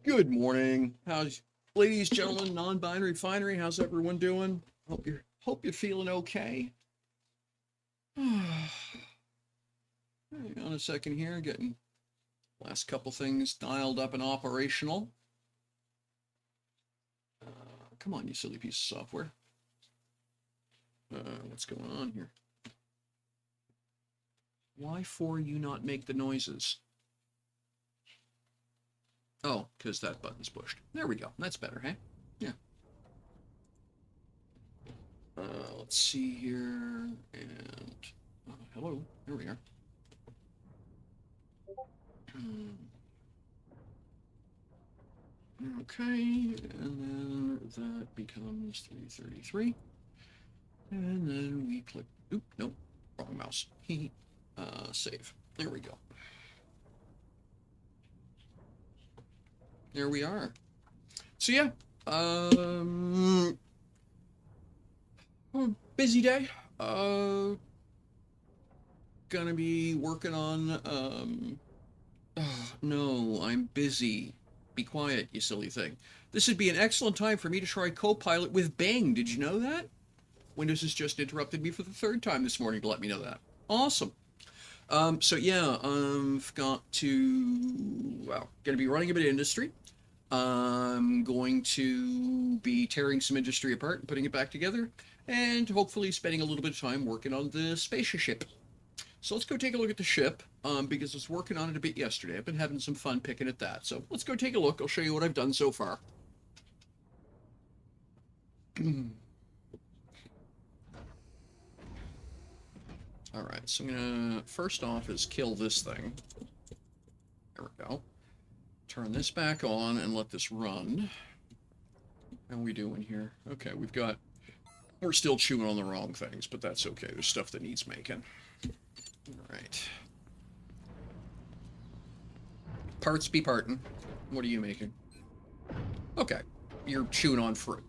Good morning. How's ladies, gentlemen, non-binary finery? How's everyone doing? Hope you're feeling okay. Hang on a second here, getting last couple things dialed up and operational. Come on, you silly piece of software. What's going on here? Why for you not make the noises? Oh, because that button's pushed. There we go. That's better, hey? Yeah. Let's see here. And hello. There we are. Okay, and then that becomes 333. And then we click, oop, nope, wrong mouse. Save. There we go. There we are. So yeah, busy day. Gonna be working on, oh, no, I'm busy. Be quiet, you silly thing. This would be an excellent time for me to try Copilot with Bing. Did you know that? Windows has just interrupted me for the third time this morning to let me know that. Awesome. So yeah, I've got to, well, going to be running a bit of Induistry. I'm going to be tearing some Induistry apart and putting it back together, and hopefully spending a little bit of time working on the spaceship. So let's go take a look at the ship, because I was working on it a bit yesterday. I've been having some fun picking at that. So let's go take a look. I'll show you what I've done so far. All right, so I'm gonna, first off is kill this thing. There we go. Turn this back on and let this run. How are we doing here? Okay, we're still chewing on the wrong things, but that's okay. There's stuff that needs making. All right. Parts be partin'. What are you making? Okay, you're chewing on fruit.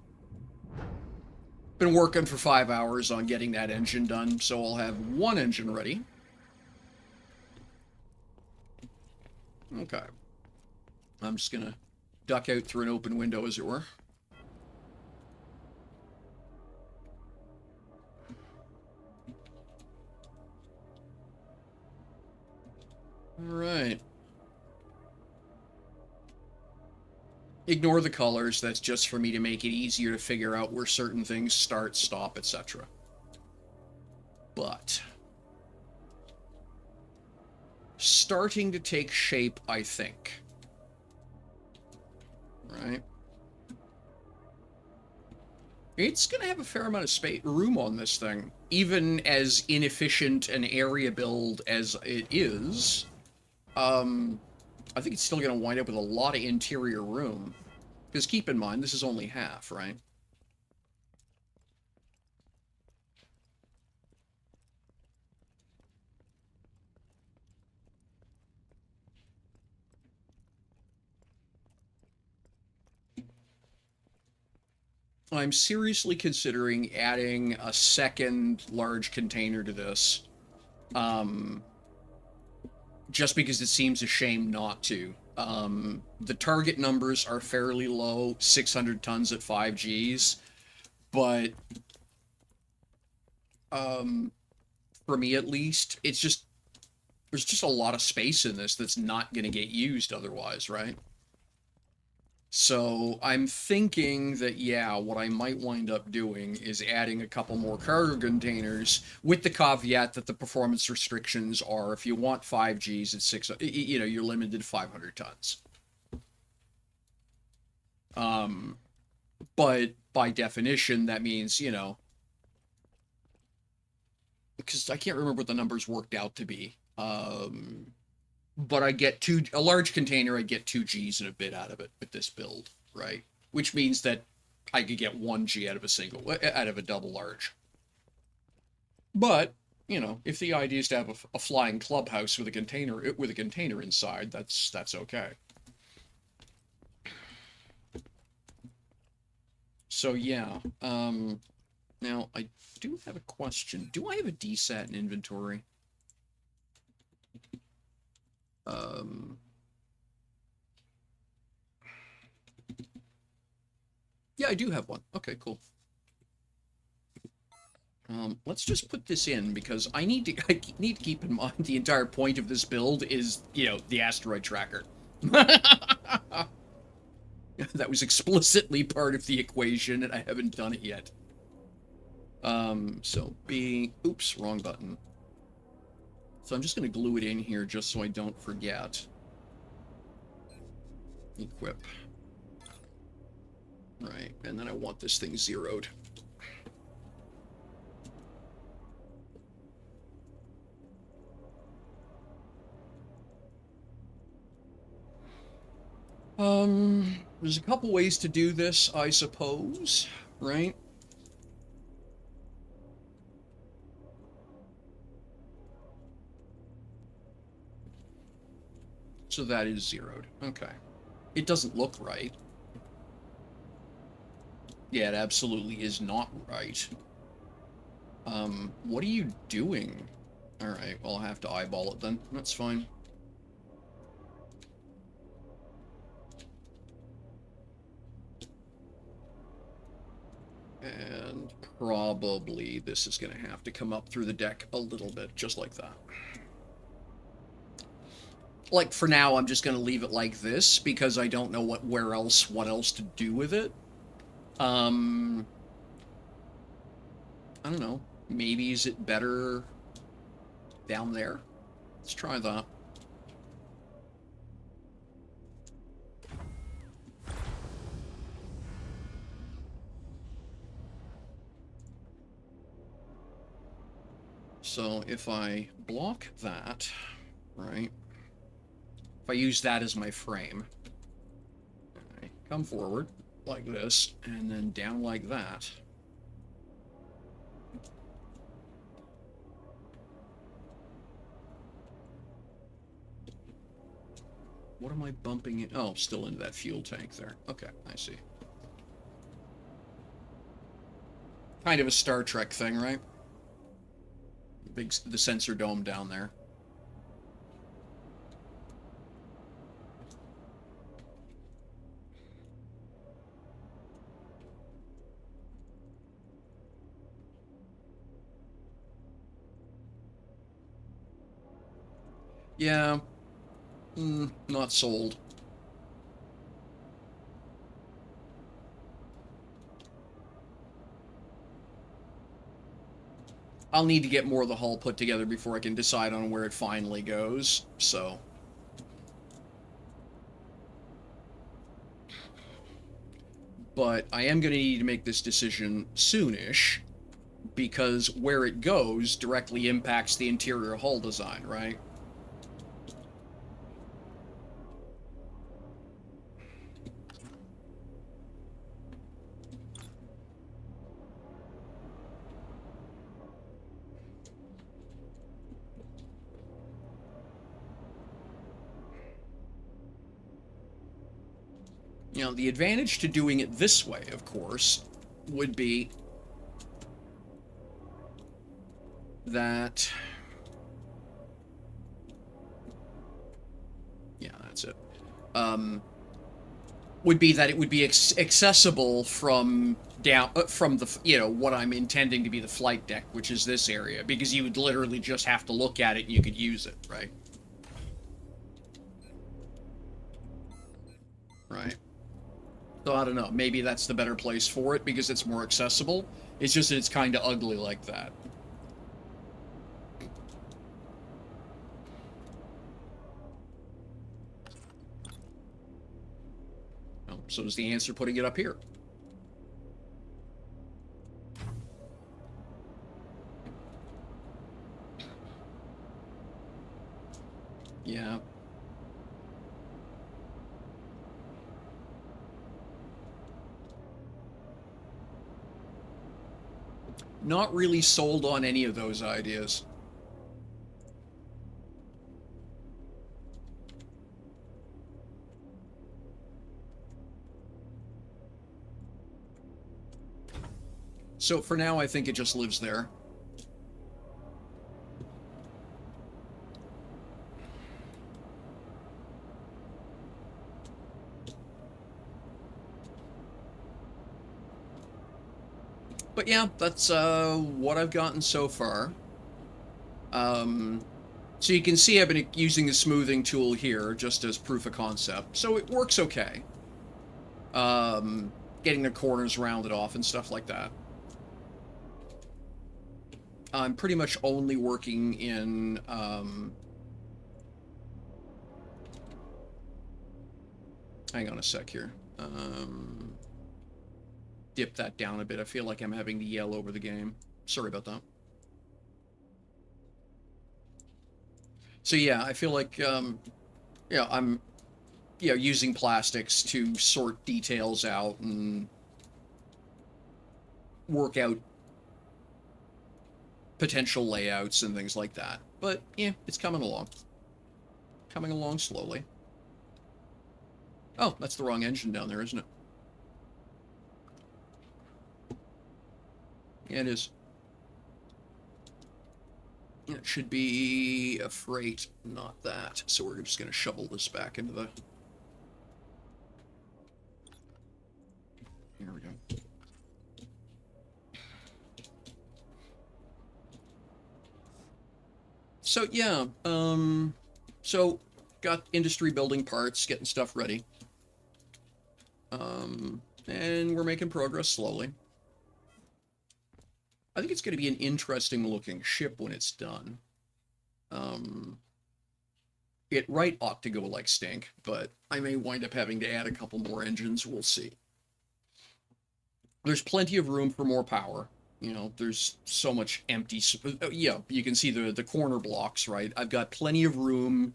Been working for 5 hours on getting that engine done, so I'll have one engine ready. Okay. I'm just gonna duck out through an open window, as it were. All right. Ignore the colors. That's just for me to make it easier to figure out where certain things start, stop, etc. But starting to take shape, I think. Right? It's going to have a fair amount of space, room on this thing. Even as inefficient an area build as it is, I think it's still going to wind up with a lot of interior room. Because keep in mind, this is only half, right? I'm seriously considering adding a second large container to this. Um, just because it seems a shame not to. The target numbers are fairly low, 600 tons at 5 Gs, but um, for me at least, there's just a lot of space in this that's not going to get used otherwise, right? So I'm thinking that, yeah, what I might wind up doing is adding a couple more cargo containers with the caveat that the performance restrictions are if you want 5 Gs at you're limited to 500 tons. Um, but by definition, that means, because I can't remember what the numbers worked out to be. But I get a large container, I get 2 Gs and a bit out of it with this build, right? Which means that I could get 1 G out of a double large. But, if the idea is to have a flying clubhouse with a container inside, that's okay. So yeah, now I do have a question. Do I have a DSAT in inventory? Um, Yeah, I do have one. Okay, cool. Let's just put this in because I need to keep in mind the entire point of this build is, you know, the asteroid tracker. That was explicitly part of the equation, and I haven't done it yet. So B, oops, wrong button. So I'm just going to glue it in here just so I don't forget. Equip. Right, and then I want this thing zeroed. There's a couple ways to do this, I suppose, right? So that is zeroed. Okay. It doesn't look right. Yeah, it absolutely is not right. What are you doing? Alright, well, I'll have to eyeball it then. That's fine. And probably this is going to have to come up through the deck a little bit, just like that. Like, for now, I'm just going to leave it like this, because I don't know what else to do with it. I don't know. Maybe is it better down there? Let's try that. So if I block that, right? If I use that as my frame, I come forward like this, and then down like that. What am I bumping in? Oh, still into that fuel tank there. Okay, I see. Kind of a Star Trek thing, right? The sensor dome down there. Yeah, not sold. I'll need to get more of the hull put together before I can decide on where it finally goes, so. But I am going to need to make this decision soonish, because where it goes directly impacts the interior hull design, right? You know, the advantage to doing it this way, of course, would be that... Yeah, that's it. Would be that it would be accessible from down from the, you know, what I'm intending to be the flight deck, which is this area, because you would literally just have to look at it and you could use it, right? Right. So I don't know, maybe that's the better place for it because it's more accessible. It's just that it's kind of ugly like that. Oh, so is the answer putting it up here? Yeah. Not really sold on any of those ideas. So for now, I think it just lives there. But yeah, that's what I've gotten so far. Um, so you can see I've been using the smoothing tool here just as proof of concept. So it works okay. Um, Getting the corners rounded off and stuff like that. I'm pretty much only working in hang on a sec here. Dip that down a bit. I feel like I'm having to yell over the game. Sorry about that. So yeah, I feel like yeah, I'm using plastics to sort details out and work out potential layouts and things like that. But yeah, it's coming along slowly. Oh, that's the wrong engine down there, isn't it? Yeah, it is. It should be a freight, not that. So we're just going to shovel this back into the... There we go. So yeah, so got industry building parts, getting stuff ready. And we're making progress slowly. I think it's going to be an interesting looking ship when it's done. Um, it right ought to go like stink, but I may wind up having to add a couple more engines. We'll see. There's plenty of room for more power. You know, there's so much empty. Yeah, you can see the corner blocks, right? I've got plenty of room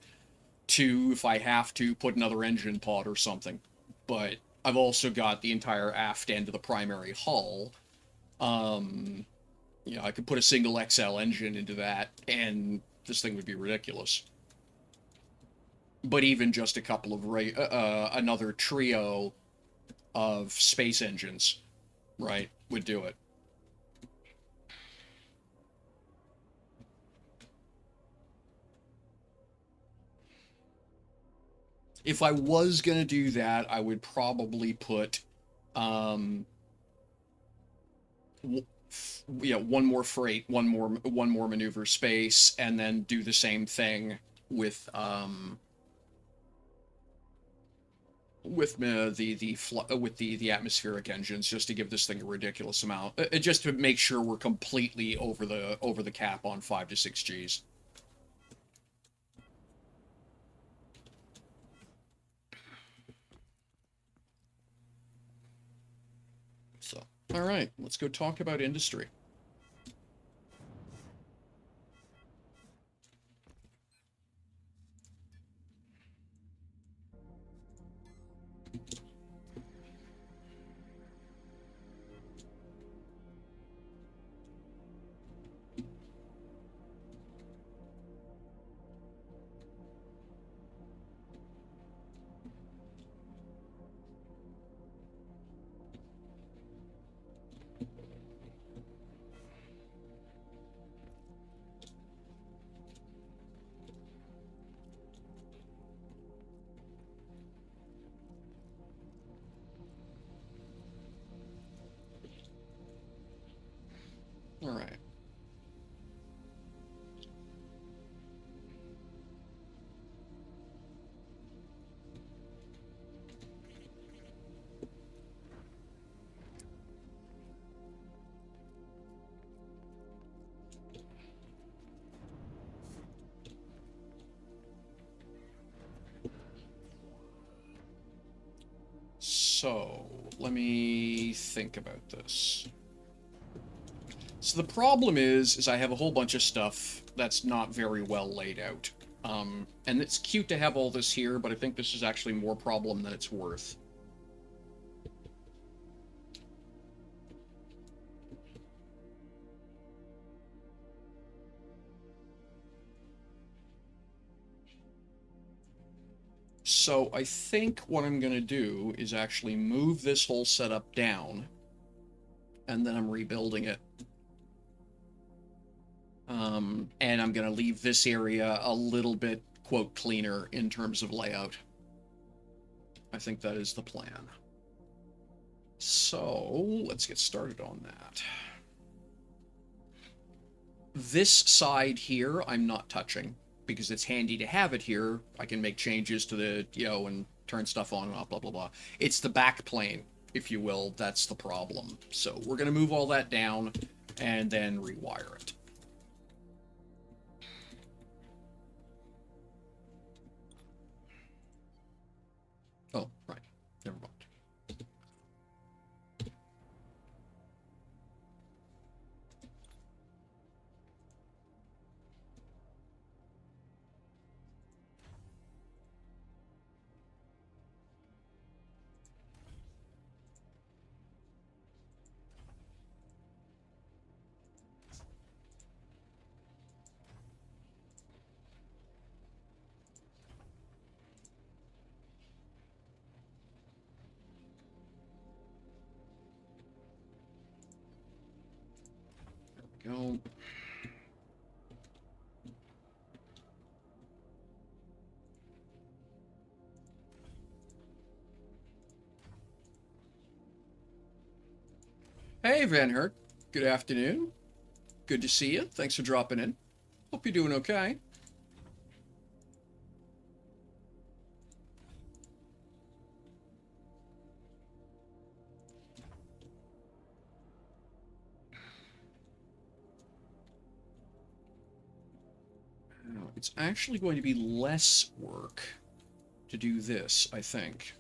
to, if I have to, put another engine pod or something. But I've also got the entire aft end of the primary hull. Um, I could put a single XL engine into that, and this thing would be ridiculous. But even just a couple of another trio of space engines, right, would do it. If I was gonna do that, I would probably put, um, one more freight, one more maneuver space, and then do the same thing with with the atmospheric engines, just to give this thing a ridiculous amount, just to make sure we're completely over the cap on 5 to 6 Gs. So, all right, let's go talk about industry. All right. So, let me think about this. So the problem is I have a whole bunch of stuff that's not very well laid out. And it's cute to have all this here, but I think this is actually more problem than it's worth. So I think what I'm going to do is actually move this whole setup down, and then I'm rebuilding it. And I'm going to leave this area a little bit, quote, cleaner in terms of layout. I think that is the plan. So let's get started on that. This side here, I'm not touching because it's handy to have it here. I can make changes to the, and turn stuff on and off, blah, blah, blah. It's the back plane, if you will, that's the problem. So we're going to move all that down and then rewire it. Oh, right. Never mind. There we go. Hey, Van Hert. Good afternoon. Good to see you. Thanks for dropping in. Hope you're doing okay. Now, it's actually going to be less work to do this, I think.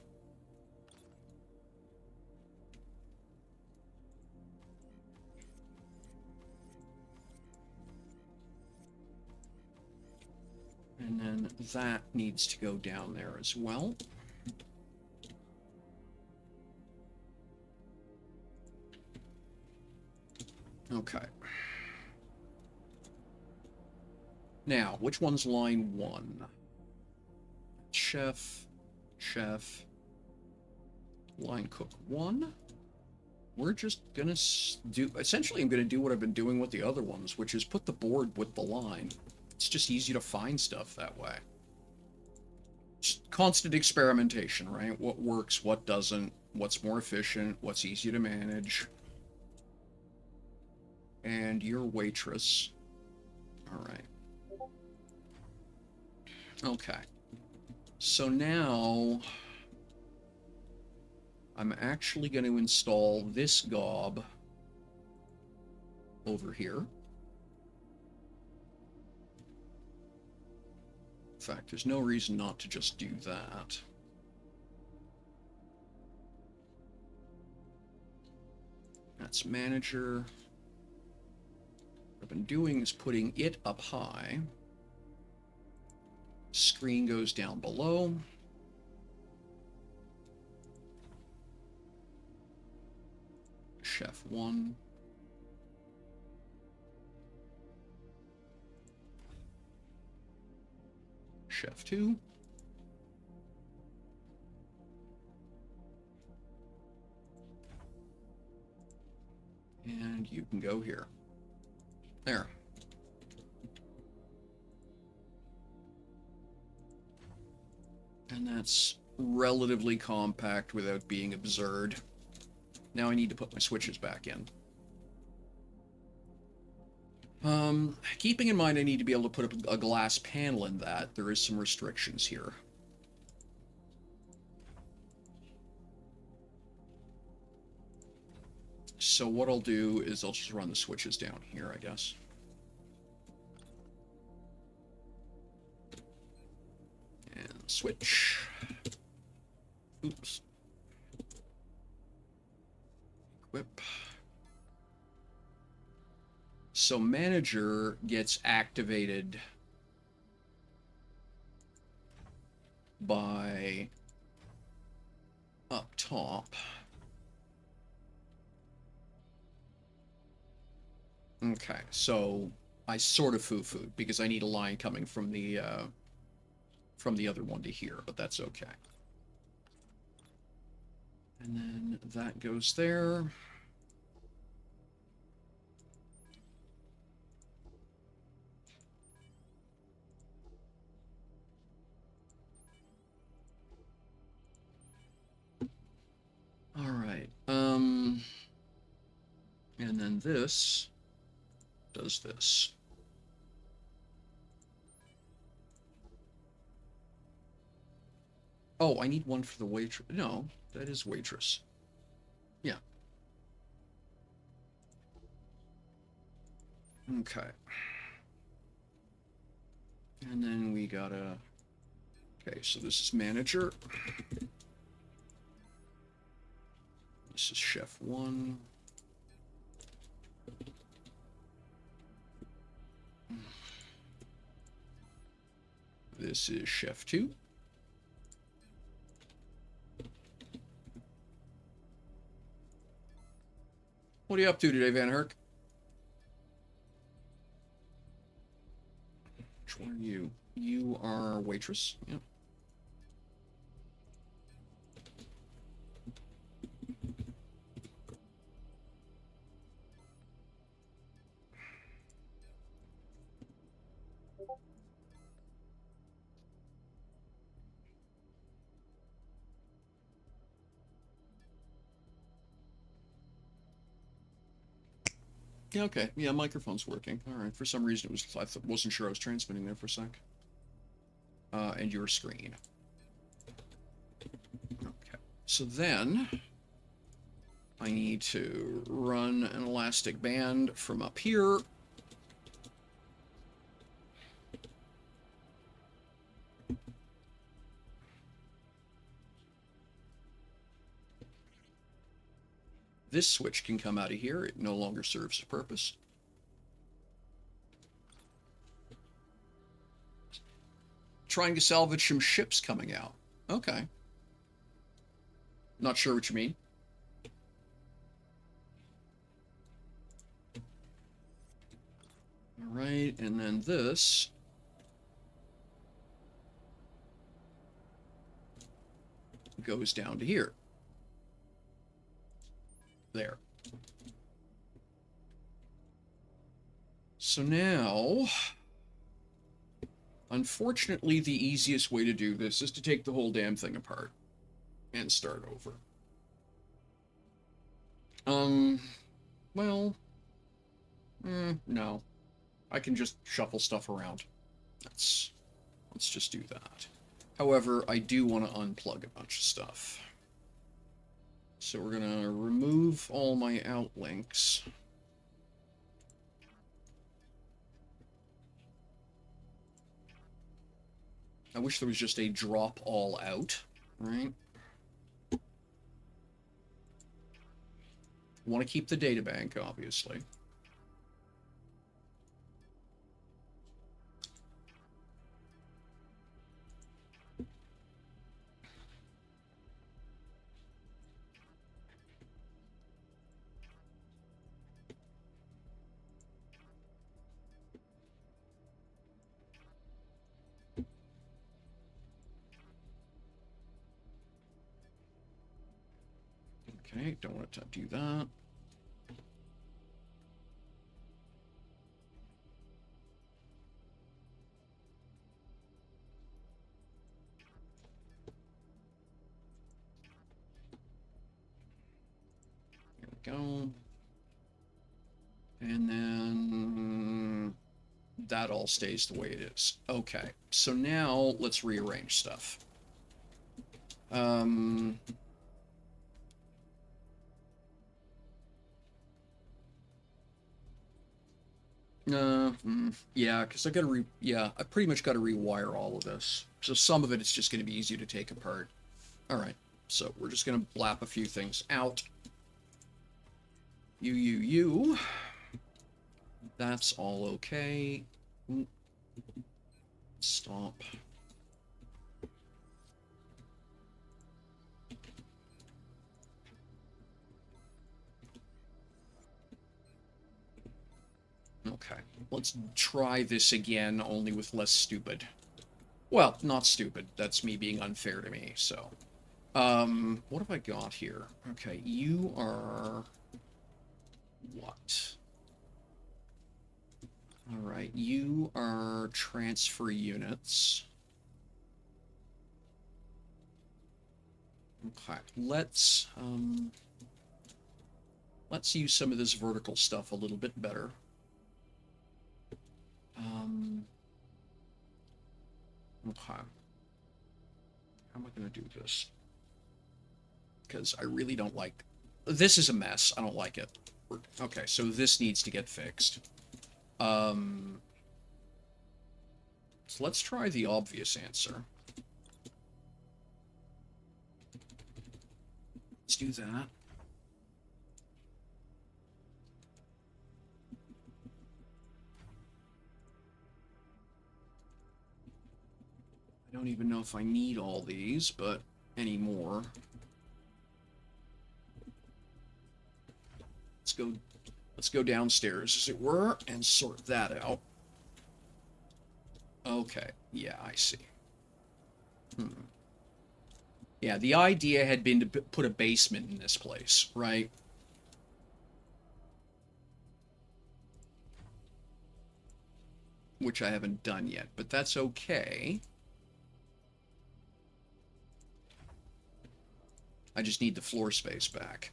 And then that needs to go down there as well. Okay. Now, which one's line 1? Chef, line cook 1. We're just gonna do, essentially I'm gonna do what I've been doing with the other ones, which is put the board with the line. It's just easy to find stuff that way. Just constant experimentation, right? What works, what doesn't, what's more efficient, what's easy to manage. And your waitress. All right. Okay. So now I'm actually going to install this gob over here. In fact, there's no reason not to just do that. That's manager. What I've been doing is putting it up high. Screen goes down below. Chef 1. Chef 2. And you can go here. There. And that's relatively compact without being absurd. Now I need to put my switches back in. Keeping in mind I need to be able to put up a glass panel in that, there is some restrictions here. So what I'll do is I'll just run the switches down here, I guess. And switch. Oops. Equip. So manager gets activated by up top. Okay, so I sort of foo-fooed because I need a line coming from the other one to here, but that's okay. And then that goes there. All right. then this does this. Oh, I need one for the waitress. No, that is waitress. Yeah. Okay. And then we gotta... Okay, so this is manager. This is chef 1. This is chef 2. What are you up to today, Van Herk? Which one are you? You are waitress. Yep. Yeah, okay. Yeah, microphone's working. All right. For some reason, it was I wasn't sure I was transmitting there for a sec. And your screen. Okay. So then, I need to run an elastic band from up here. This switch can come out of here. It no longer serves a purpose. Trying to salvage some ships coming out. Okay. Not sure what you mean. All right, and then this goes down to here. There. So now, unfortunately, the easiest way to do this is to take the whole damn thing apart and start over. Well, no. I can just shuffle stuff around. Let's just do that. However, I do want to unplug a bunch of stuff. So we're going to remove all my outlinks. I wish there was just a drop all out, right? Want to keep the data bank, obviously. Okay, don't want to do that. There we go. And then that all stays the way it is. Okay, so now let's rearrange stuff. Yeah, because I pretty much got to rewire all of this. So some of it is just going to be easier to take apart. All right, so we're just going to blap a few things out. You. That's all okay. Stop. Okay, let's try this again, only with less stupid. Well, not stupid. That's me being unfair to me, so. What have I got here? Okay, you are... what? Alright, you are transfer units. Okay, let's, Let's use some of this vertical stuff a little bit better. Okay. How am I going to do this? Because I really don't like... This is a mess. I don't like it. Okay, so this needs to get fixed. So let's try the obvious answer. Let's do that. I don't even know if I need all these, but anymore. Let's go downstairs, as it were, and sort that out. Okay, yeah, I see. Yeah, the idea had been to put a basement in this place, right? Which I haven't done yet, but that's okay. I just need the floor space back.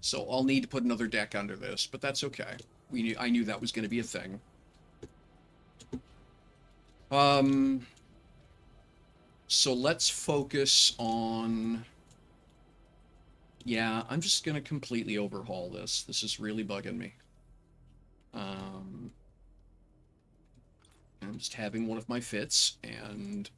So I'll need to put another deck under this, but that's okay. I knew that was going to be a thing. So let's focus on... Yeah, I'm just going to completely overhaul this. This is really bugging me. I'm just having one of my fits, and...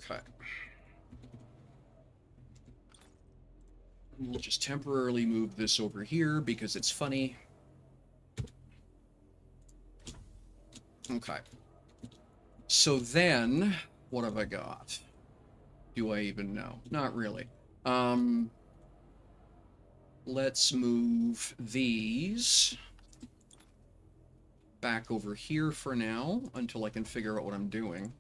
Okay. We'll just temporarily move this over here because it's funny. Okay. So then, what have I got? Do I even know? Not really. Let's move these back over here for now until I can figure out what I'm doing.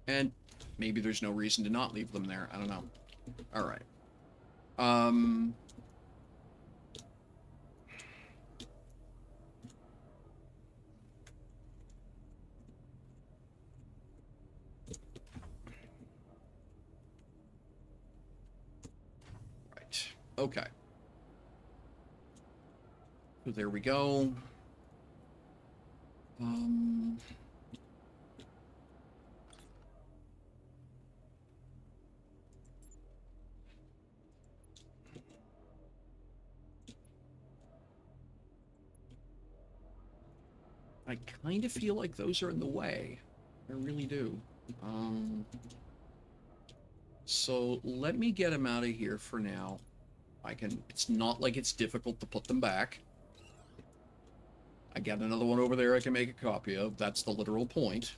And maybe there's no reason to not leave them there. I don't know. All right. Right. Okay. So there we go. I kind of feel like those are in the way. I really do. So let me get them out of here for now. It's not like it's difficult to put them back. I got another one over there I can make a copy of. That's the literal point.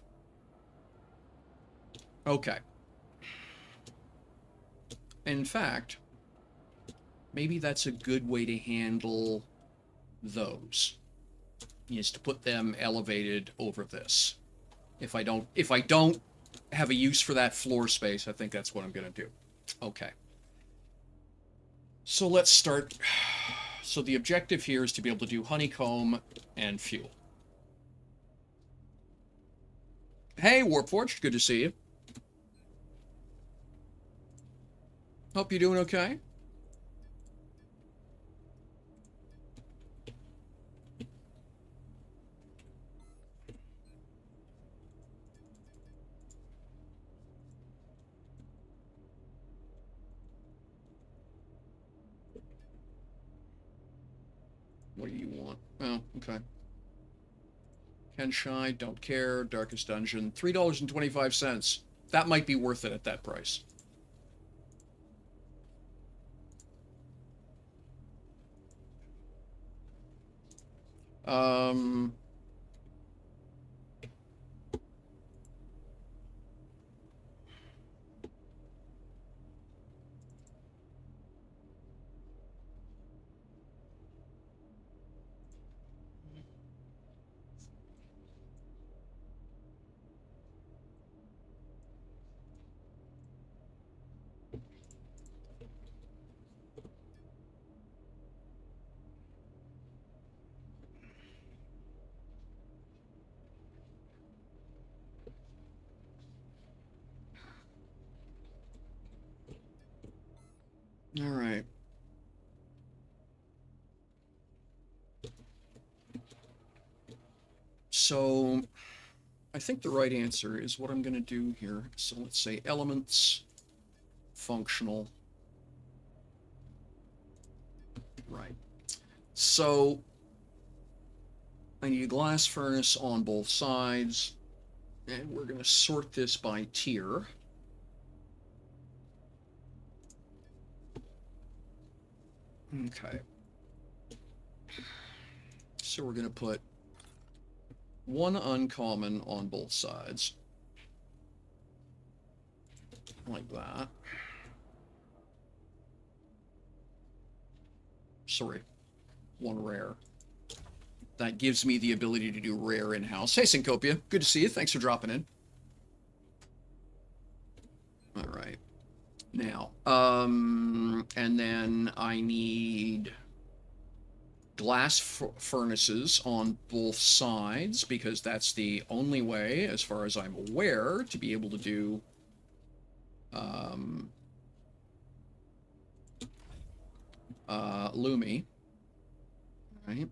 Okay. In fact, maybe that's a good way to handle those, is to put them elevated over this. If I don't have a use for that floor space, I think that's what I'm going to do. Okay. So let's start. So the objective here is to be able to do honeycomb and fuel. Hey, Warpforged, good to see you. Hope you're doing okay. What do you want? Oh, okay. Kenshai, don't care. Darkest Dungeon, $3.25. That might be worth it at that price. Um, all right. So I think the right answer is what I'm going to do here. So let's say elements, functional. Right. So I need a glass furnace on both sides. And we're going to sort this by tier. Okay. So we're going to put one uncommon on both sides. Like that. Sorry. One rare. That gives me the ability to do rare in-house. Hey, Syncopia. Good to see you. Thanks for dropping in. All right. Now, and then I need glass furnaces on both sides because that's the only way, as far as I'm aware, to be able to do Lumi. Right.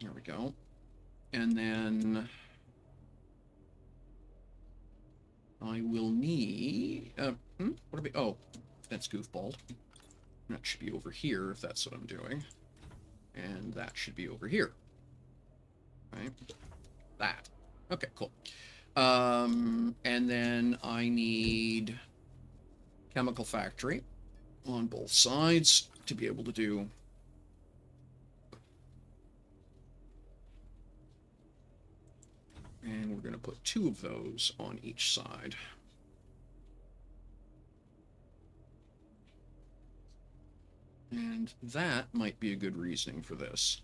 There we go. And then I will need, what are we, oh, that's goofball. That should be over here if that's what I'm doing. And that should be over here. Right? That. Okay, cool. And then I need chemical factory on both sides to be able to do and we're going to put 2 of those on each side. And that might be a good reasoning for this.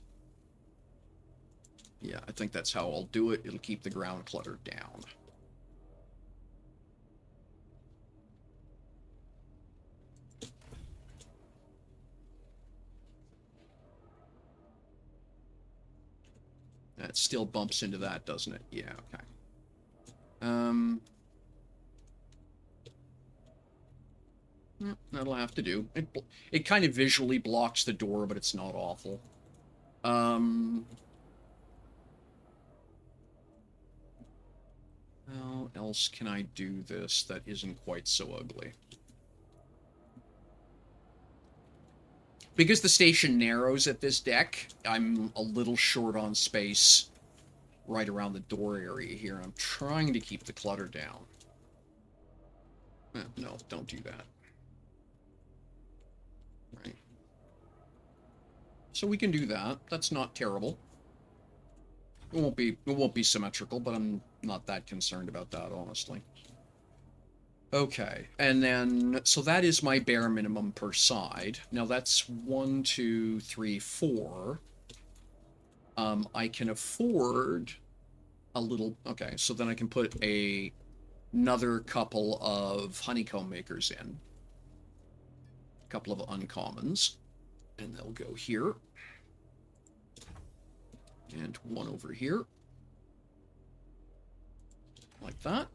Yeah, I think that's how I'll do it. It'll keep the ground clutter down. That still bumps into that, doesn't it? Yeah, okay. That'll have to do. It kind of visually blocks the door, but it's not awful. How else can I do this that isn't quite so ugly? Because the station narrows at this deck, I'm a little short on space right around the door area here. I'm trying to keep the clutter down. No, don't do that. Right. So we can do that. That's not terrible. It won't be symmetrical, but I'm not that concerned about that, honestly. Okay, and then, so that is my bare minimum per side. Now that's 1, 2, 3, 4. I can afford a little, okay, so then I can put another couple of honeycomb makers in. A couple of uncommons. And they'll go here. And one over here. Like that.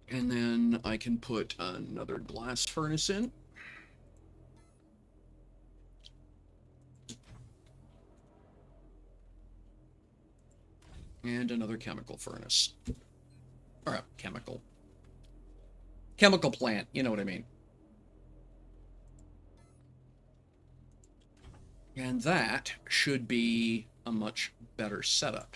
And then I can put another glass furnace in. And another chemical furnace. Or chemical plant, you know what I mean. And that should be a much better setup.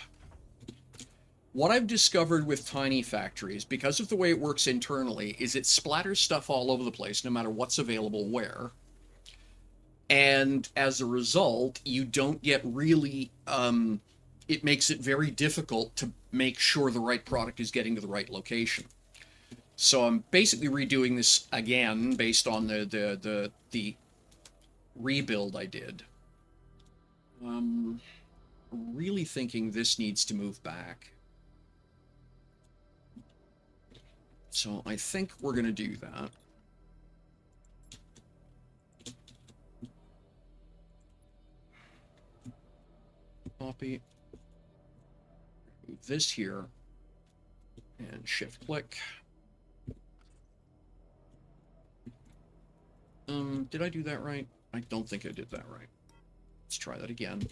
What I've discovered with tiny factories, because of the way it works internally, is it splatters stuff all over the place, no matter what's available where. And as a result, you don't get really, it makes it very difficult to make sure the right product is getting to the right location. So I'm basically redoing this again based on the rebuild I did. Really thinking this needs to move back. So I think we're going to do that. Copy. Move this here. And shift click. Did I do that right? I don't think I did that right. Let's try that again.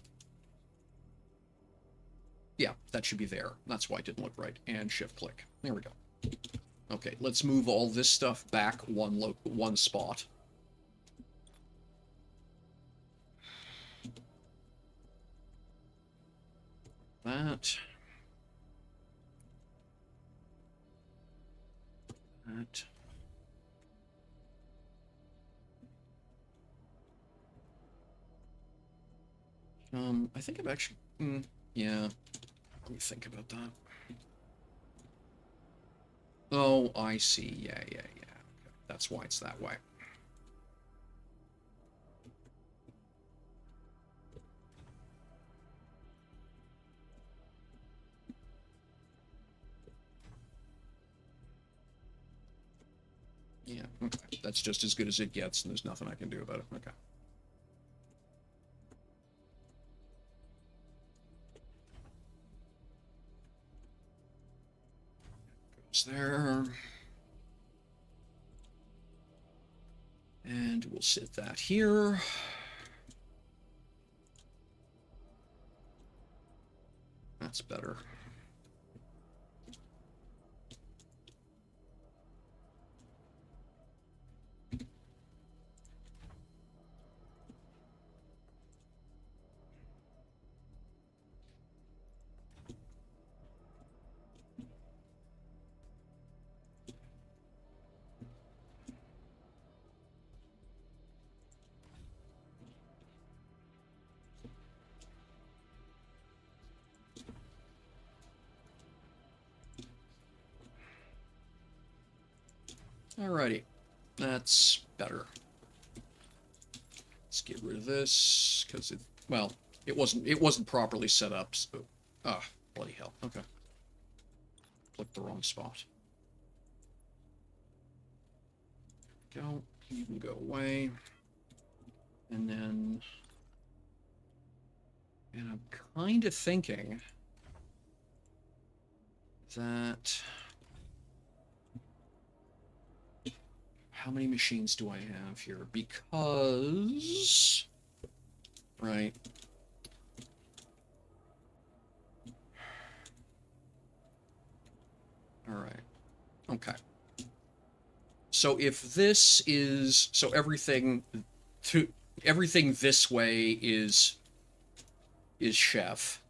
Yeah, that should be there. That's why it didn't look right. And shift click. There we go. Okay, let's move all this stuff back one spot. That. That. I think I've actually... yeah. Let me think about that. Oh, I see. Yeah. Okay. That's why it's that way. Yeah, okay. That's just as good as it gets, and there's nothing I can do about it. Okay. Goes there. And we'll sit that here. That's better. Alrighty. That's better. Let's get rid of this, because it, well, it wasn't properly set up, so... Ah, bloody hell. Okay. Clicked the wrong spot. Go. You can go away. And then... And I'm kind of thinking that... How many machines do I have here? Because... Right. Alright. Okay. So if this is... So everything this way is chef.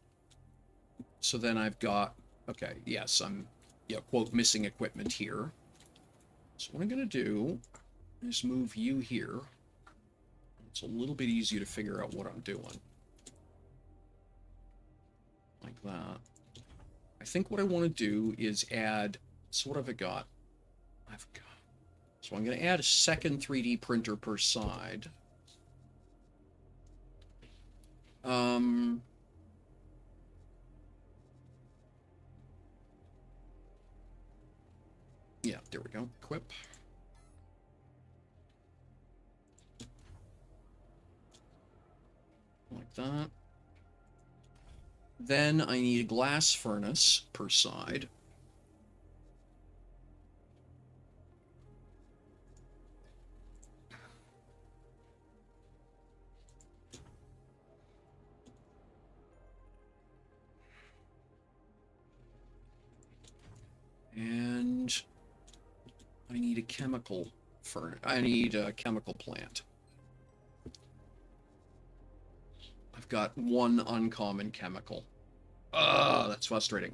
So then I've got... Okay, yes, I'm... Yeah, quote, missing equipment here. So what I'm going to do is move you here. It's a little bit easier to figure out what I'm doing. Like that. I think what I want to do is add... So what have I got? So I'm going to add a second 3D printer per side. Yeah, there we go. Equip. Like that. Then I need a glass furnace per side. And I need a chemical furnace. I need a chemical plant. I've got one uncommon chemical. Ugh, that's frustrating.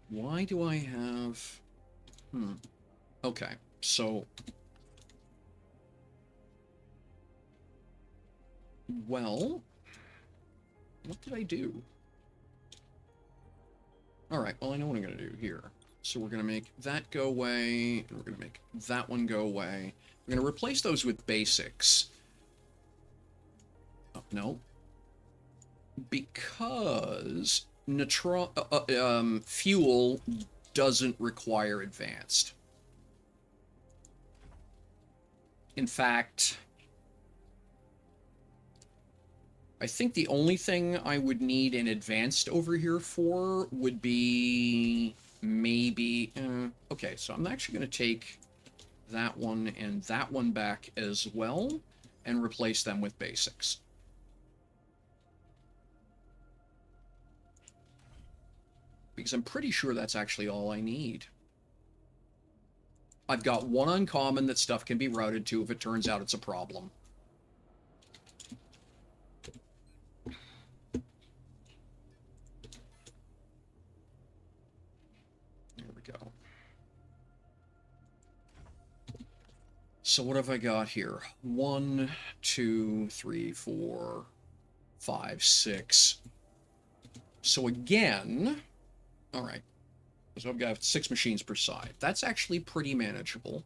Why do I have... Okay, so... Well... What did I do? Alright, well I know what I'm going to do here. So we're going to make that go away, and we're going to make that one go away. We're going to replace those with basics. Oh, no. Because fuel doesn't require advanced. In fact, I think the only thing I would need an advanced over here for would be maybe... okay, so I'm actually going to take that one and that one back as well and replace them with basics. Because I'm pretty sure that's actually all I need. I've got one uncommon that stuff can be routed to if it turns out it's a problem. There we go. So what have I got here? 1, 2, 3, 4, 5, 6. So again... Alright. So I've got 6 machines per side. That's actually pretty manageable.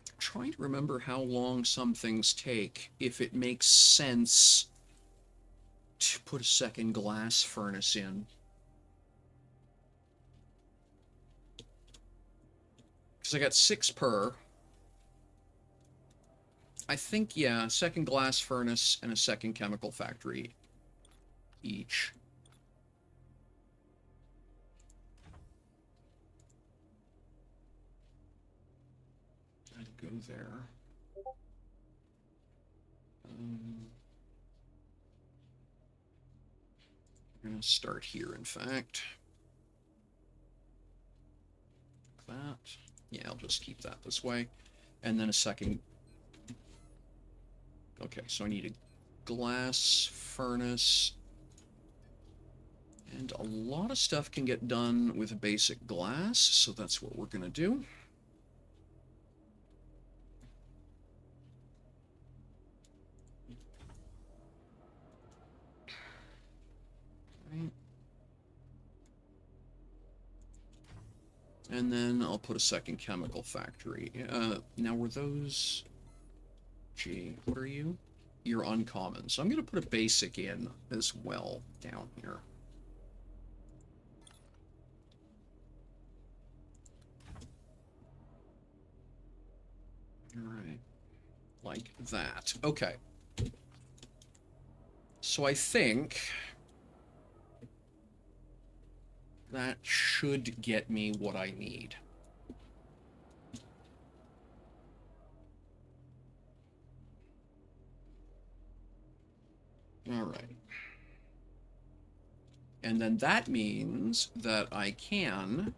I'm trying to remember how long some things take, if it makes sense to put a second glass furnace in. Because I got 6 per. I think, yeah, second glass furnace and a second chemical factory each. I'd go there. We're going to start here, in fact. That. Yeah, I'll just keep that this way. And then a second... Okay, so I need a glass furnace. And a lot of stuff can get done with basic glass, so that's what we're going to do. Right. And then I'll put a second chemical factory. Now, were those... Gee, what are you? You're uncommon. So I'm going to put a basic in as well down here. All right. Like that. Okay. So I think that should get me what I need. All right. And then that means that I can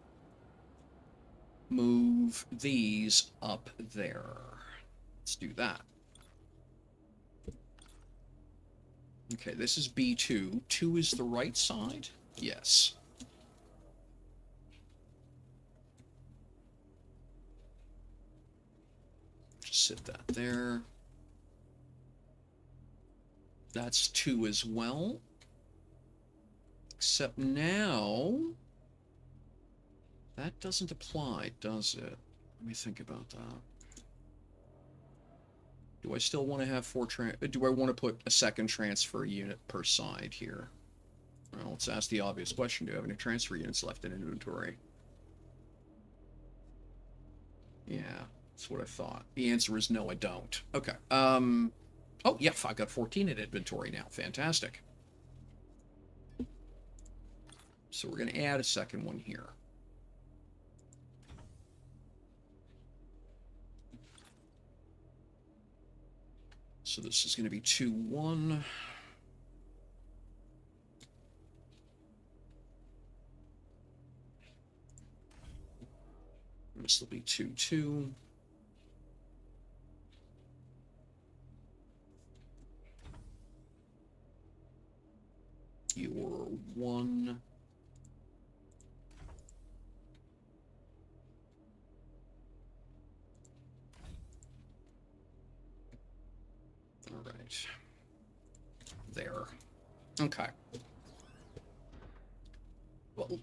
move these up there. Let's do that. Okay, this is B2. 2 is the right side? Yes. Just sit that there. That's 2 as well. Except now... That doesn't apply, does it? Let me think about that. Do I still want to have 4 do I want to put a second transfer unit per side here? Well, let's ask the obvious question. Do I have any transfer units left in inventory? Yeah, that's what I thought. The answer is no, I don't. Okay. Oh, yeah, I've got 14 in inventory now. Fantastic. So we're going to add a second one here. So this is going to be 2, 1. This will be 2, 2. You're 1. All right. There. Okay. Well,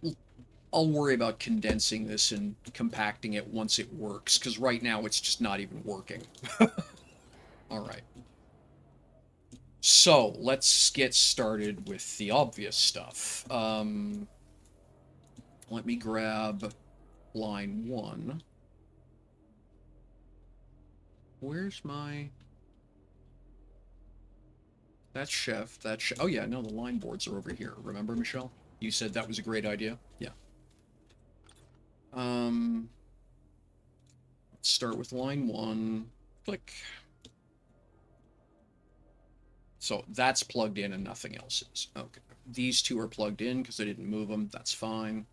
I'll worry about condensing this and compacting it once it works, because right now it's just not even working. All right. So, let's get started with the obvious stuff. Let me grab line 1. Where's my... That's chef, that's chef. Oh yeah, no, the line boards are over here. Remember, Michelle? You said that was a great idea? Yeah. Let's start with line 1. Click. So that's plugged in and nothing else is. Okay. These two are plugged in because I didn't move them. That's fine.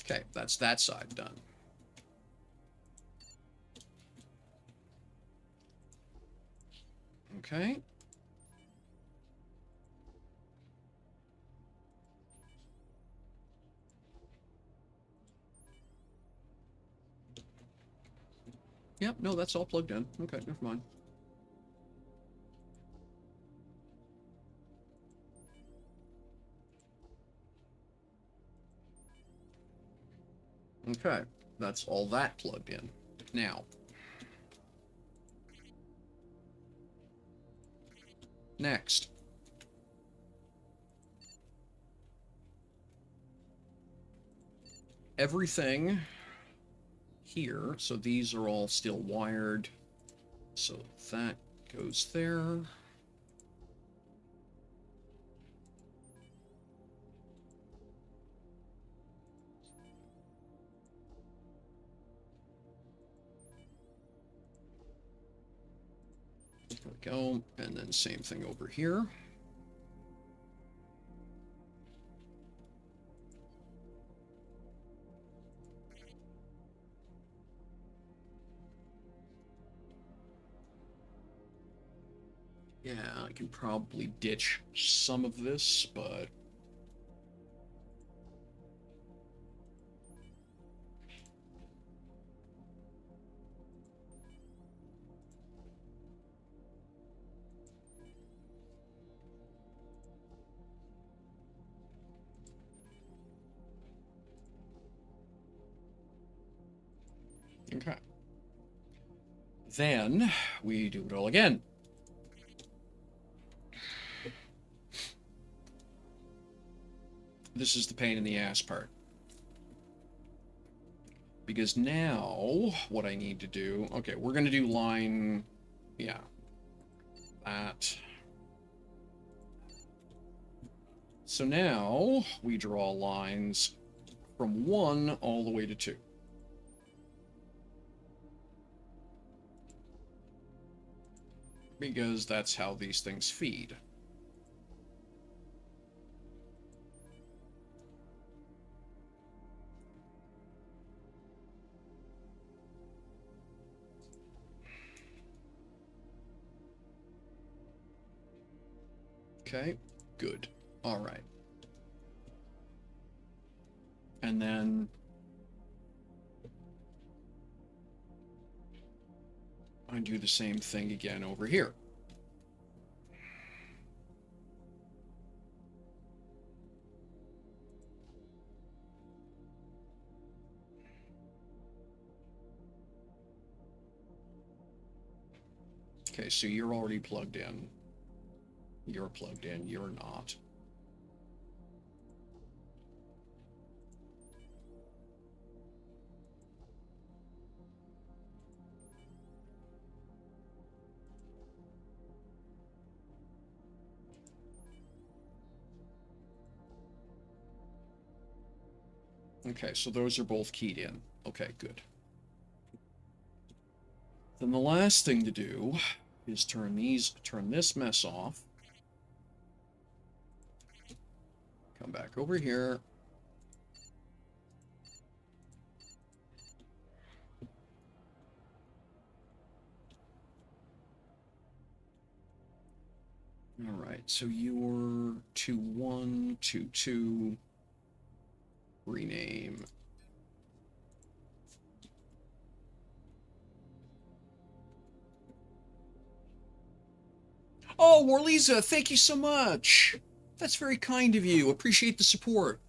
Okay, that's that side done. Okay. Yep, no, that's all plugged in. Okay, never mind. Okay, that's all that plugged in. Now, next. Everything here, so these are all still wired. So that goes there. There we go. And then same thing over here. Yeah, I can probably ditch some of this, but... Okay. Then we do it all again. This is the pain in the ass part. Because now, what I need to do... Okay, we're going to do line... Yeah. That. So now, we draw lines from 1 all the way to 2. Because that's how these things feed. Okay, good. All right. And then I do the same thing again over here. Okay, so you're already plugged in. You're plugged in, you're not. Okay, so those are both keyed in. Okay, good. Then the last thing to do is turn this mess off. Come back over here. All right, so you're 2122. Rename. Oh, Warlisa, thank you so much. That's very kind of you. Appreciate the support.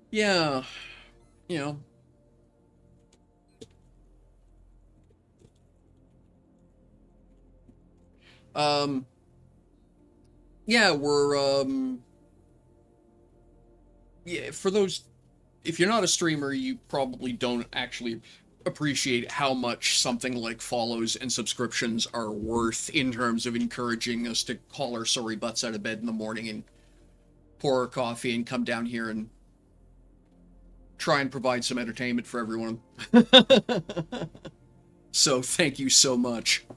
Yeah, you know. Um, yeah, yeah, for those, if you're not a streamer, you probably don't actually appreciate how much something like follows and subscriptions are worth in terms of encouraging us to haul our sorry butts out of bed in the morning and pour our coffee and come down here and try and provide some entertainment for everyone. So thank you so much.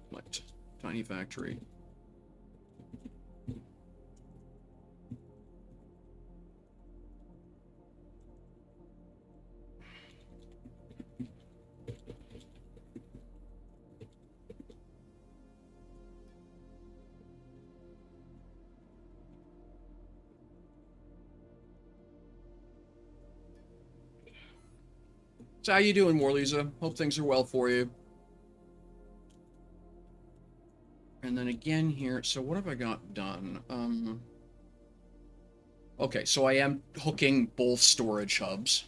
What? Tiny factory. So how you doing, Morlisa? Hope things are well for you. And then again here, so what have I got done? Okay, so I am hooking both storage hubs.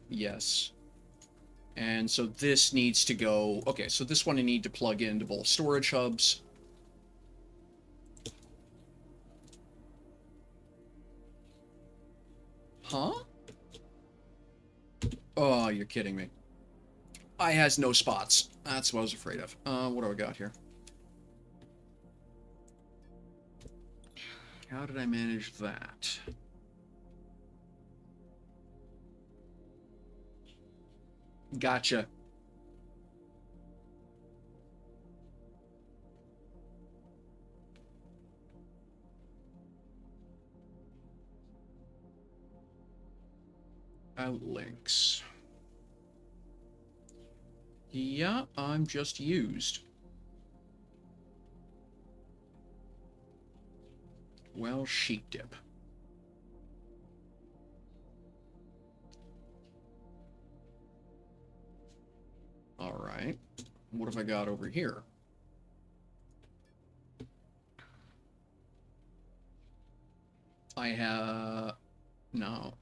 Yes. And so this needs to go, okay, so this one I need to plug into both storage hubs. Huh? Oh, you're kidding me. I has no spots. That's what I was afraid of. What do I got here? How did I manage that? Gotcha. Outlinks. Yeah, I'm just used. Well, sheet dip. All right. What have I got over here? I have... No.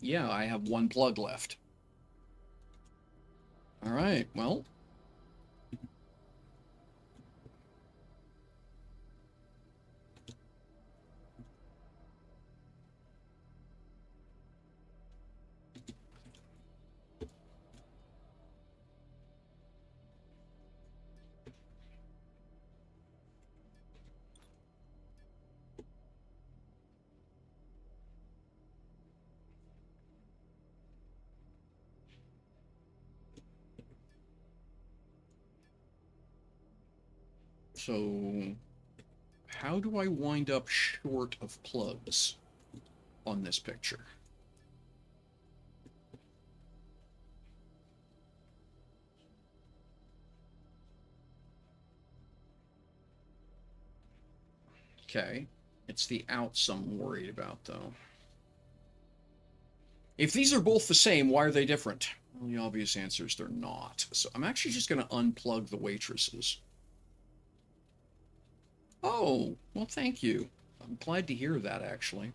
Yeah, I have one plug left. All right, well... So... How do I wind up short of plugs on this picture? Okay. It's the outs I'm worried about, though. If these are both the same, why are they different? Well, the obvious answer is they're not. So I'm actually just going to unplug the waitresses. Oh, well, thank you. I'm glad to hear that, actually.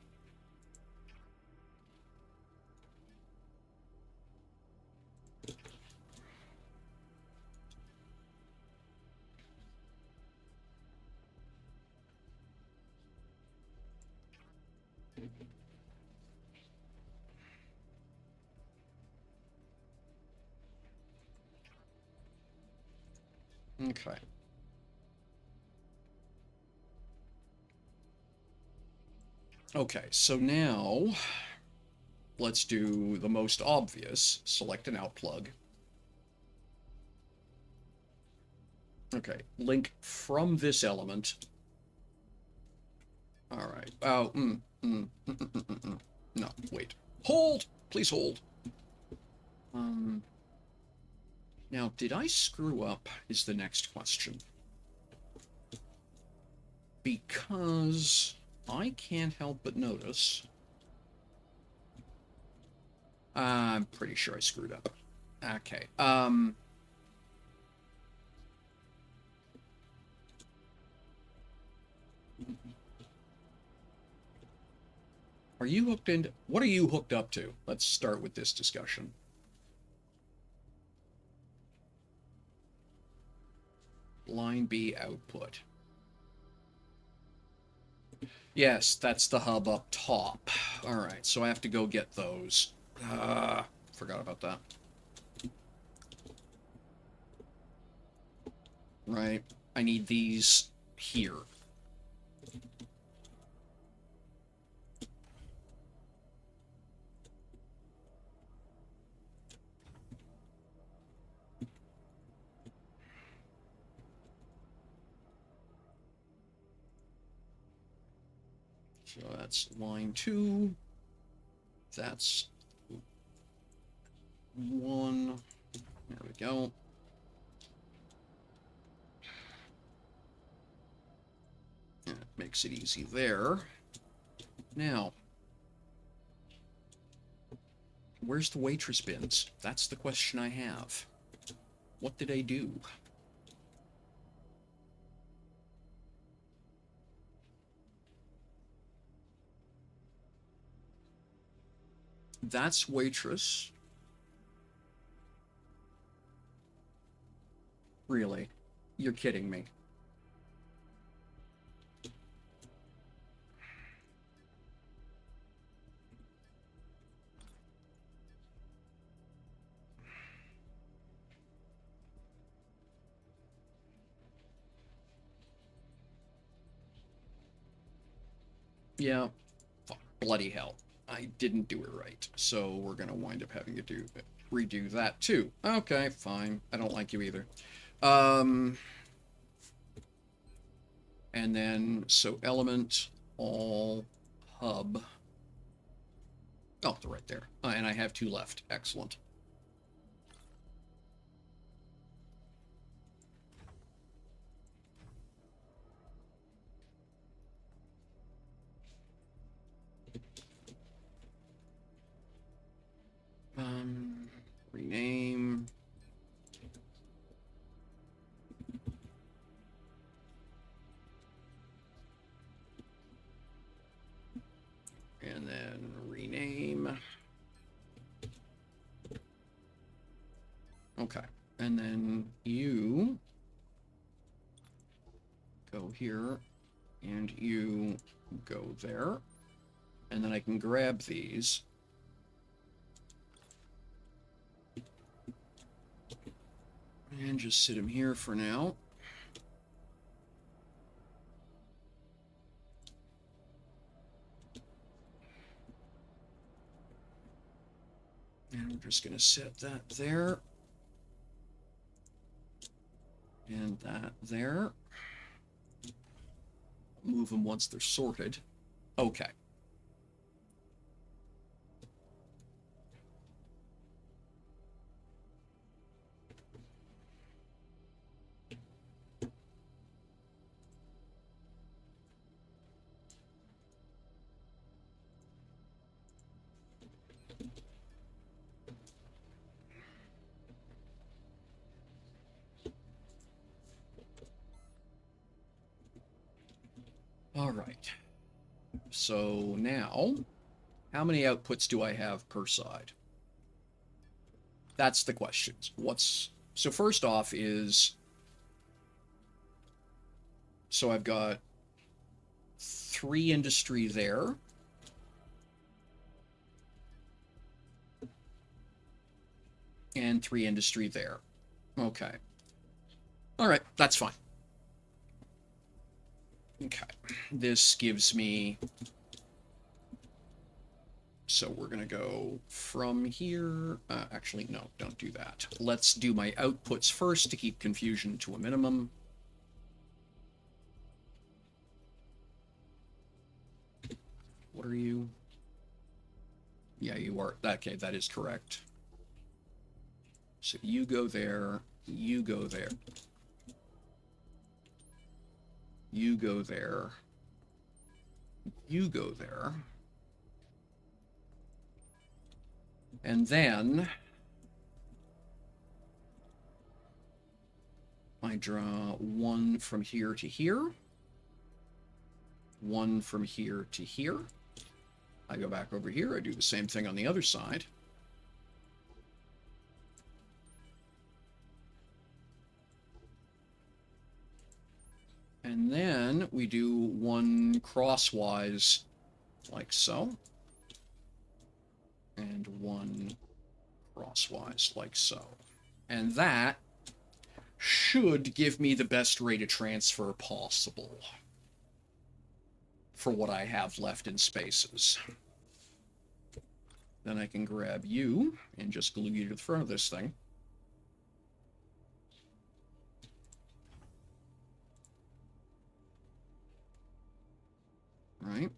Okay. Okay, so now let's do the most obvious. Select an outplug. Okay, link from this element. All right. Oh, no, wait. Hold! Please hold. Now, did I screw up is the next question. Because I can't help but notice. I'm pretty sure I screwed up. Okay. Are you hooked into... What are you hooked up to? Let's start with this discussion. Line B output. Yes, that's the hub up top. All right, so I have to go get those. Forgot about that. Right, I need these here. So that's line 2. That's 1. There we go. That makes it easy there. Now, where's the waitress bins? That's the question I have. What did I do? That's waitress. Really? You're kidding me. Yeah. Bloody hell. I didn't do it right. So we're going to wind up having to redo that too. Okay, fine. I don't like you either. And then, so element, all, hub. Oh, they're right there. And I have 2 left. Excellent. Rename. And then rename. Okay. And then you go here, and you go there. And then I can grab these. And just sit them here for now. And we're just going to set that there. And that there. Move them once they're sorted. Okay. All right. So now, how many outputs do I have per side? That's the question. So first off is, so I've got 3 industry there. And 3 industry there. Okay. All right, that's fine. Okay. This gives me... So we're going to go from here. Actually, no, don't do that. Let's do my outputs first to keep confusion to a minimum. What are you? Yeah, you are. Okay, that is correct. So you go there, you go there. You go there. You go there. And then I draw 1 from here to here. 1 from here to here. I go back over here. I do the same thing on the other side. And then we do 1 crosswise, like so. And 1 crosswise, like so. And that should give me the best rate of transfer possible for what I have left in spaces. Then I can grab you and just glue you to the front of this thing. Right,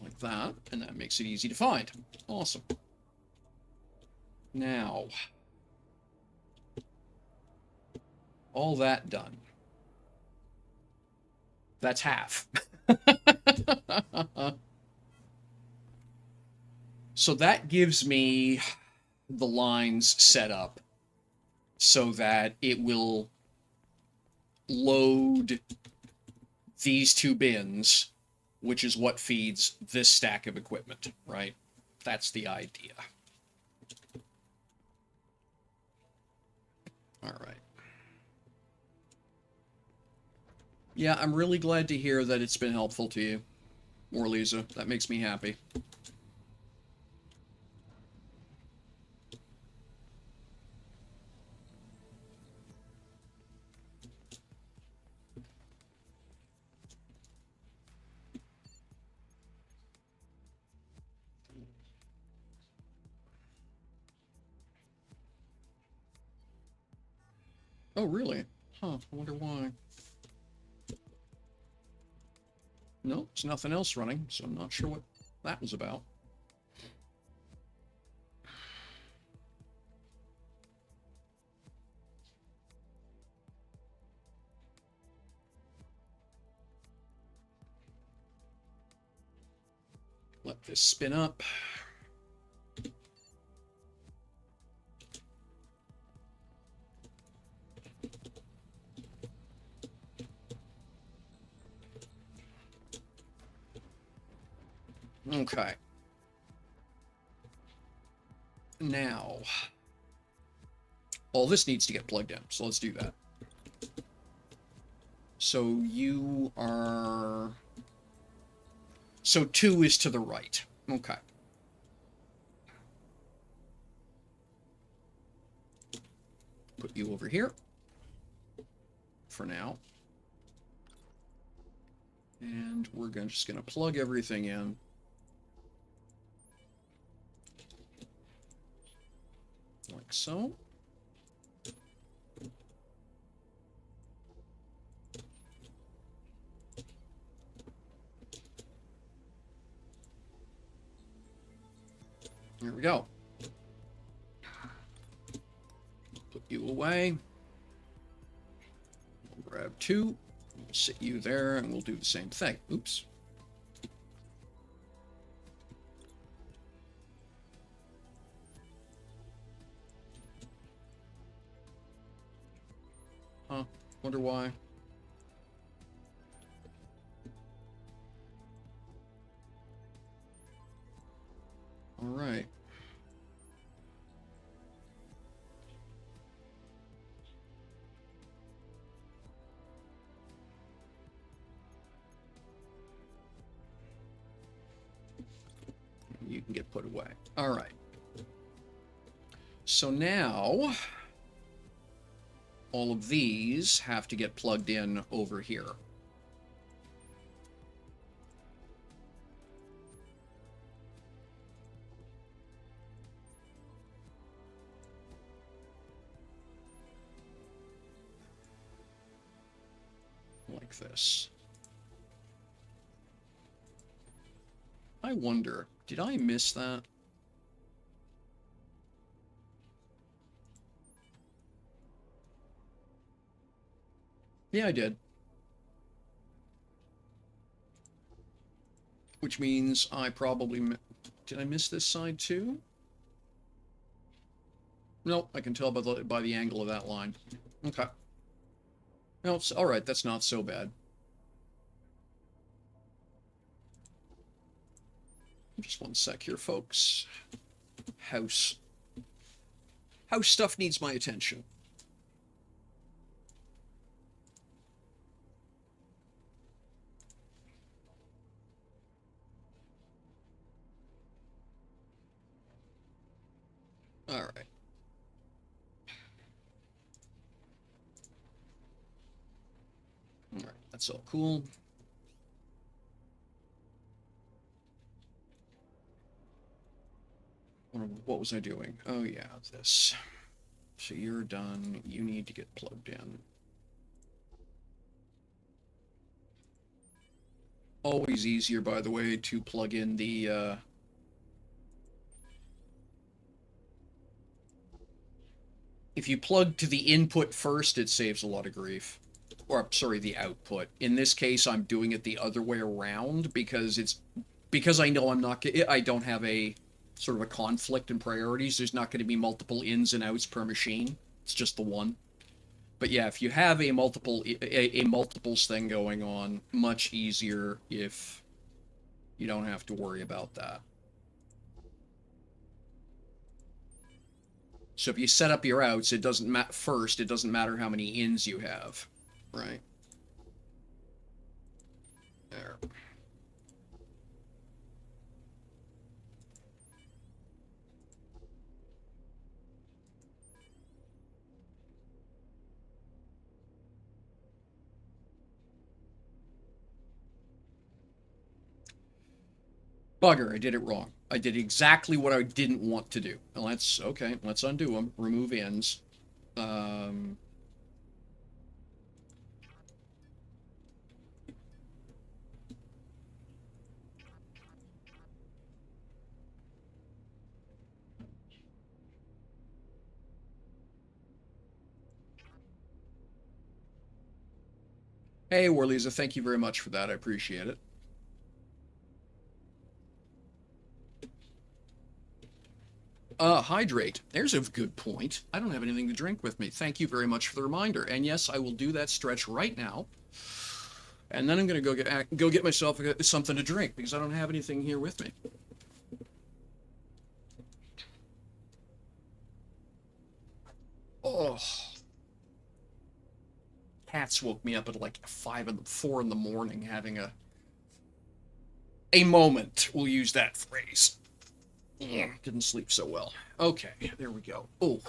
like that, and that makes it easy to find. Awesome. Now, all that done. That's half. So that gives me the lines set up so that it will load these 2 bins, which is what feeds this stack of equipment, right? That's the idea. All right. Yeah, I'm really glad to hear that it's been helpful to you, Morlisa. That makes me happy. Oh, really? Huh, I wonder why. No, there's nothing else running, so I'm not sure what that was about. Let this spin up. Okay. Now, all this needs to get plugged in, so let's do that. So you are... So 2 is to the right. Okay. Put you over here for now. And we're just going to plug everything in. Like so. There we go. Put you away. We'll grab 2. We'll sit you there, and we'll do the same thing. Oops. Huh. Wonder why. All right. You can get put away. All right. So now all of these have to get plugged in over here. Like this. I wonder, did I miss that? Yeah, I did. Which means I probably... Did I miss this side too? Nope, I can tell by the angle of that line. Okay. No, it's all right. That's not so bad. Just one sec here, folks. House stuff needs my attention. All right. All right, that's all cool. What was I doing? Oh yeah, this. So you're done. You need to get plugged in. Always easier, by the way, to plug in the if you plug to the input first, it saves a lot of grief. Or, sorry, the output. In this case, I'm doing it the other way around because I know I don't have a sort of a conflict in priorities. There's not going to be multiple ins and outs per machine. It's just the one. But yeah, if you have a multiples thing going on, much easier if you don't have to worry about that. So if you set up your outs, it doesn't matter how many ins you have, right? There. Bugger, I did it wrong. I did exactly what I didn't want to do. Let's undo them. Remove ins. Hey, Warlisa, thank you very much for that. I appreciate it. Hydrate. There's a good point. I don't have anything to drink with me. Thank you very much for the reminder. And yes, I will do that stretch right now. And then I'm going to go get myself something to drink because I don't have anything here with me. Oh. Cats woke me up at like 4 in the morning having a moment. We'll use that phrase. Didn't sleep so well. Okay, there we go. Oh,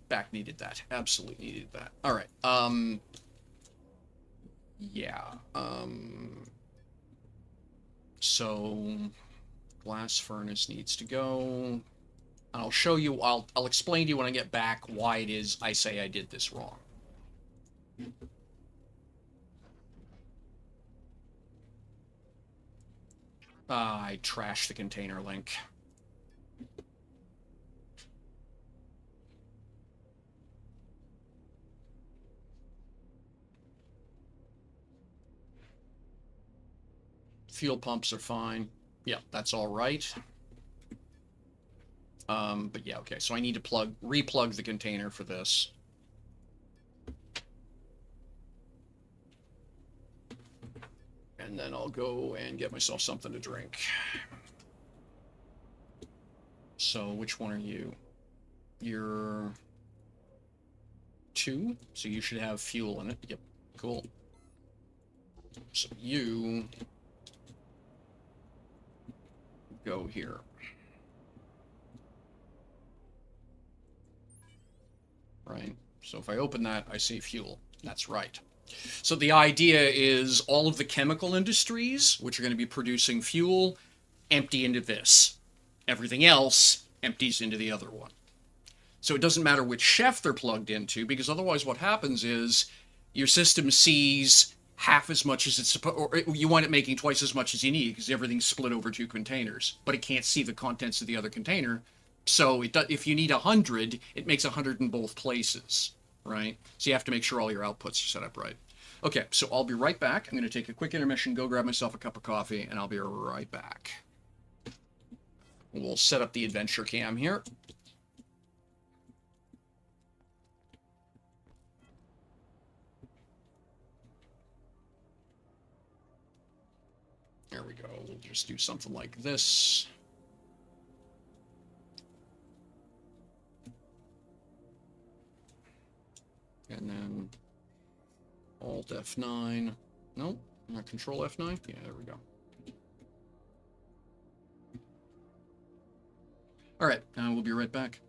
back needed that. Absolutely needed that. All right. Yeah. So glass furnace needs to go. I'll show you. I'll explain to you when I get back why it is I say I did this wrong. I trashed the container link. Fuel pumps are fine. Yeah, that's all right. But yeah, okay. So I need to replug the container for this. And then I'll go and get myself something to drink. So which one are you? You're 2, so you should have fuel in it. Yep, cool. So you go here. Right? So if I open that, I see fuel. That's right. So the idea is all of the chemical industries, which are going to be producing fuel, empty into this. Everything else empties into the other one. So it doesn't matter which chef they're plugged into, because otherwise what happens is your system sees half as much as it's supposed, or you wind up making twice as much as you need because everything's split over 2 containers, but it can't see the contents of the other container. So if you need 100, it makes 100 in both places, right? So you have to make sure all your outputs are set up right. Okay, so I'll be right back. I'm going to take a quick intermission, go grab myself a cup of coffee, and I'll be right back. We'll set up the adventure cam here. There we go. We'll just do something like this. And then Alt F9. Nope, Control F9. Yeah, there we go. All right, we'll be right back.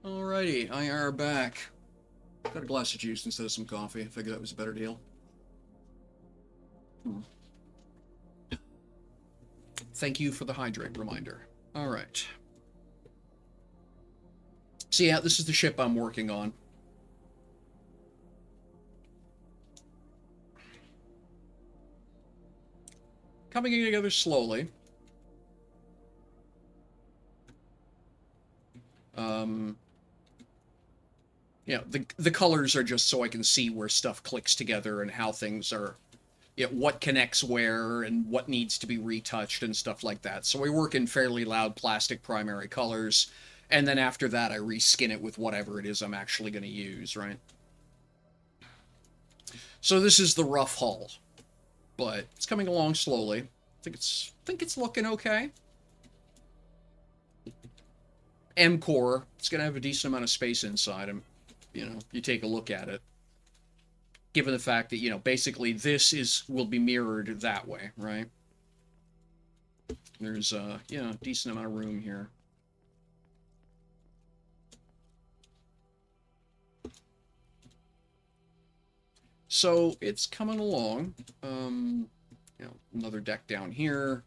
Alrighty, I are back. Got a glass of juice instead of some coffee. I figured that was a better deal. Thank you for the hydrate reminder. Alright. So yeah, this is the ship I'm working on. Coming together slowly. Yeah, the colors are just so I can see where stuff clicks together and how things are, what connects where and what needs to be retouched and stuff like that. So I work in fairly loud plastic primary colors, and then after that I reskin it with whatever it is I'm actually going to use, right? So this is the rough hull, but it's coming along slowly. I think it's looking okay. M core, it's going to have a decent amount of space inside him. You take a look at it. given the fact that, you know, basically this will be mirrored that way, right? There's you know, decent amount of room here. So it's coming along. You know, another deck down here.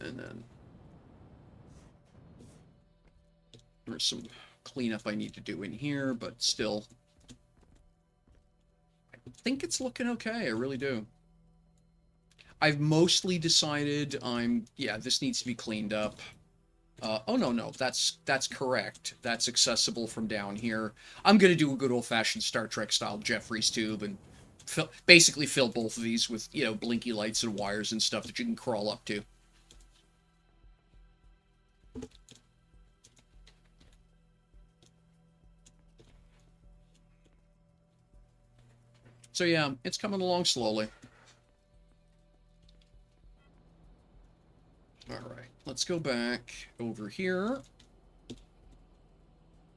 And then there's some cleanup I need to do in here, but still, I think it's looking okay. I really do. I've mostly decided yeah, this needs to be cleaned up. Oh no, that's correct. That's accessible from down here. I'm gonna do a good old-fashioned Star Trek style Jeffries tube and basically fill both of these with, you know, blinky lights and wires and stuff that you can crawl up to. So yeah, it's coming along slowly. All right, let's go back over here.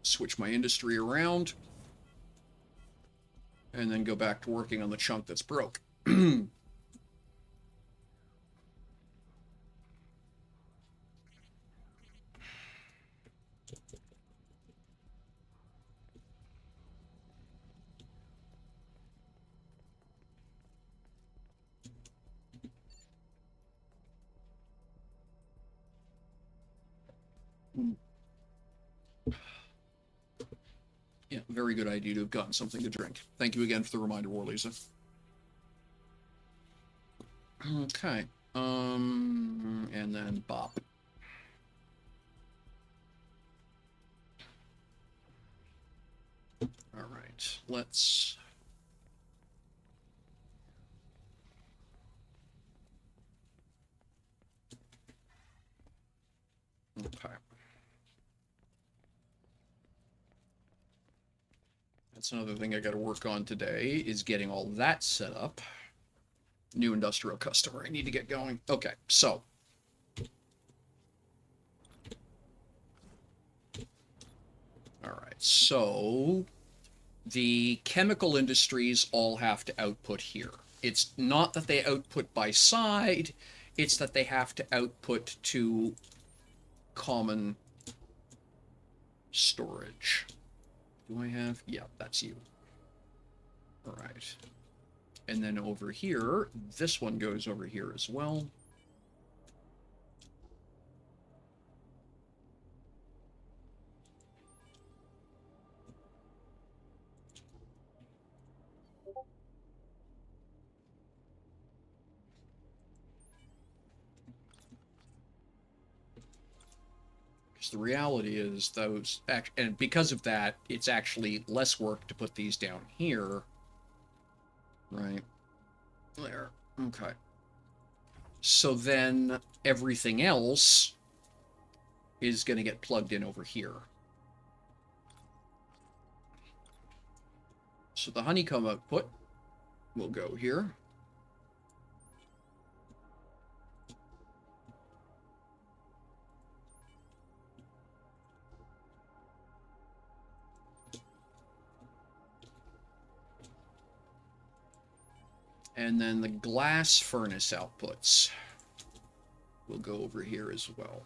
Switch my industry around. And then go back to working on the chunk that's broke. Yeah, very good idea to have gotten something to drink. Thank you again for the reminder, War Lisa. Okay. And then bop. All right, let's... Okay. That's another thing I got to work on today, is getting all that set up. New industrial customer. I need to get going. Okay, so... All right, so... The chemical industries all have to output here. It's not that they output by side, it's that they have to output to common storage. Do I have? Yeah, that's you. All right. And then over here, this one goes over here as well. Because the reality is those, and because of that, it's actually less work to put these down here. Right. There. Okay. So then everything else is going to get plugged in over here. So the honeycomb output will go here. And then the glass furnace outputs will go over here as well.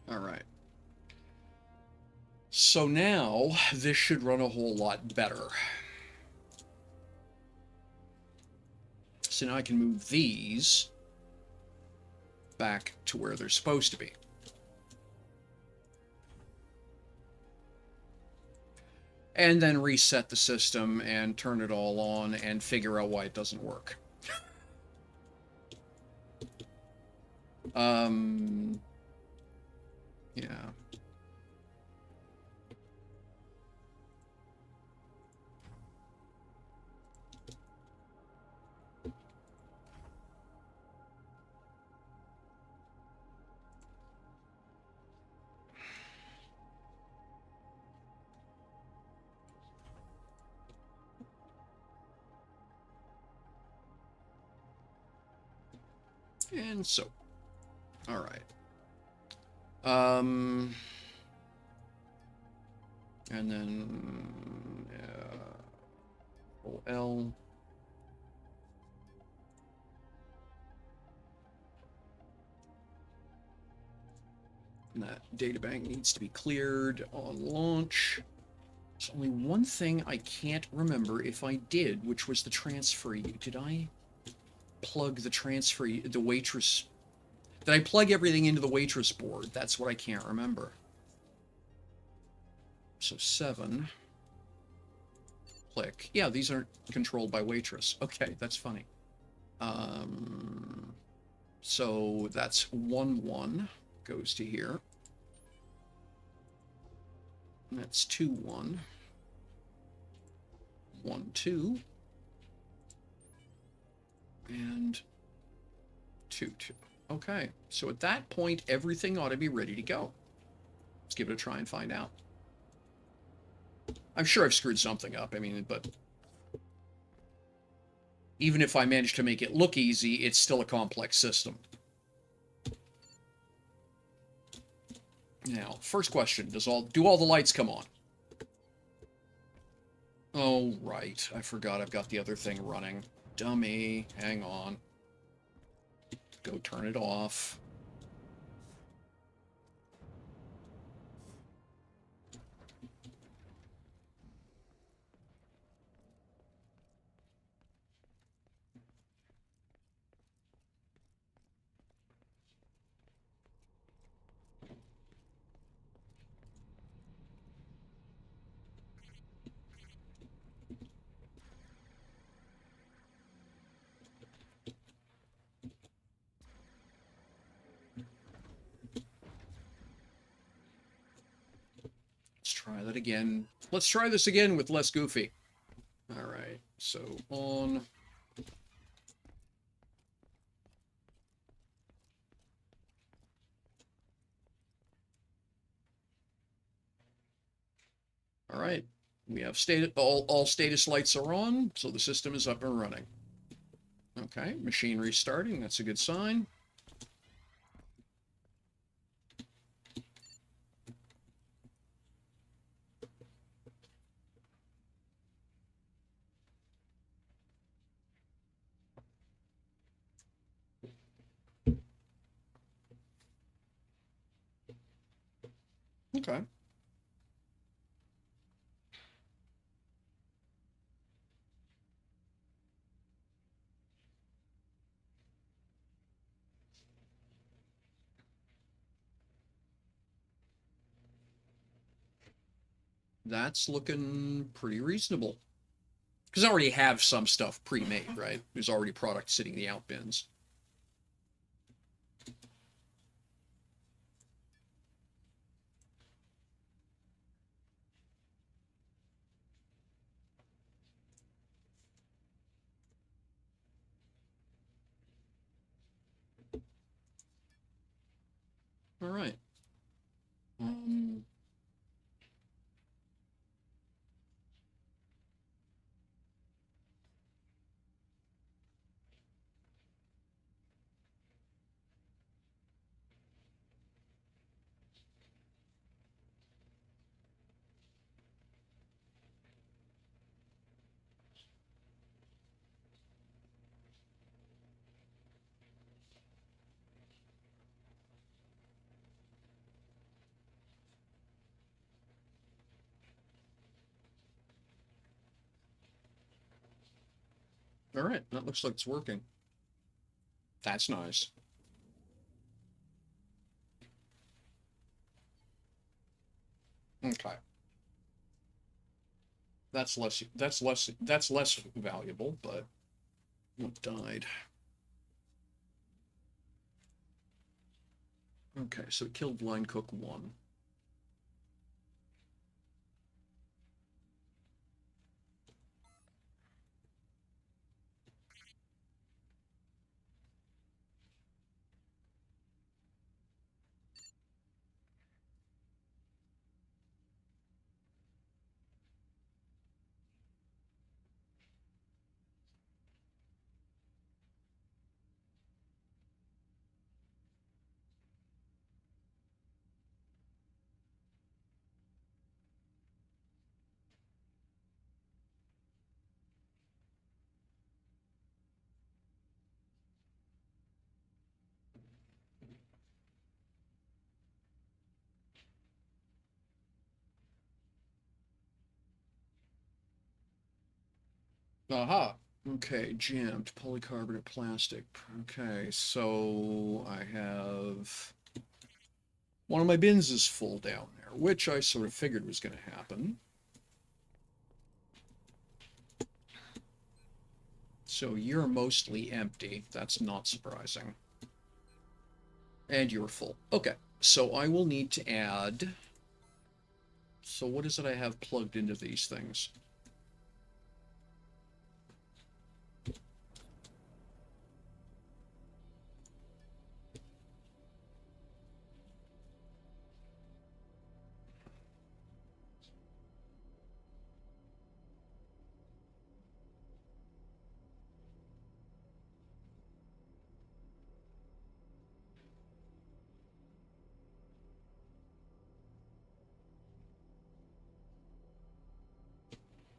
All right. So now this should run a whole lot better. So now I can move these back to where they're supposed to be. And then reset the system and turn it all on and figure out why it doesn't work. Yeah. And so, all right. Um, and then L. And that data bank needs to be cleared on launch. There's only one thing I can't remember if I did, which was the transfer. Did I plug the transfer, the waitress? Did I plug everything into the waitress board? That's what I can't remember. So 7. Click. Yeah, these aren't controlled by waitress. Okay, that's funny. So that's 1-1 goes to here. And that's 2-1. 1-2. And 2-2. Okay, so at that point, everything ought to be ready to go. Let's give it a try and find out. I'm sure I've screwed something up, I mean, but even if I manage to make it look easy, it's still a complex system. Now, first question, do all the lights come on? Oh, right. I forgot I've got the other thing running. Dummy. Hang on. Go turn it off. Let's try that again. Let's try this again with less goofy. All right. So on. All right. We have all status lights are on, so the system is up and running. Okay, machine restarting. That's a good sign. Okay. That's looking pretty reasonable. Because I already have some stuff pre-made, right? There's already product sitting in the out bins. All right. All right. That looks like it's working. That's nice. Okay. That's less valuable, but what died? Okay, so it killed line cook 1. Aha. Okay, jammed polycarbonate plastic. Okay, so I have one of my bins is full down there, which I sort of figured was going to happen. So you're mostly empty. That's not surprising. And you're full. Okay, so I will need to add. So what is it I have plugged into these things?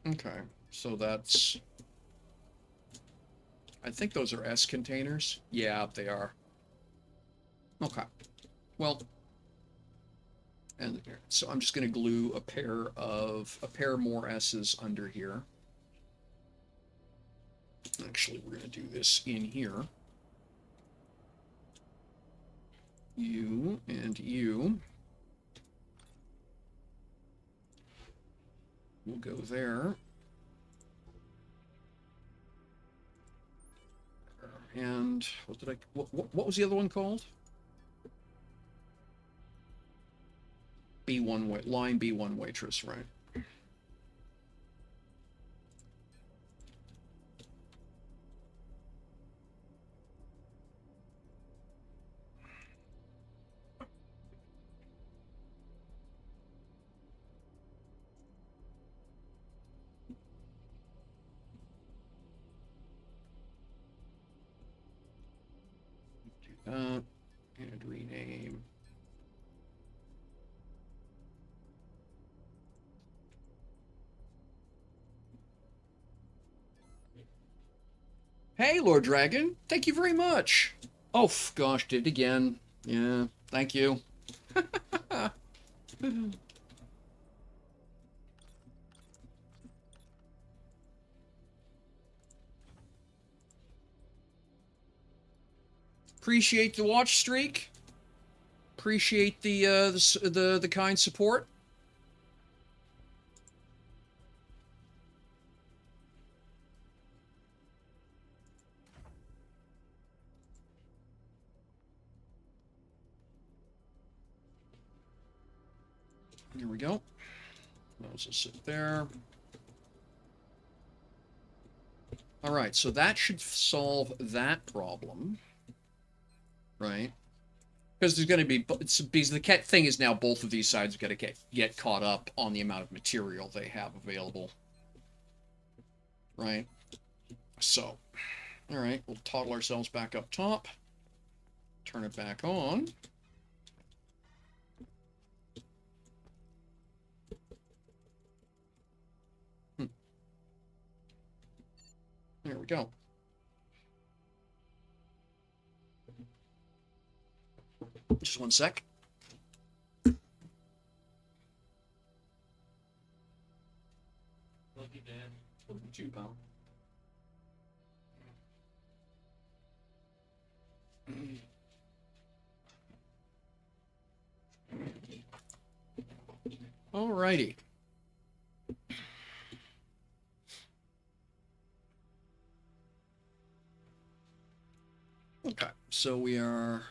Okay, so that's. I think those are S containers. Yeah, they are. Okay. Well, and so I'm just going to glue a pair more S's under here. Actually, we're going to do this in here. You and you. We'll go there. And what did I? What was the other one called? B1 line B1 waitress, right? Do that and rename. Hey, Lord Dragon, thank you very much. Oh, gosh, did it again. Yeah, thank you. Appreciate the watch streak. Appreciate the kind support. There we go. Those will sit there. All right, so that should solve that problem, right? Because there's going to be, because the thing is now both of these sides are going to get caught up on the amount of material they have available, right? So, all right, we'll toddle ourselves back up top, turn it back on. There we go. Just one sec. Love you, Dad. Love you too, pal. Alrighty. Okay, so we are.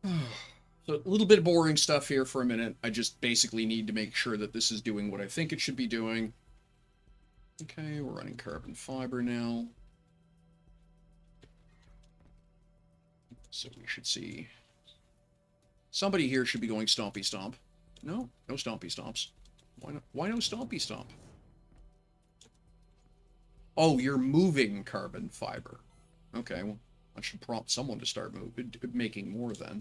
So a little bit of boring stuff here for a minute. I just basically need to make sure that this is doing what I think it should be doing. Okay, we're running carbon fiber now. So we should see. Somebody here should be going stompy stomp. No, no stompy stomps. Why no stompy stomp? Oh, you're moving carbon fiber. Okay, well, I should prompt someone to start making more then.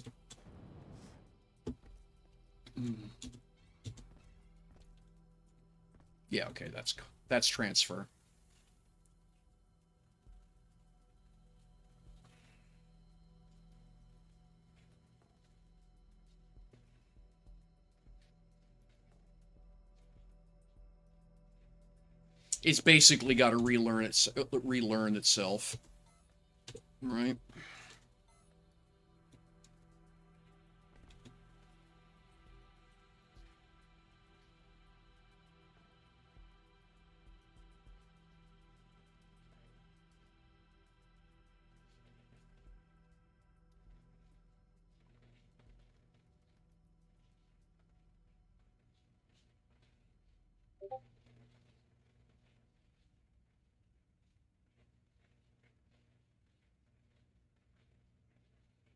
Yeah, okay, that's transfer. It's basically got to relearn itself, right?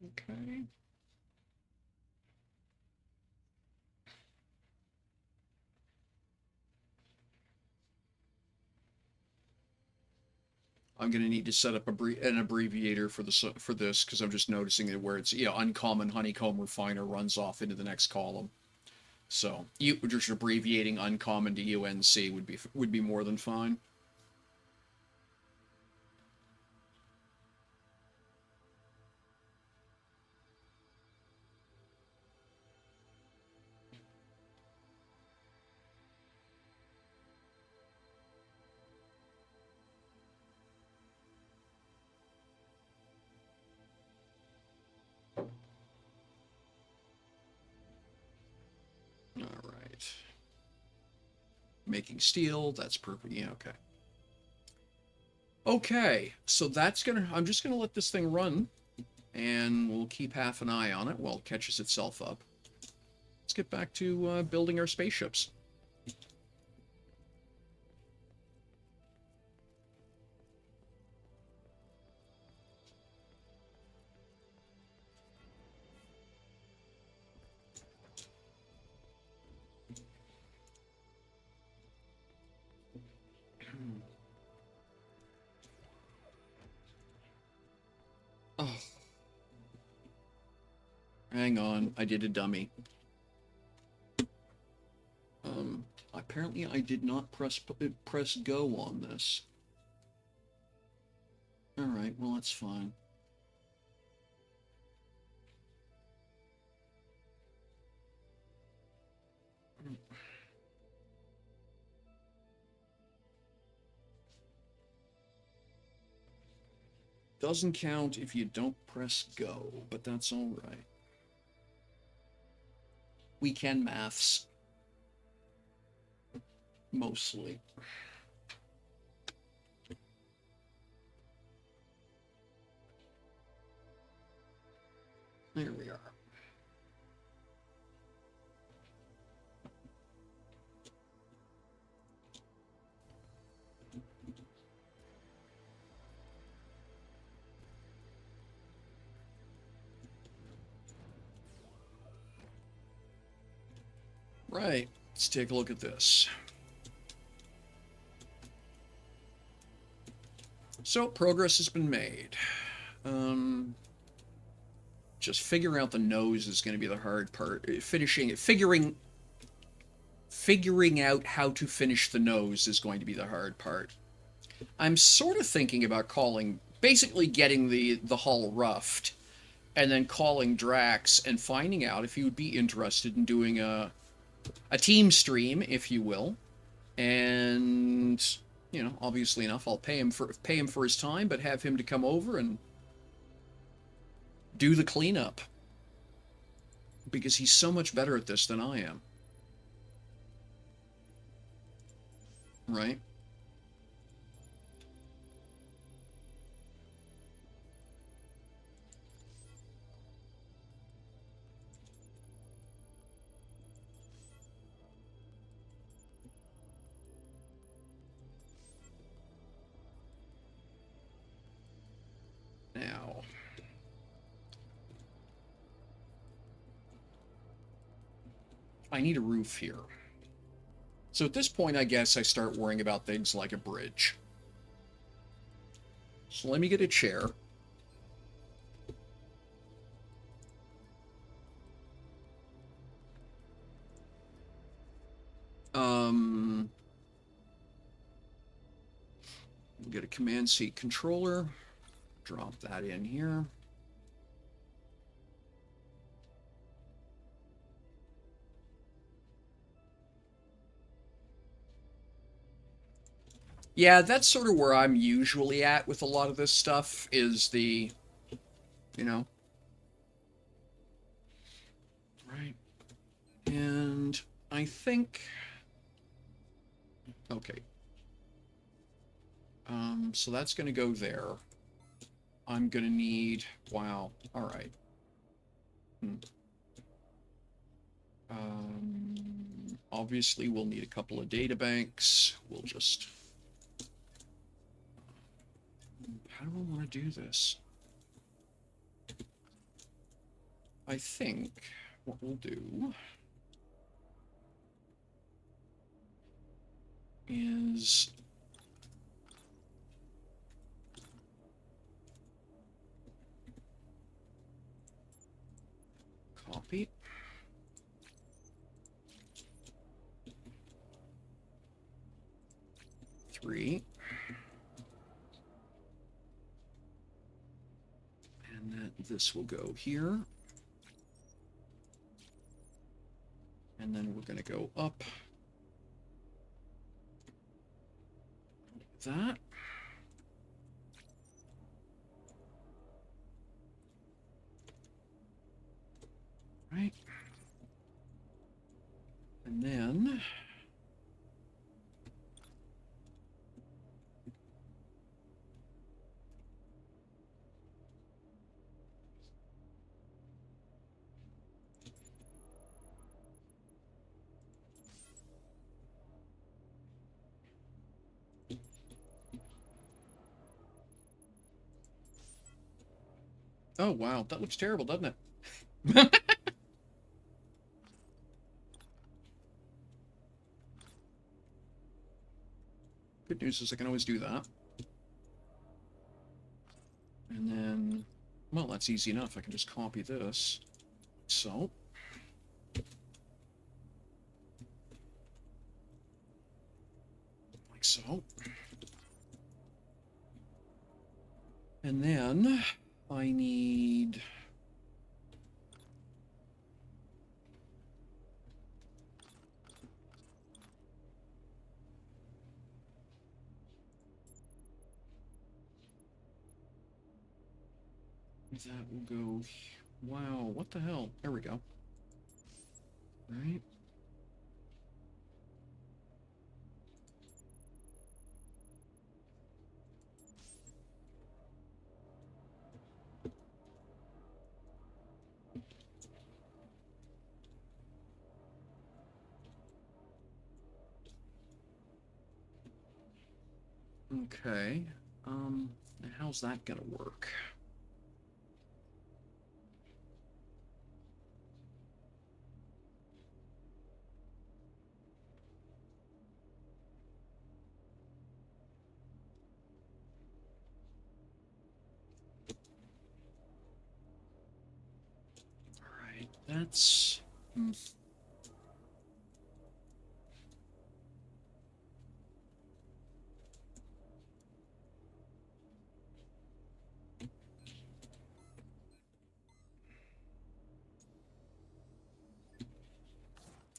Okay. I'm going to need to set up an abbreviator for this because I'm just noticing it where it's uncommon honeycomb refiner runs off into the next column. So you just abbreviating uncommon to UNC would be more than fine. All right. Making steel, that's perfect. Yeah, okay. Okay, so I'm just gonna let this thing run, and we'll keep half an eye on it while it catches itself up. Let's get back to building our spaceships. Oh, hang on, I did a dummy. Apparently I did not press go on this. All right, well that's fine. Doesn't count if you don't press go, but that's all right. We can maths. Mostly. There we are. Right, let's take a look at this. So progress has been made. Just figuring out the nose is going to be the hard part. Figuring out how to finish the nose is going to be the hard part. I'm sort of thinking about basically getting the hull roughed, and then calling Drax and finding out if he would be interested in doing a team stream, if you will. And obviously enough, I'll pay him for his time, but have him to come over and do the cleanup because he's so much better at this than I am. Right? Now, I need a roof here. So at this point, I guess I start worrying about things like a bridge. So let me get a chair. Get a command seat controller. Drop that in here. Yeah, that's sort of where I'm usually at with a lot of this stuff, is the, you know, right. And I think, okay, so that's going to go there. I'm going to need, wow, all right. Hmm. Obviously, we'll need a couple of data banks. We'll just, how do I want to do this? I think what we'll do is copy, 3, and then this will go here, and then we're going to go up that. Right. And then oh wow, that looks terrible, doesn't it? Good news is I can always do that. And then, well, that's easy enough. I can just copy this. So, like so. And then I need, that will go, wow, what the hell? There we go. Right. Okay. Now how's that gonna work? All right, that's,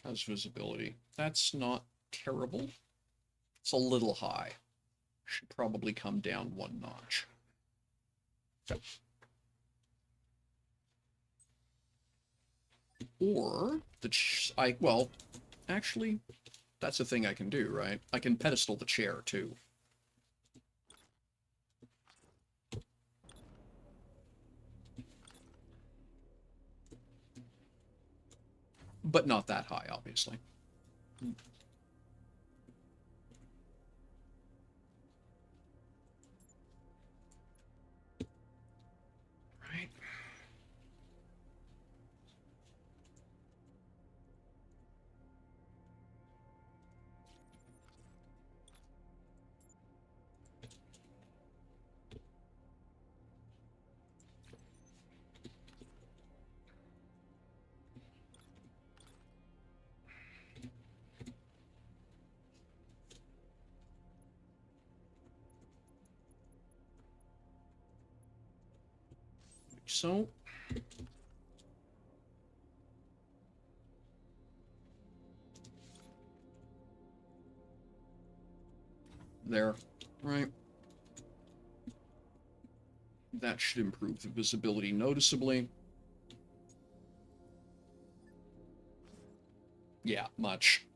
how's visibility? That's not terrible. It's a little high. Should probably come down one notch. Or well, actually, that's a thing I can do, right? I can pedestal the chair too. But not that high, obviously. Right. Like so. There. Right. That should improve the visibility noticeably. Yeah, much.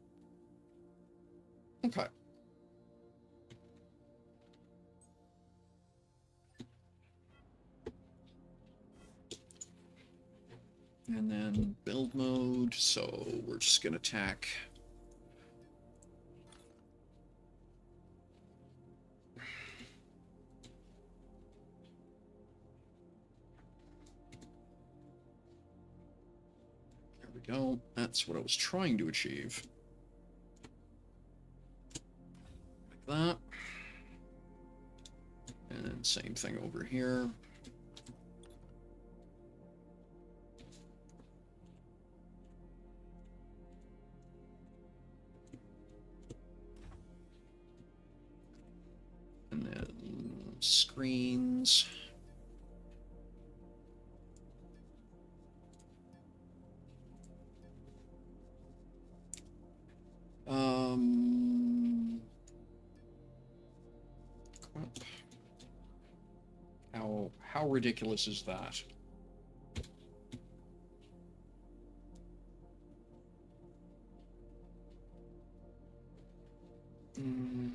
Okay. And then build mode, so we're just gonna tack. There we go. That's what I was trying to achieve. Like that. And then same thing over here. And then screens. Crap. How ridiculous is that? Mm.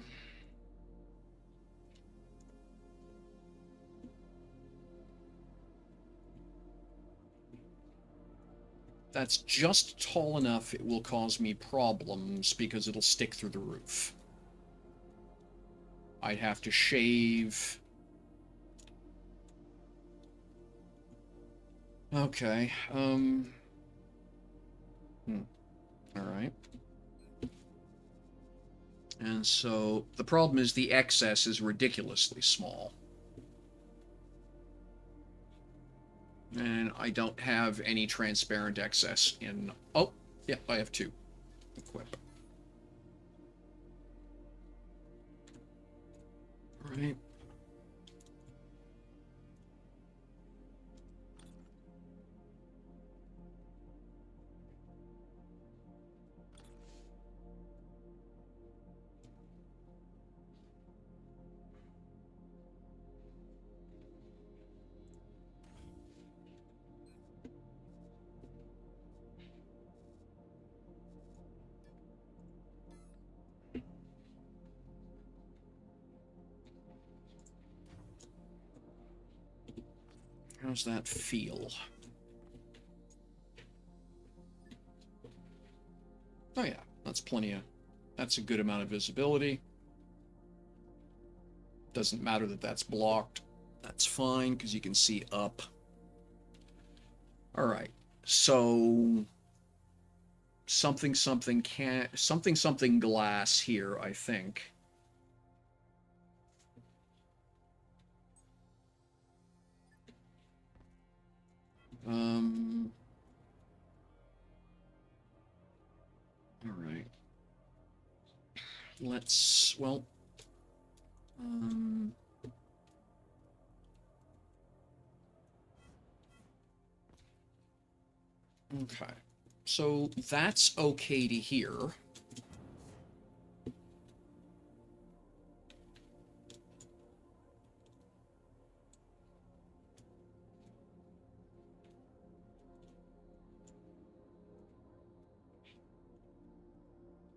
That's just tall enough it will cause me problems because it'll stick through the roof. I'd have to shave. Okay, all right. And so the problem is the excess is ridiculously small. And I don't have any transparent excess in... Oh, yeah, I have two. Equip. All right. How's that feel? Oh yeah, that's plenty of... That's a good amount of visibility. Doesn't matter that that's blocked. That's fine, because you can see up. All right, so... Something glass here, I think. Um... All right. Let's, well... Okay. So that's okay to hear.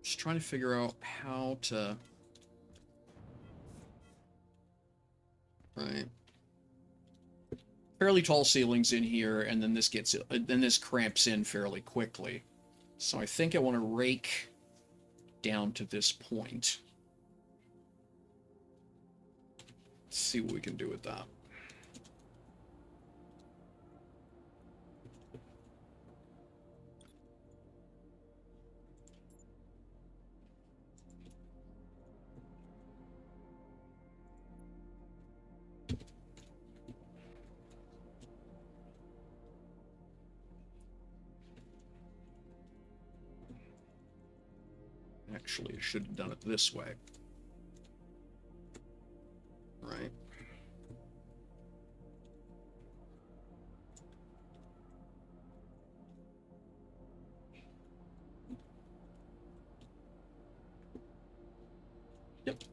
Just trying to figure out how to... Right. Fairly tall ceilings in here, and then this cramps in fairly quickly. So I think I want to rake down to this point. Let's see what we can do with that. Actually, I should have done it this way. Right. Yep.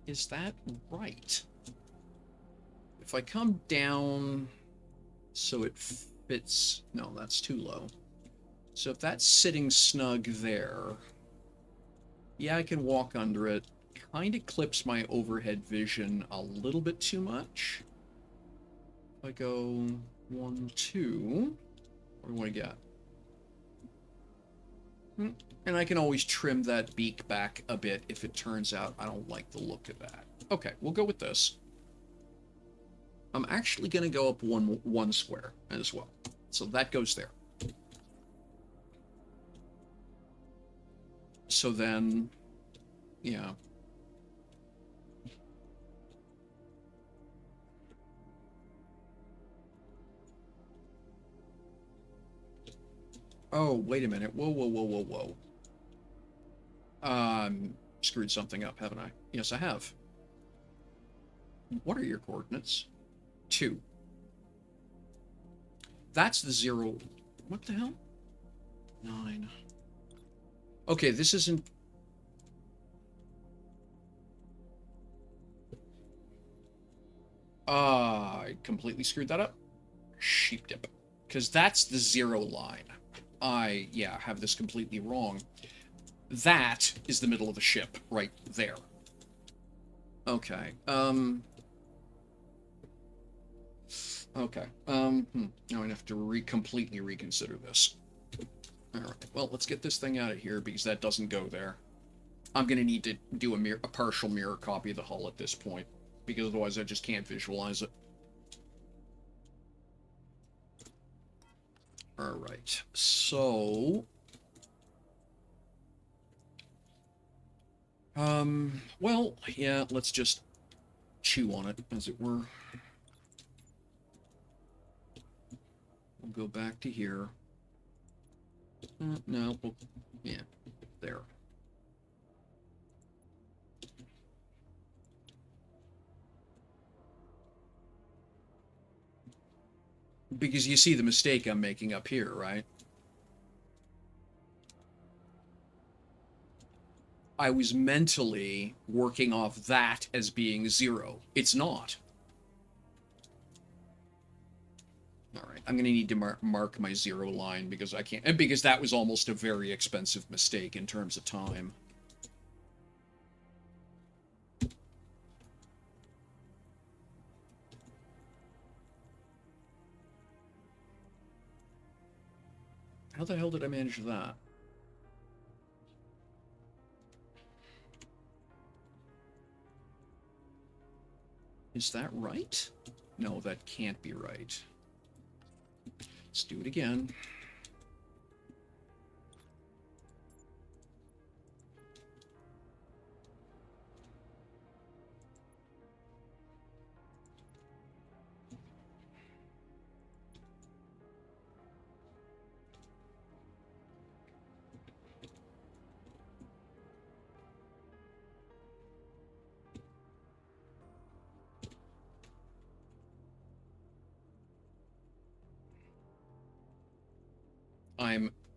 Is that right? If I come down so it fits... No, that's too low. So if that's sitting snug there... Yeah, I can walk under it. Kind of clips my overhead vision a little bit too much. If I go 1, 2... What do I want to get? And I can always trim that beak back a bit if it turns out I don't like the look of that. Okay, we'll go with this. I'm actually going to go up one square as well. So that goes there. So then, yeah. Oh, wait a minute. Whoa, whoa, whoa, whoa, whoa. Screwed something up, haven't I? Yes, I have. What are your coordinates? 2. That's the 0. What the hell? 9. Okay, this isn't... I completely screwed that up. Sheep dip. Because that's the 0 line. Yeah, have this completely wrong. That is the middle of the ship, right there. Okay, okay, now I have to completely reconsider this. Alright, well, let's get this thing out of here, because that doesn't go there. I'm gonna need to do a partial mirror copy of the hull at this point, because otherwise I just can't visualize it. Alright, so... well, yeah, let's just chew on it, as it were. We'll go back to here. No, yeah, there. Because you see the mistake I'm making up here, right? I was mentally working off that as being 0. It's not. Alright, I'm going to need to mark my 0 line because I can't... And because that was almost a very expensive mistake in terms of time. How the hell did I manage that? Is that right? No, that can't be right. Let's do it again.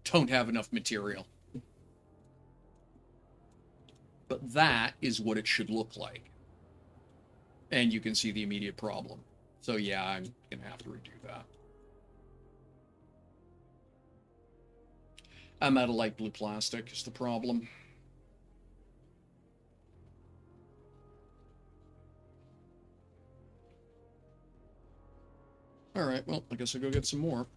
Don't have enough material. But that is what it should look like. And you can see the immediate problem. So yeah, I'm going to have to redo that. I'm out of light blue plastic is the problem. Alright, well, I guess I'll go get some more.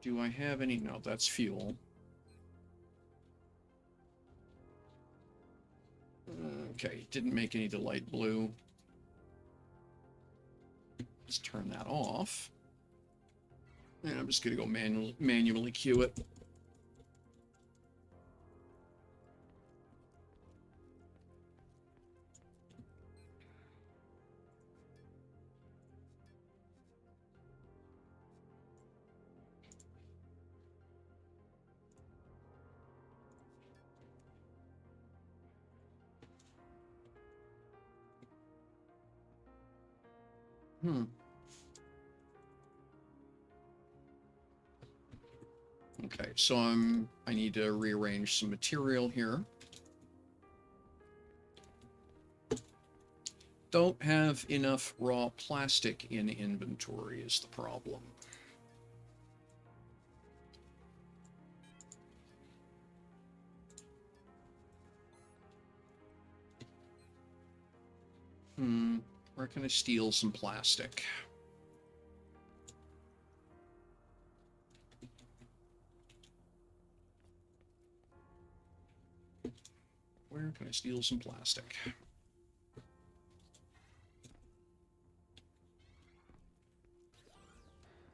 Do I have any? No, that's fuel. Okay, didn't make any to light blue. Let's turn that off. And I'm just going to go manually queue it. Hmm. Okay, so I need to rearrange some material here. Don't have enough raw plastic in inventory is the problem. Where can I steal some plastic? Where can I steal some plastic?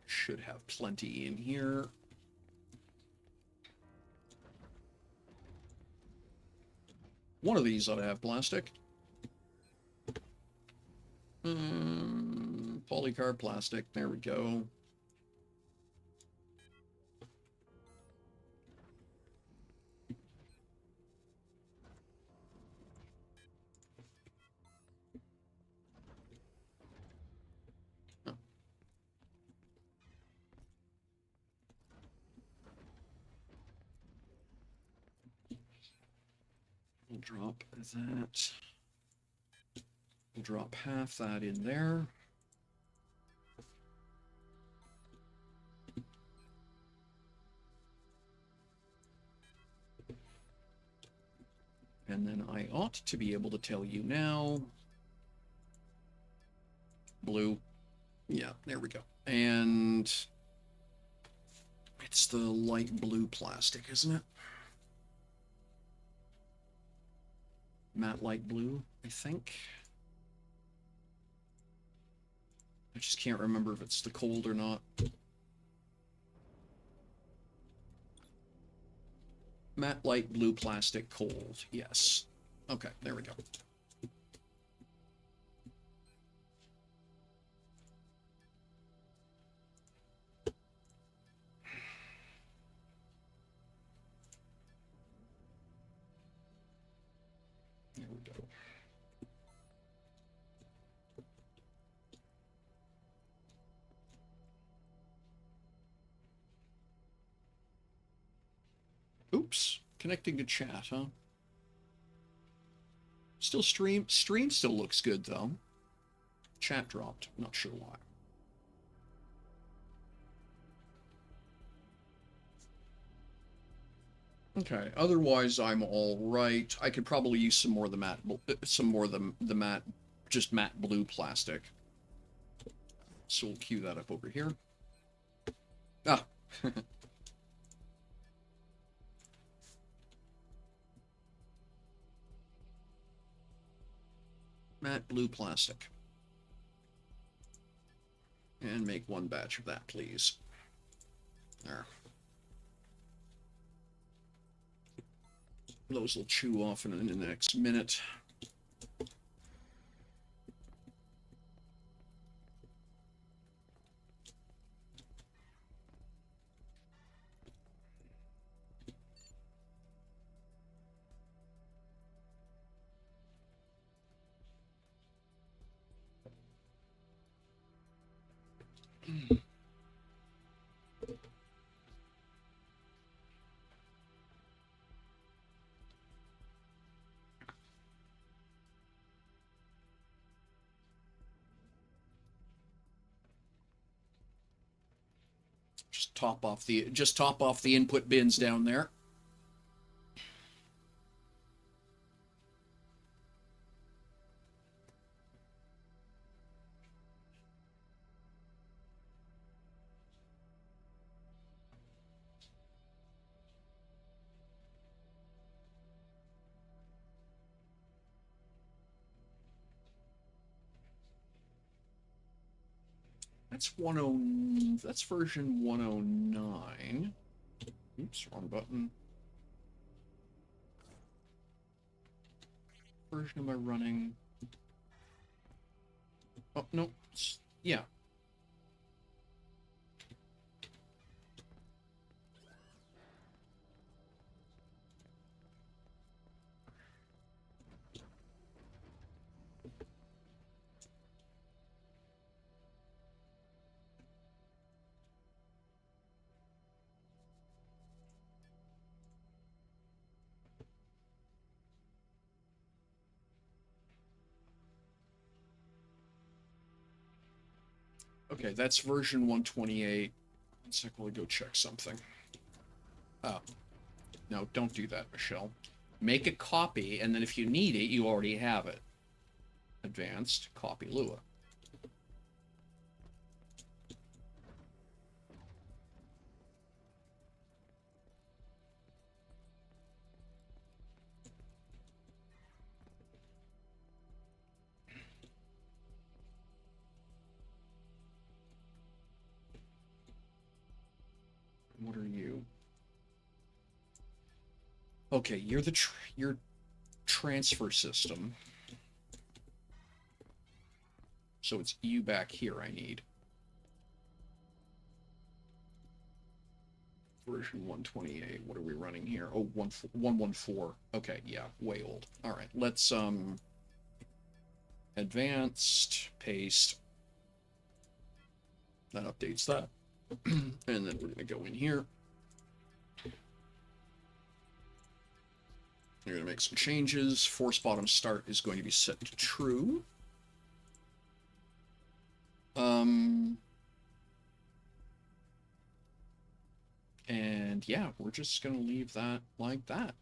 Should have plenty in here. One of these ought to have plastic. Polycarb plastic. There we go. Oh. We'll drop that. We'll drop half that in there. And then I ought to be able to tell you now. Blue. Yeah, there we go. And it's the light blue plastic, isn't it? Matte light blue, I think. I just can't remember if it's the cold or not. Matte light blue plastic cold, yes. Okay, there we go. There we go. Oops, connecting to chat, huh? Still stream still looks good though. Chat dropped, not sure why. Okay, otherwise I'm all right. I could probably use some more of the matte, the matte, just matte blue plastic. So we'll cue that up over here. Ah. Matte blue plastic. And make one batch of that, please. There. Those will chew off in the next minute. Just top off the input bins down there. That's 10. That's version 109. Oops, wrong button. Version am I running? Oh no, yeah. Okay, that's version 128. One sec while I go check something. Oh, no, don't do that, Michelle. Make a copy, and then if you need it, you already have it. Advanced, copy Lua. What are you? Okay, you're the your transfer system. So it's you back here I need. Version 128. What are we running here? Oh, 114. Okay, yeah, way old. All right, let's advanced, paste. That updates that. And then we're going to go in here. We're going to make some changes. Force bottom start is going to be set to true. And yeah, we're just going to leave that like that.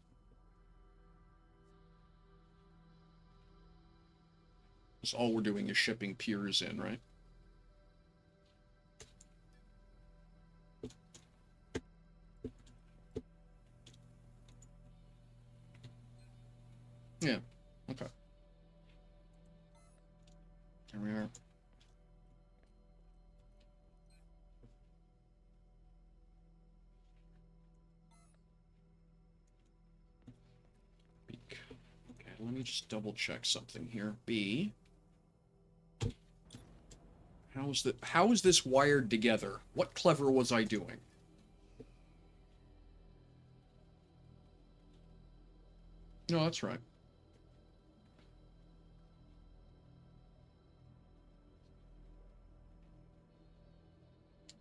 So all we're doing is shipping peers in, right? Yeah, okay. There we are. Okay, let me just double check something here. B. How is this wired together? What clever was I doing? No, that's right.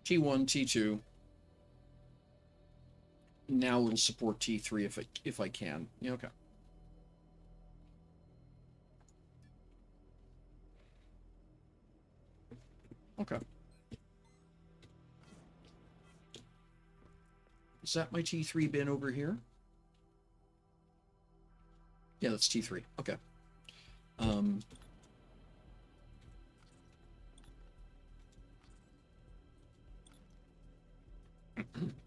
T1, T2. Now it'll support T3 if I can. Yeah, okay. Okay. Is that my T3 bin over here? Yeah, that's T3. Okay.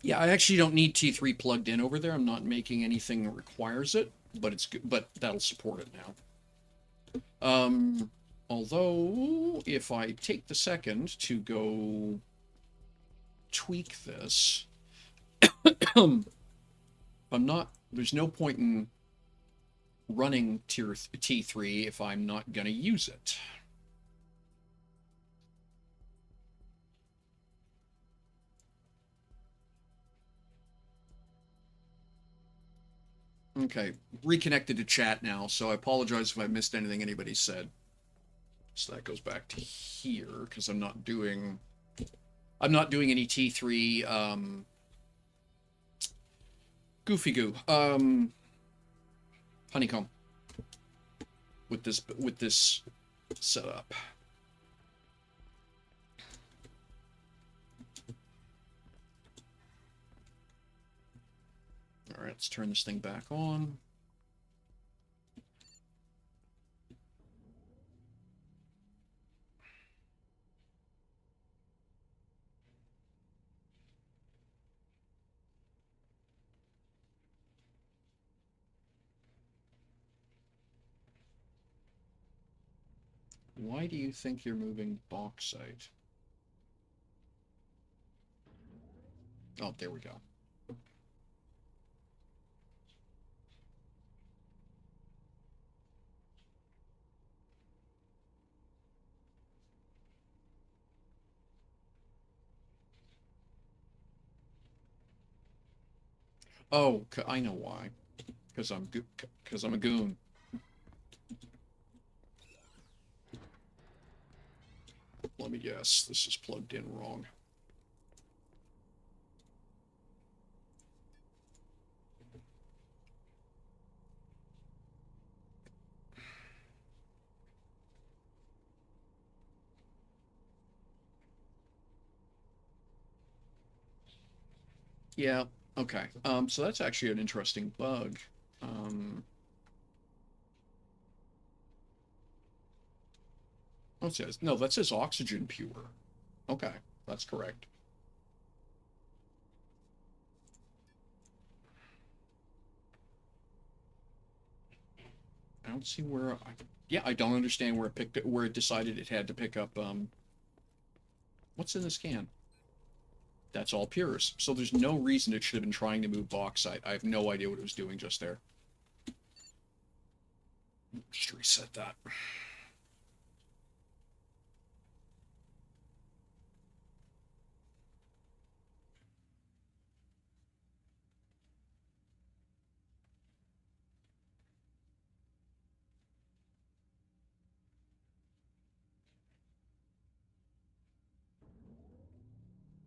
Yeah, I actually don't need T3 plugged in over there. I'm not making anything that requires it, but it's good, but that'll support it now. Although if I take the second to go tweak this, there's no point in running T3 if I'm not going to use it. Okay, reconnected to chat now, so I apologize if I missed anything anybody said. So that goes back to here, because I'm not doing any T3 goofy goo. Honeycomb with this setup. All right, let's turn this thing back on. Why do you think you're moving bauxite? Oh, there we go. Oh, I know why. Because I'm a goon. Let me guess. This is plugged in wrong. Yeah. Okay. So that's actually an interesting bug. Um, what says? No, that says oxygen pure. Okay, that's correct. I don't see where. Yeah, I don't understand where where it decided it had to pick up. What's in the scan? That's all pures. So there's no reason it should have been trying to move bauxite. I have no idea what it was doing just there. Just reset that.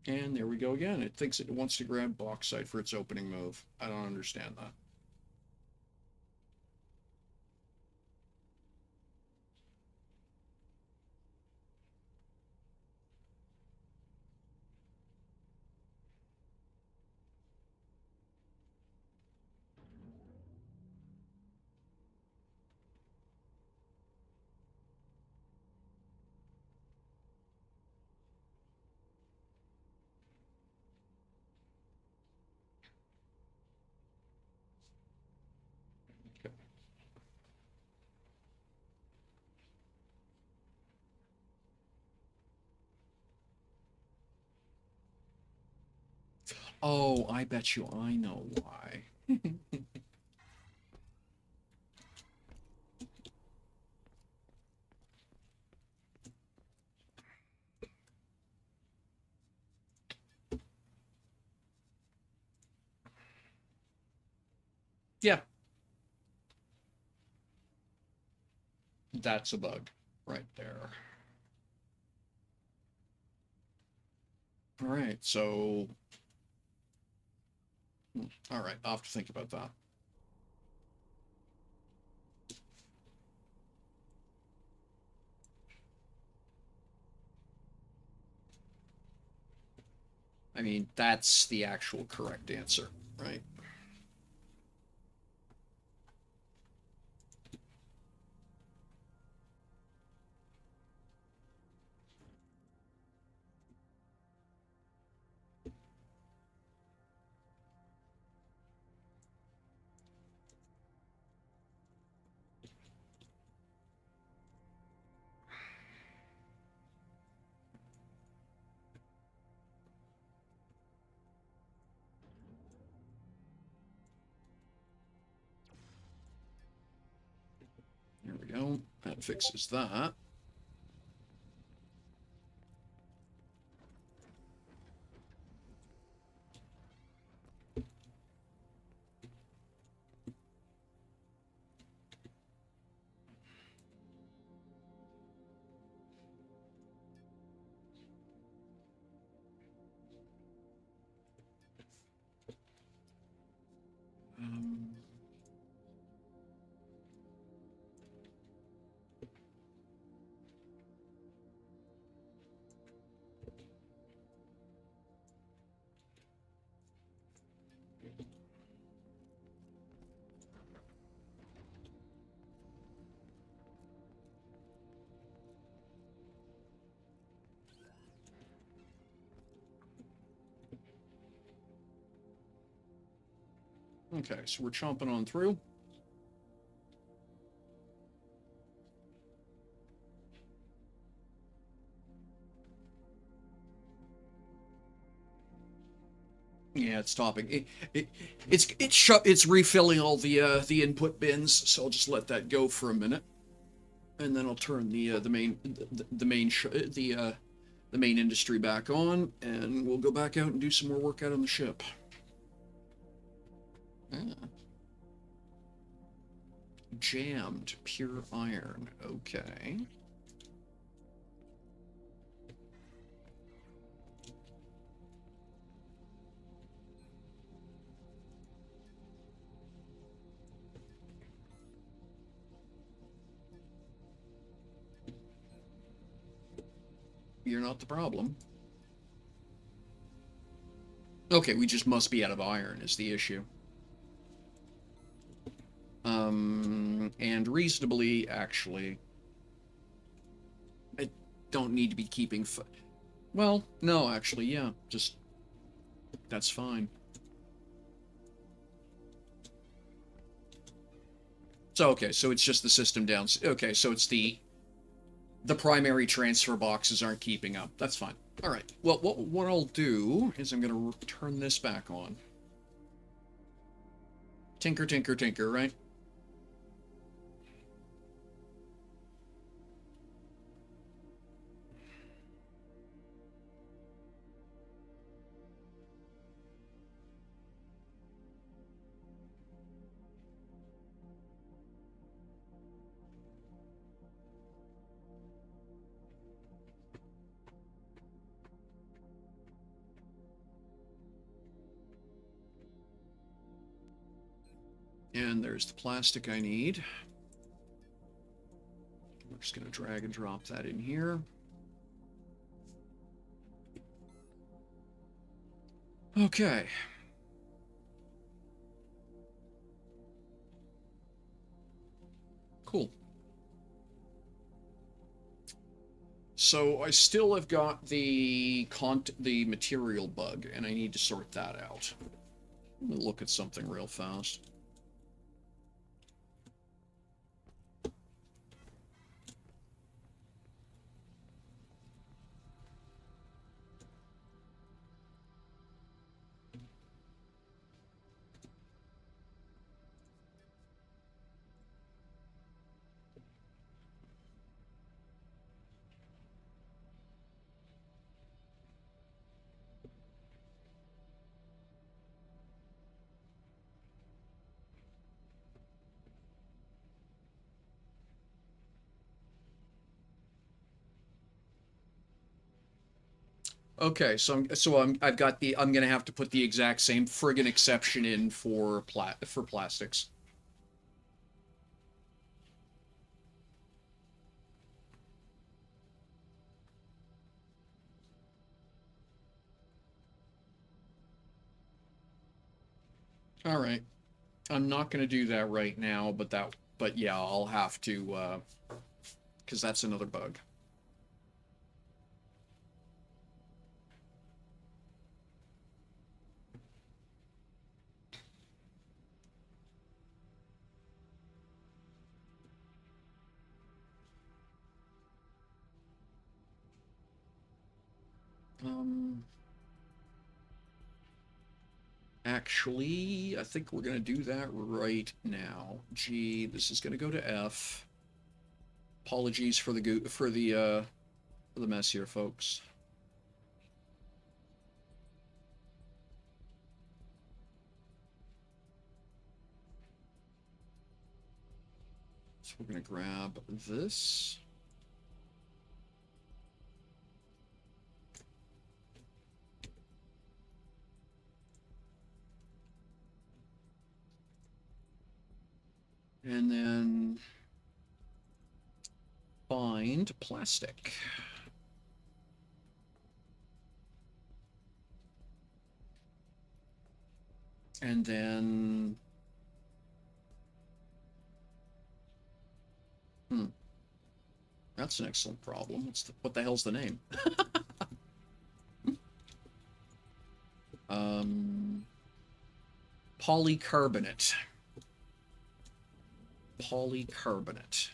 And there we go again. It thinks it wants to grab bauxite for its opening move. I don't understand that. Okay. Oh, I bet you I know why. Yeah, that's a bug right there. All right, so all right, I'll have to think about that. I mean, that's the actual correct answer, right? There we go. That fixes that. Um, okay, so we're chomping on through. Yeah, it's topping. It's refilling all the input bins, so I'll just let that go for a minute, and then I'll turn the main industry back on, and we'll go back out and do some more work out on the ship. Ah, jammed pure iron. Okay. You're not the problem. Okay, we just must be out of iron is the issue. And reasonably, actually, I don't need to be keeping. Well, no, actually, yeah, just that's fine. So okay, so it's just the system down. Okay, so it's the primary transfer boxes aren't keeping up. That's fine. All right. Well, what I'll do is I'm gonna turn this back on. Tinker, tinker, tinker. Right. And there's the plastic I need. We're just gonna drag and drop that in here. Okay. Cool. So I still have got the material bug, and I need to sort that out. Let me look at something real fast. Okay, I've got I'm gonna have to put the exact same friggin' exception in for plastics. All right. I'm not gonna do that right now, but yeah, I'll have to, because that's another bug. Um, Actually, I think we're gonna do that right now. G, this is gonna go to F. Apologies for the mess here, folks. So we're gonna grab this. And then find plastic. And then that's an excellent problem. What the hell's the name? Polycarbonate. Polycarbonate.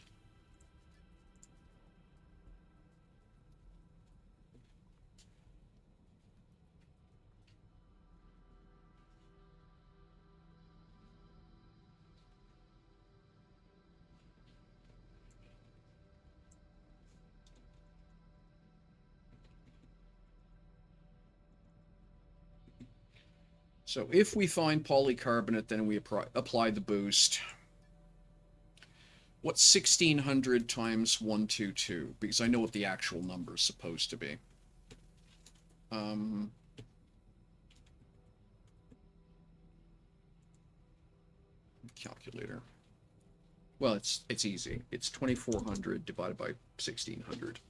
So if we find polycarbonate, then we apply the boost. What's 1600 times 122? Because I know what the actual number is supposed to be. Calculator. Well, it's easy. It's 2400 divided by 1600.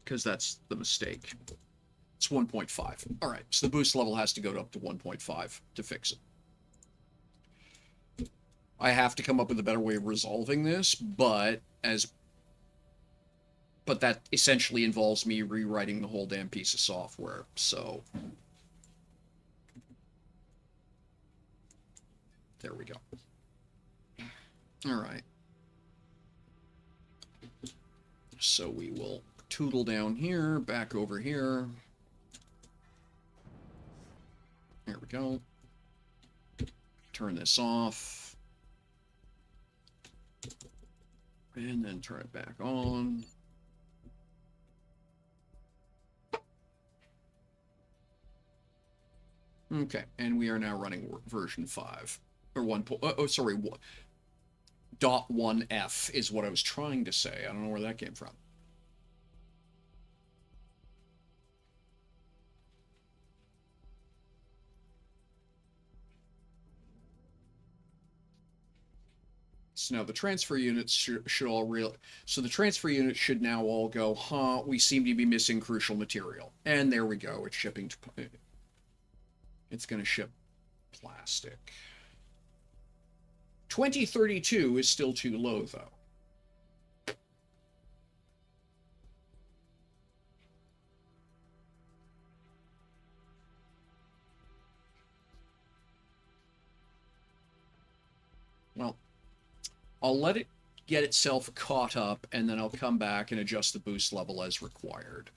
Because that's the mistake. It's 1.5. All right, so the boost level has to go up to 1.5 to fix it. I have to come up with a better way of resolving this, but that essentially involves me rewriting the whole damn piece of software. So there we go. All right. So we will tootle down here, back over here. There we go. Turn this off. And then turn it back on. Okay, and we are now running version 5. Or 1. Sorry, .1F is what I was trying to say. I don't know where that came from. So now the transfer units should all so the transfer units should now all go, huh, we seem to be missing crucial material. And there we go, it's shipping to, it's going to ship plastic. 2032 is still too low, though. Well, I'll let it get itself caught up, and then I'll come back and adjust the boost level as required.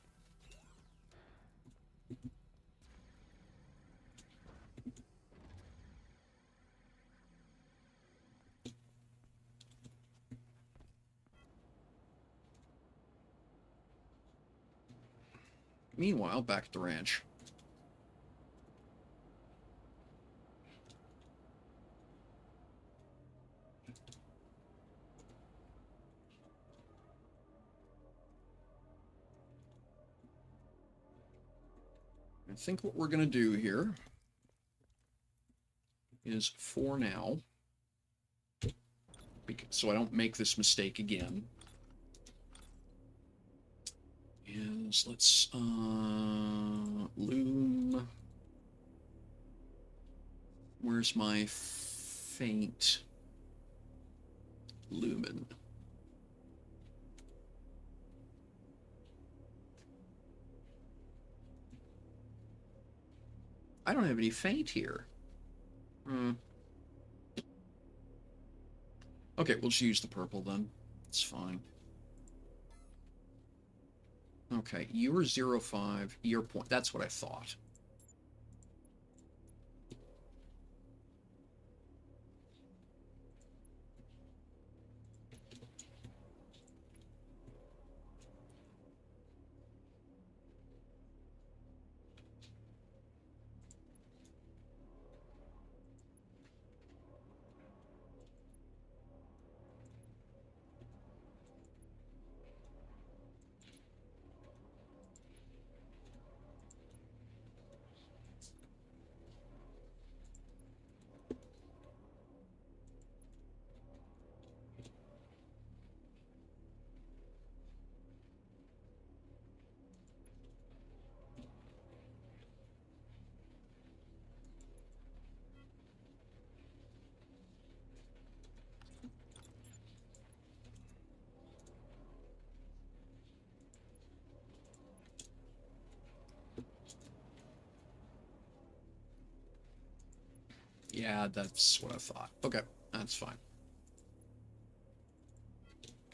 Meanwhile, back at the ranch. I think what we're going to do here is, for now, so I don't make this mistake again, is let's loom. Where's my faint lumen? I don't have any faint here. Okay, we'll just use the purple then. It's fine. Okay, you're 0.5, your point. That's what I thought. Yeah, that's what I thought. Okay, that's fine.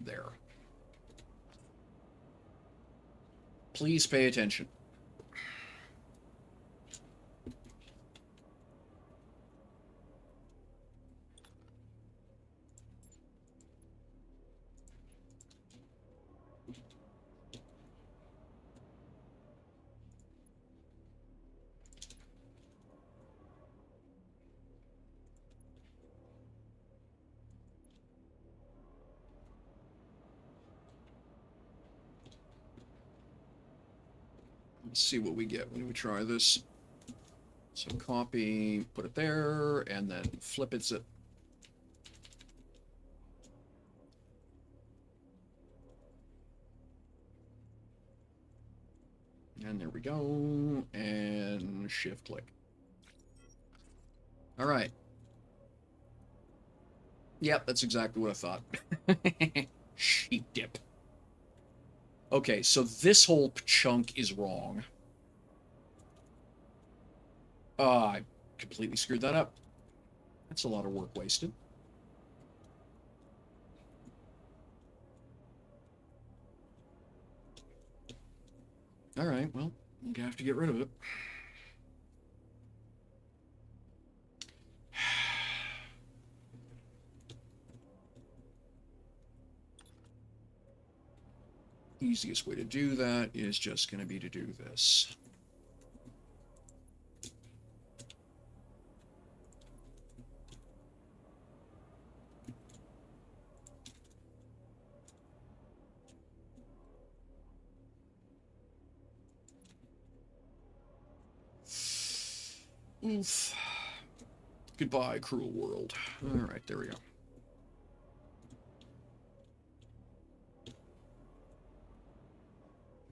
There. Please pay attention. Let's see what we get when we try this. So copy, put it there, and then flip it. And there we go. And shift click. All right. Yep, that's exactly what I thought. Sheep dip. Okay, so this whole chunk is wrong. I completely screwed that up. That's a lot of work wasted. All right, well, I'm gonna have to get rid of it. Easiest way to do that is just going to be to do this. Oof. Goodbye, cruel world. All right, there we go.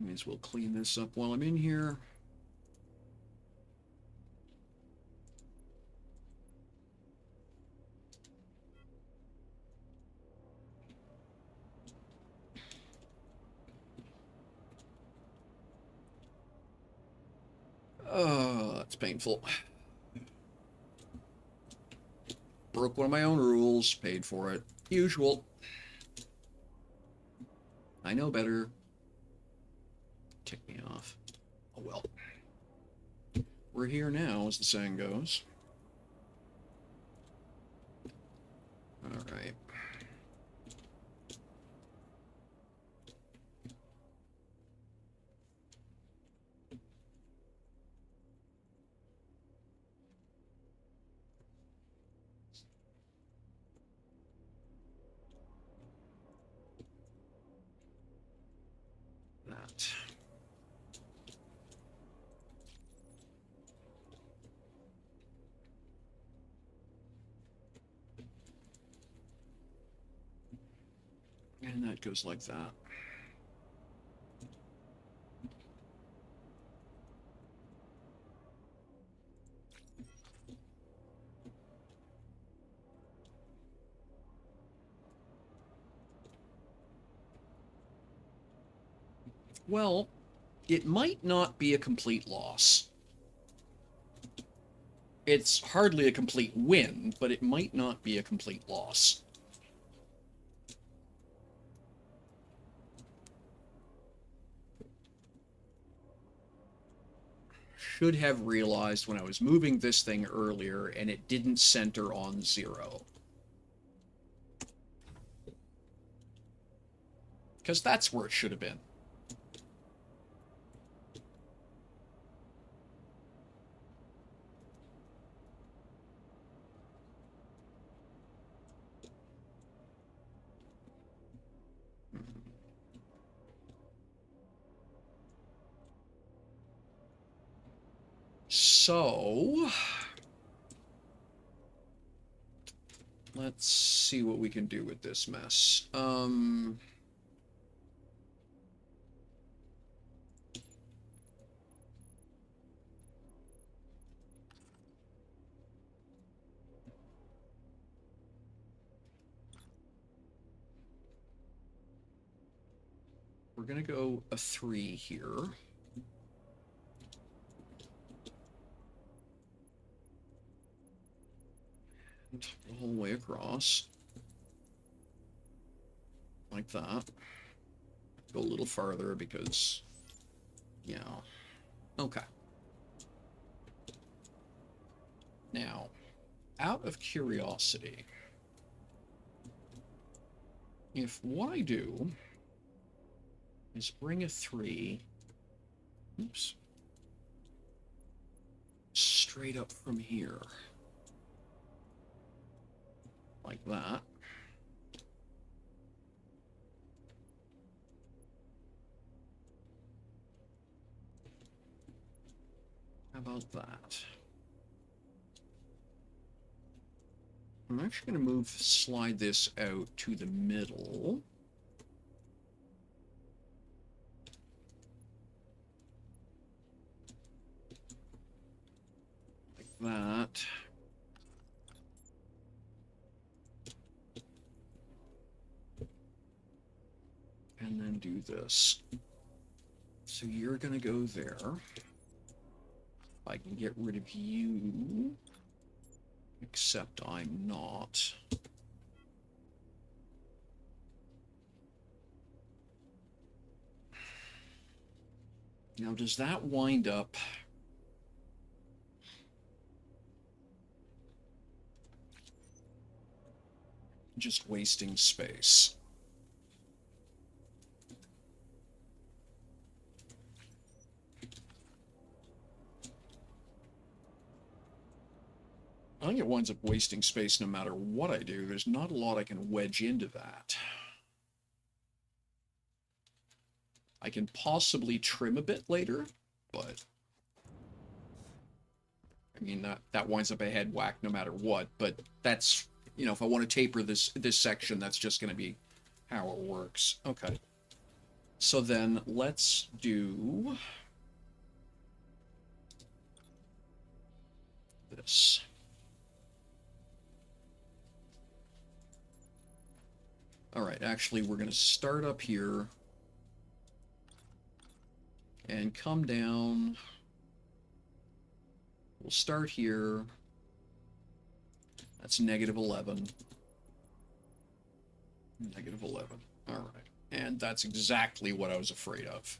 May as well clean this up while I'm in here. Oh, that's painful. Broke one of my own rules, paid for it. Usual. I know better. Tick me off. Oh well. We're here now, as the saying goes. All right. That. And that goes like that. Well, it might not be a complete loss. It's hardly a complete win, but it might not be a complete loss. Should have realized when I was moving this thing earlier and it didn't center on 0. Because that's where it should have been. So, let's see what we can do with this mess. We're going to go a 3 here. And the whole way across. Like that. Go a little farther because, you know. Okay. Now, out of curiosity, if what I do is bring a 3, oops, straight up from here, like that, about that? I'm actually going to slide this out to the middle. Like that. And then do this. So you're going to go there. I can get rid of you. Except I'm not. Now, does that wind up... just wasting space? I think it winds up wasting space no matter what I do. There's not a lot I can wedge into that. I can possibly trim a bit later, but... I mean, that winds up a head whack no matter what, but that's, you know, if I want to taper this section, that's just going to be how it works. Okay. So then let's do this. All right, actually, we're going to start up here and come down. We'll start here. That's -11. -11. All right. And that's exactly what I was afraid of.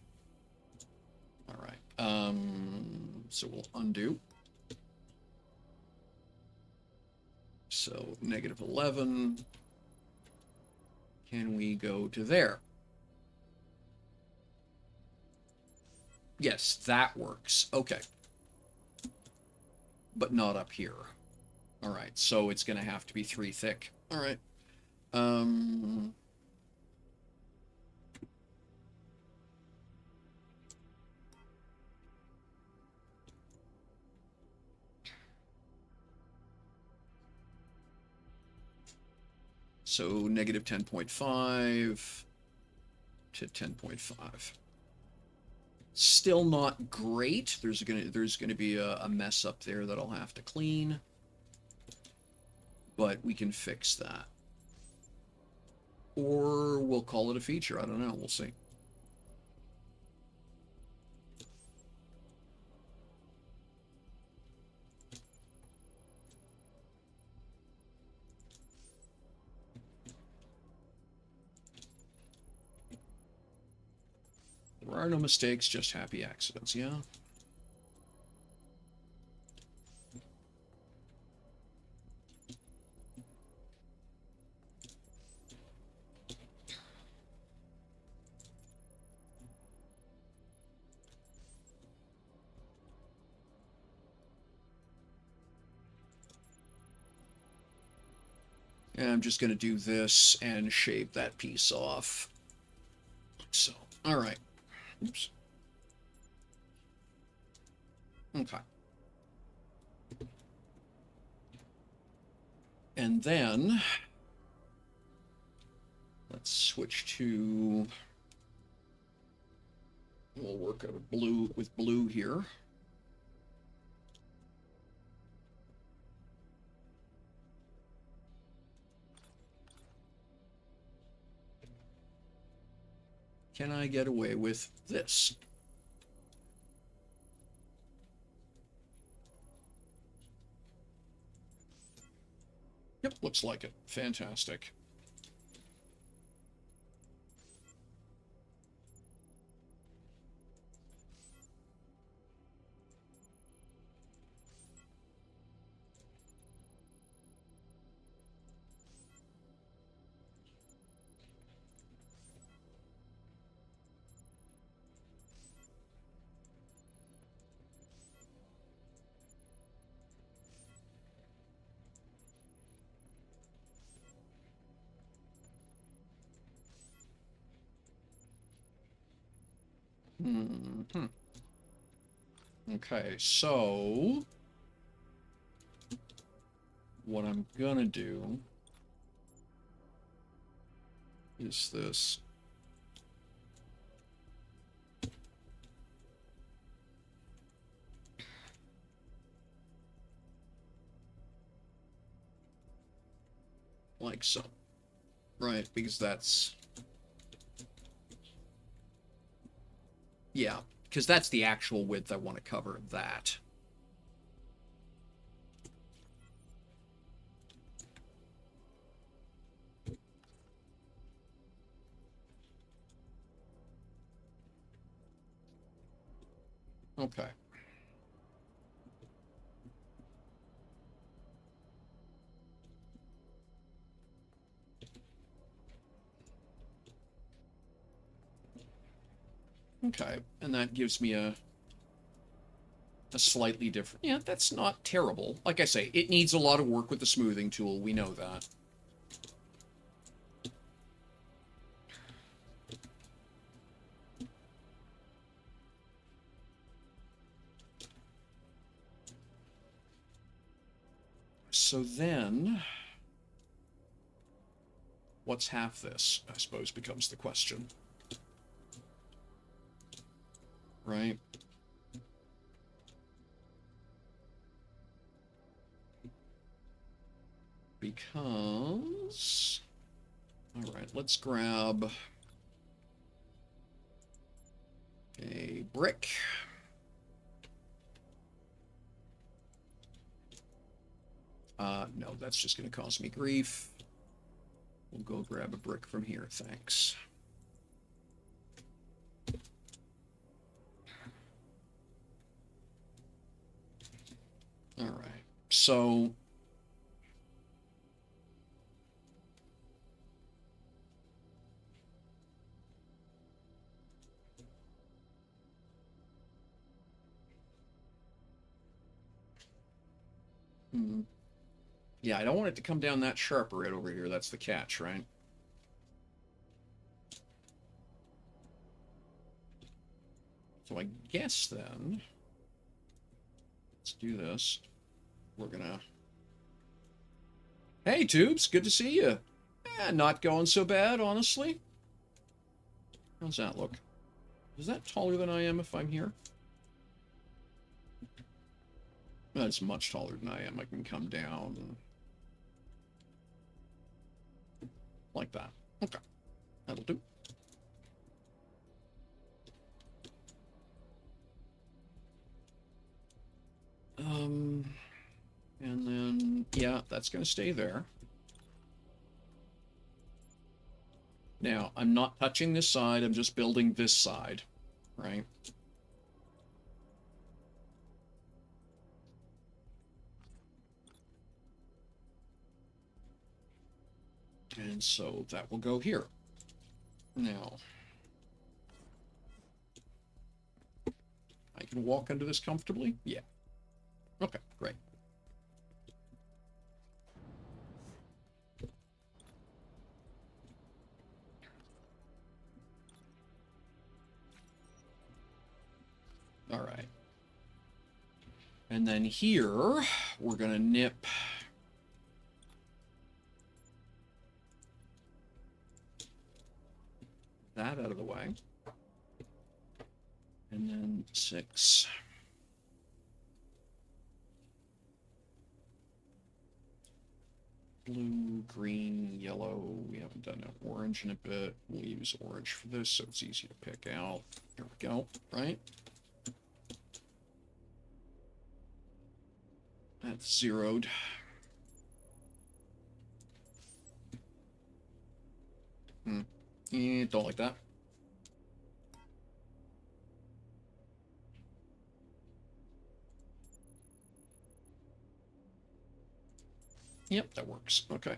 All right. So we'll undo. So -11. Can we go to there? Yes, that works. Okay. But not up here. All right, so it's going to have to be 3 thick. All right. So -10.5 to 10.5. Still not great. There's gonna be a mess up there that I'll have to clean, but we can fix that. Or we'll call it a feature. I don't know. We'll see. There are no mistakes, just happy accidents, yeah? And I'm just going to do this and shave that piece off. So, all right. Oops. Okay. And then let's switch to, we'll work out with blue here. Can I get away with this? Yep, looks like it. Fantastic. Okay, so what I'm gonna do is this. Like so. Right, because that's... Yeah, because that's the actual width I want to cover that. Okay. Okay, and that gives me a slightly different... Yeah, that's not terrible. Like I say, it needs a lot of work with the smoothing tool. We know that. So then... What's half this, I suppose, becomes the question. Right? Because... Alright, let's grab a brick. No, that's just going to cause me grief. We'll go grab a brick from here, thanks. Alright, so... Yeah, I don't want it to come down that sharp right over here. That's the catch, right? So I guess then, let's do this. We're gonna... Hey, Tubes, good to see you. Not going so bad, honestly. How's that look? Is that taller than I am if I'm here? That's much taller than I am. I can come down and... like that. Okay, that'll do. And then, yeah, that's going to stay there. Now, I'm not touching this side, I'm just building this side, right? And so that will go here. Now, I can walk under this comfortably? Yeah. Okay, great. All right. And then here, we're going to nip that out of the way. And then 6. Blue, green, yellow. We haven't done an orange in a bit. We'll use orange for this so it's easy to pick out. There we go, right? That's zeroed. Don't like that. Yep, that works. Okay.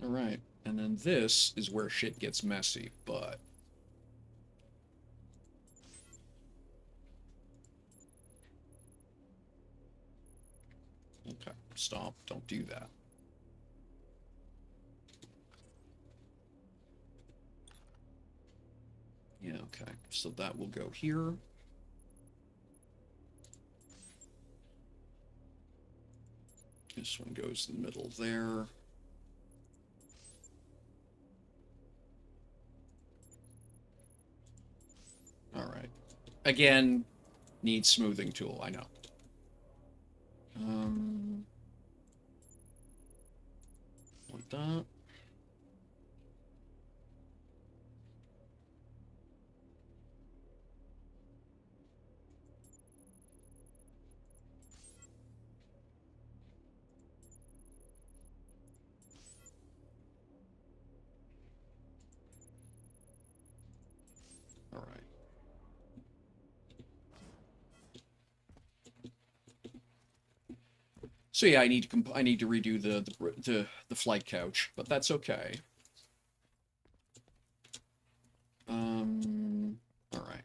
All right. And then this is where shit gets messy, but... Okay, stop. Don't do that. Yeah, okay. So that will go here. This one goes in the middle there. All right. Again, needs smoothing tool, I know. Like that. All right. So yeah, I need to redo the flight couch, but that's okay. All right.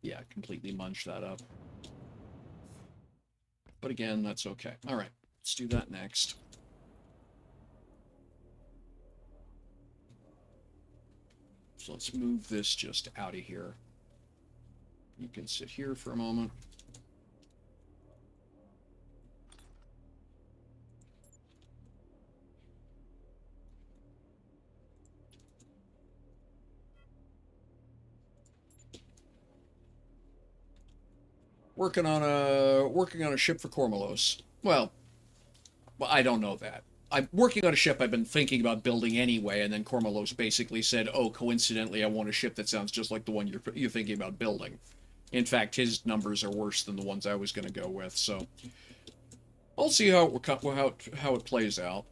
Yeah, completely munged that up. But again, that's okay. All right, let's do that next. So let's move this just out of here. You can sit here for a moment. Working on a ship for Cormelos. Well, I don't know that. I'm working on a ship I've been thinking about building anyway, and then Cormelos basically said, "Oh, coincidentally, I want a ship that sounds just like the one you're thinking about building." In fact, his numbers are worse than the ones I was going to go with, so I'll see how it plays out.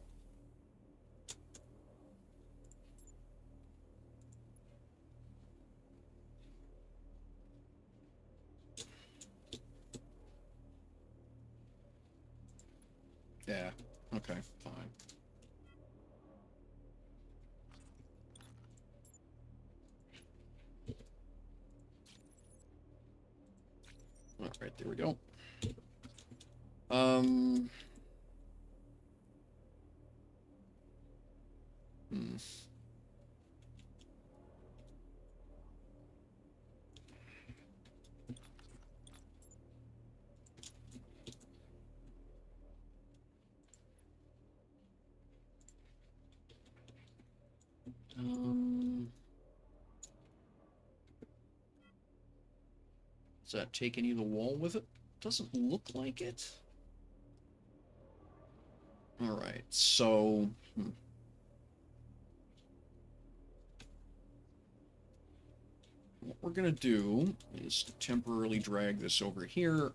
Yeah. Okay. Fine. All right. There we go. Um. Hmm. Um. Does that take any of the wall with it? Doesn't look like it. All right. So. What we're going to do is temporarily drag this over here.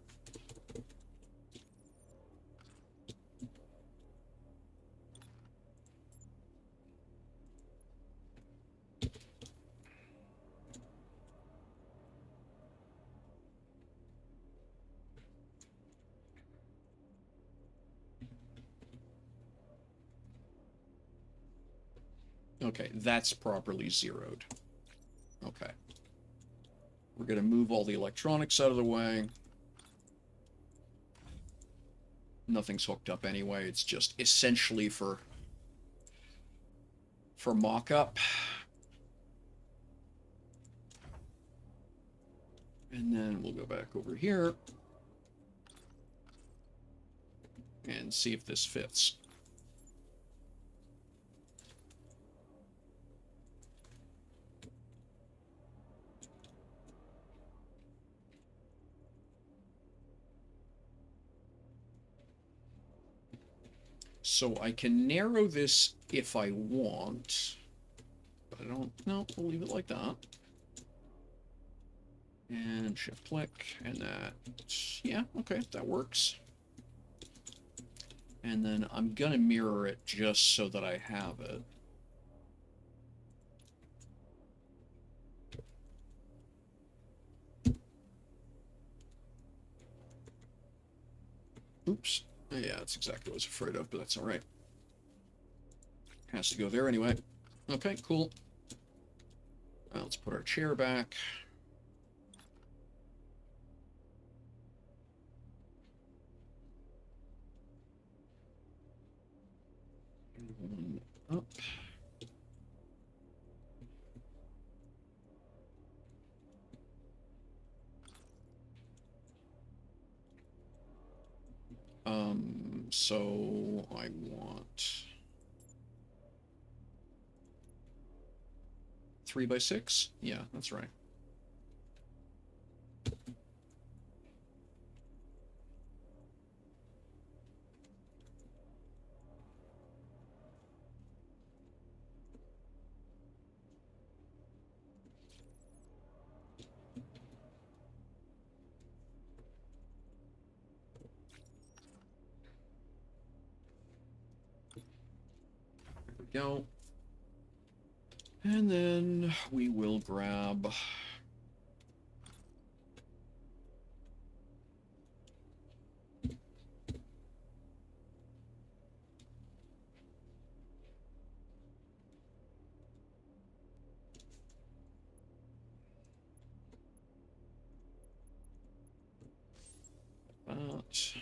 Okay, that's properly zeroed. Okay. We're going to move all the electronics out of the way. Nothing's hooked up anyway. It's just essentially for mock-up. And then we'll go back over here and see if this fits. So I can narrow this if I want, but I don't. No, we'll leave it like that. And shift click, and that. Yeah, okay, that works. And then I'm gonna mirror it just so that I have it. Oops. Yeah, that's exactly what I was afraid of, but that's all right. Has to go there anyway. Okay, cool. Let's put our chair back. One up. So I want 3x6. Yeah, that's right. There we go. And then we will grab that.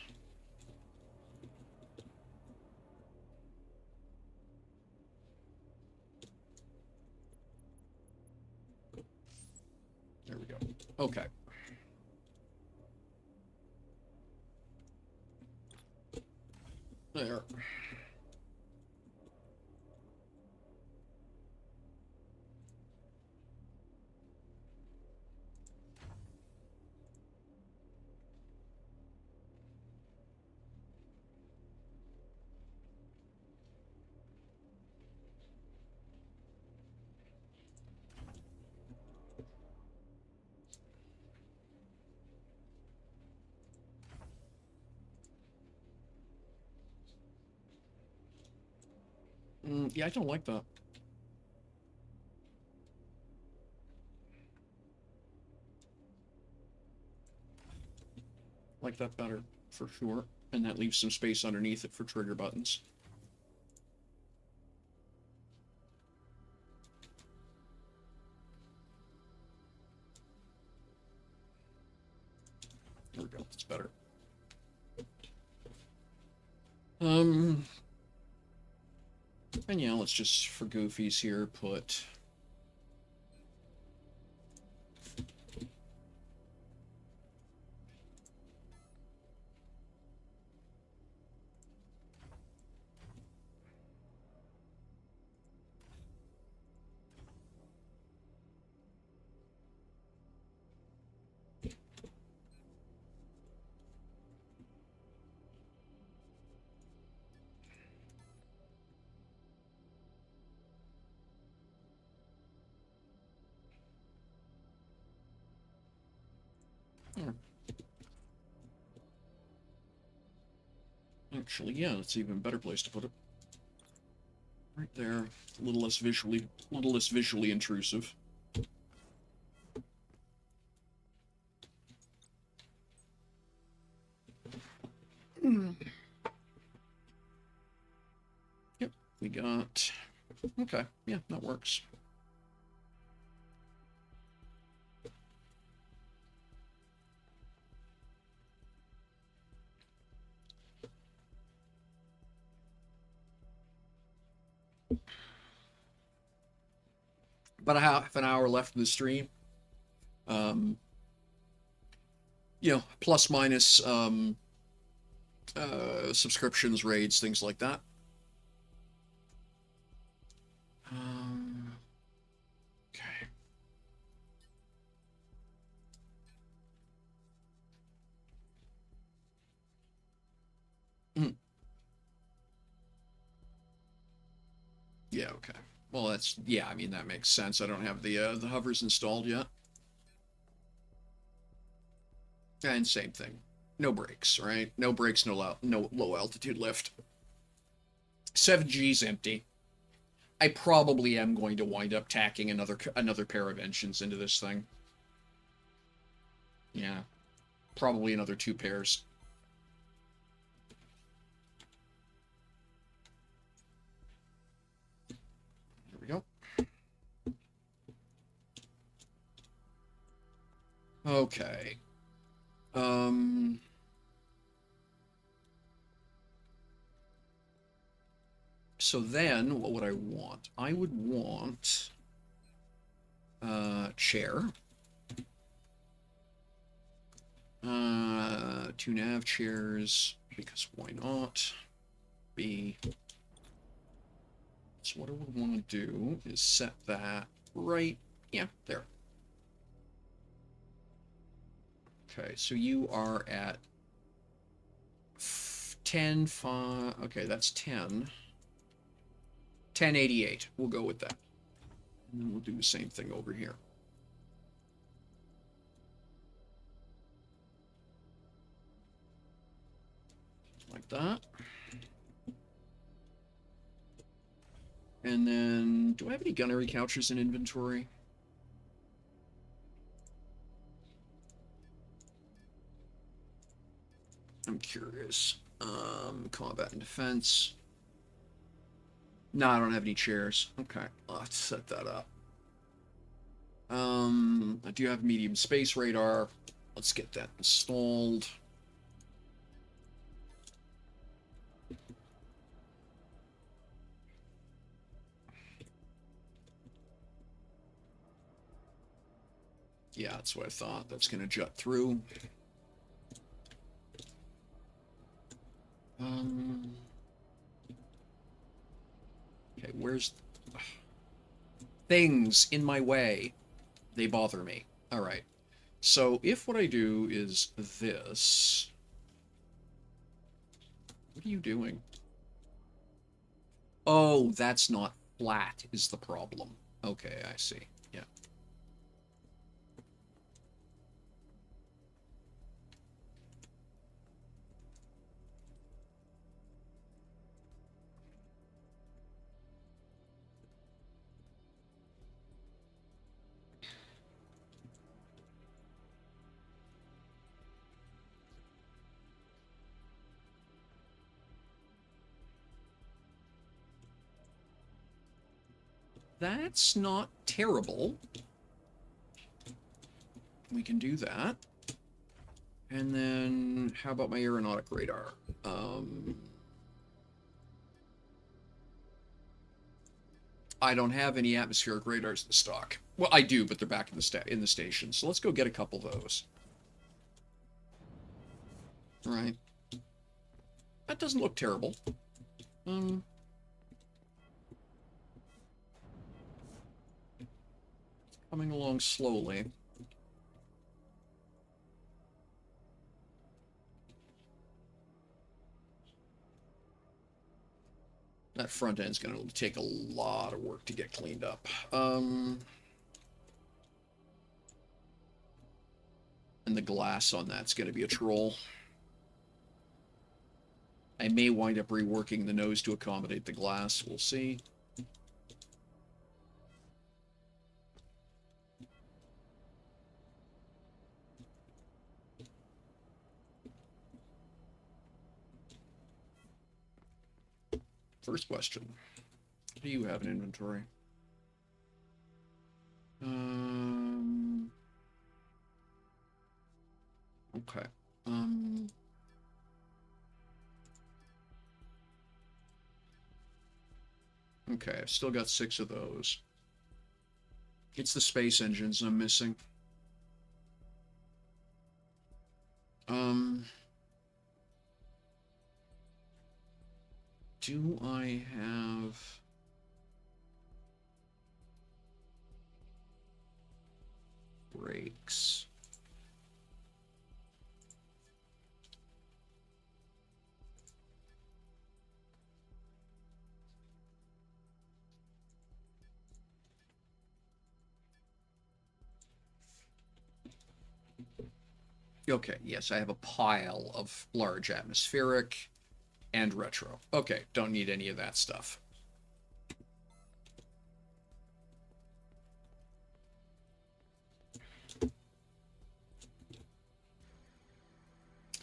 There we go. Okay. There. Yeah, I don't like that. Like that better, for sure. And that leaves some space underneath it for trigger buttons. There we go. That's better. And yeah, let's just, for goofies here, put actually, yeah, that's an even better place to put it. Right there, a little less visually intrusive. Yep, we got. Okay, yeah, that works. About a half an hour left in the stream. You know, plus minus subscriptions, raids, things like that. Okay. Yeah, okay. Well, that's, yeah, I mean, that makes sense. I don't have the hovers installed yet. And same thing. No brakes, right? No brakes, no low altitude lift. 7G's empty. I probably am going to wind up tacking another pair of engines into this thing. Yeah. Probably another 2 pairs. Okay. Um... So then, what would I want? I would want... chair. Two nav chairs, because why not? B. So what I would want to do is set that right, yeah, there. Okay, so you are at 10, 5, okay, that's 10. 1088, we'll go with that. And then we'll do the same thing over here. Like that. And then, do I have any gunnery couches in inventory? I'm curious. Combat and defense. No, I don't have any chairs. Okay, let's set that up. I do have medium space radar. Let's get that installed. Yeah, that's what I thought. That's going to jut through. Okay, where's... Things in my way. They bother me. All right. So if what I do is this... What are you doing? Oh, that's not flat is the problem. Okay, I see. Yeah. That's not terrible. We can do that. And then, how about my aeronautic radar? I don't have any atmospheric radars in stock. Well, I do, but they're back in the station. So let's go get a couple of those. All right. That doesn't look terrible. Coming along slowly. That front end's going to take a lot of work to get cleaned up. And the glass on that's going to be a troll. I may wind up reworking the nose to accommodate the glass. We'll see. First question. What do you have in inventory? Okay. Okay, I've still got 6 of those. It's the space engines I'm missing. Do I have... brakes? Okay, yes, I have a pile of large atmospheric and retro. Okay, don't need any of that stuff.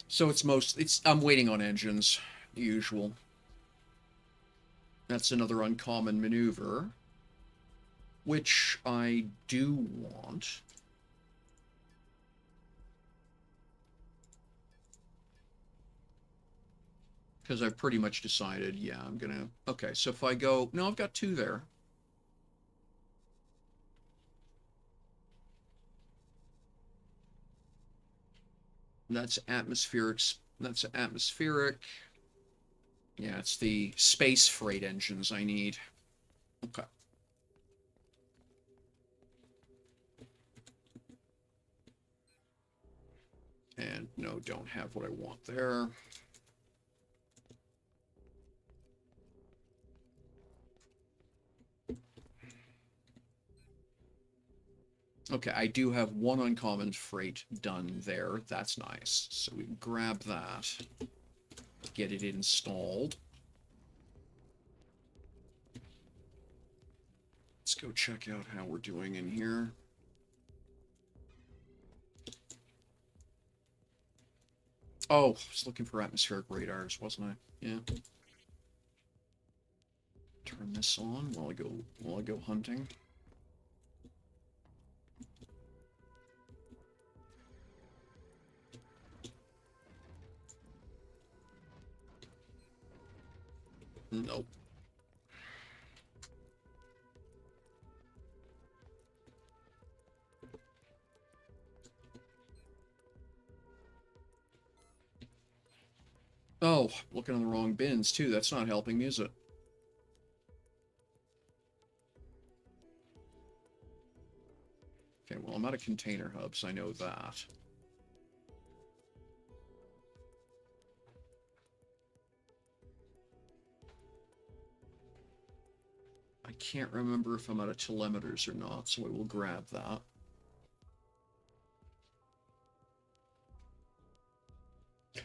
So I'm waiting on engines, usual. That's another uncommon maneuver, which I do want. Because I've pretty much decided, yeah, I'm gonna... Okay, so if I go... No, I've got two there. That's atmospheric. That's atmospheric. Yeah, it's the space freight engines I need. Okay. And no, don't have what I want there. Okay, I do have one uncommon freight done there. That's nice. So we grab that, get it installed. Let's go check out how we're doing in here. Oh, I was looking for atmospheric radars, wasn't I? Yeah. Turn this on while I go hunting. Nope. Oh, looking in the wrong bins too. That's not helping me, is it? Okay, well, I'm out of container hubs. I know that. I can't remember if I'm out of telemeters or not, so I will grab that.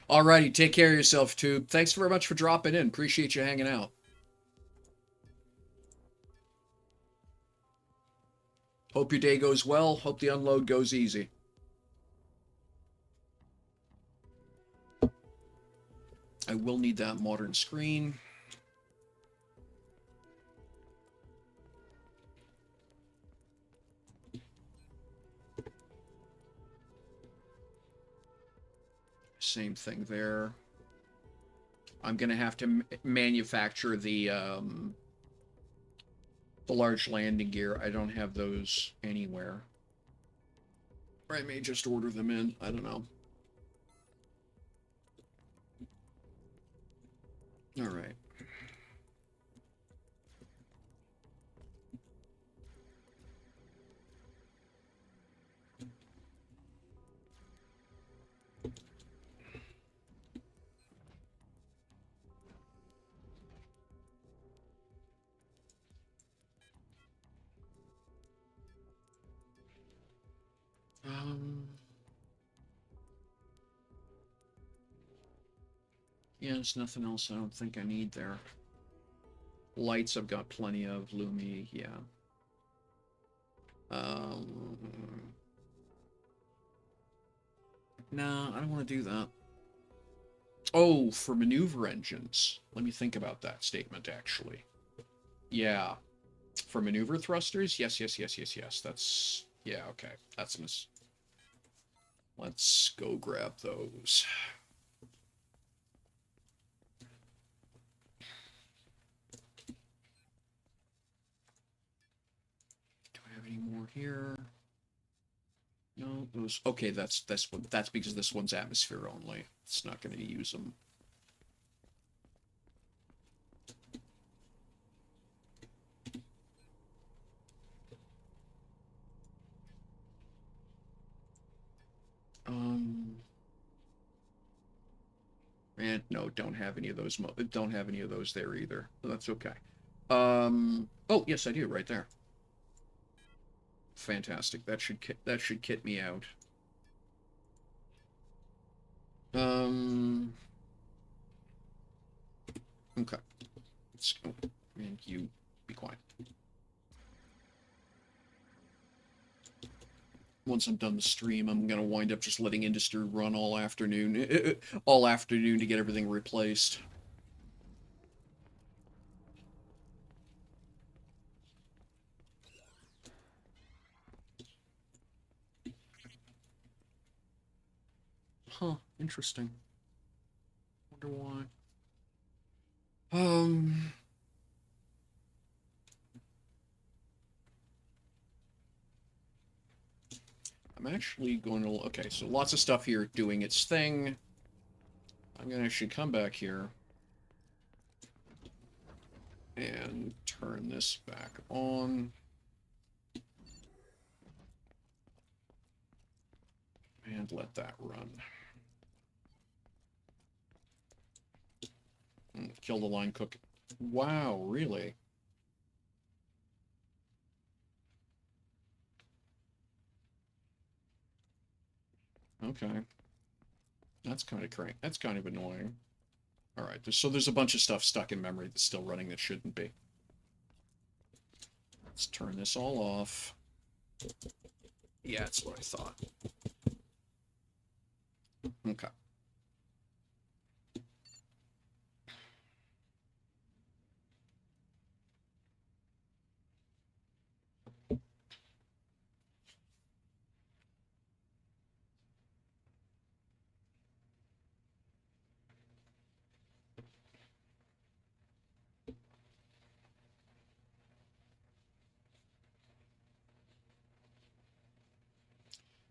Alrighty, take care of yourself, Tube. Thanks very much for dropping in. Appreciate you hanging out. Hope your day goes well. Hope the unload goes easy. I will need that modern screen. Same thing there. I'm gonna have to manufacture the large landing gear. I don't have those anywhere. Or I may just order them in. I don't know. All right. Yeah, there's nothing else I don't think I need there. Lights I've got plenty of. Lumi, yeah. Um, nah, I don't want to do that. Oh, for maneuver engines. Let me think about that statement, actually. Yeah. For maneuver thrusters? Yes, yes, yes, yes, yes. That's... Yeah, okay. That's mis... Let's go grab those. Do I have any more here? No, those... Okay, that's what... That's because this one's atmosphere only. It's not going to use them. And no, don't have any of those. Don't have any of those there either. That's okay. Oh yes, I do right there. Fantastic. That should kit me out. Um. Okay. Let's go. And you be quiet. Once I'm done the stream, I'm gonna wind up just letting Induistry run all afternoon, all afternoon to get everything replaced. Huh, interesting. Wonder why. Um, I'm actually going to... Okay, so lots of stuff here doing its thing. I'm going to actually come back here and turn this back on. And let that run. Kill the line cook. Wow, really? Okay. That's kind of crank. That's kind of annoying. All right, so there's a bunch of stuff stuck in memory that's still running that shouldn't be. Let's turn this all off. Yeah, that's what I thought. Okay.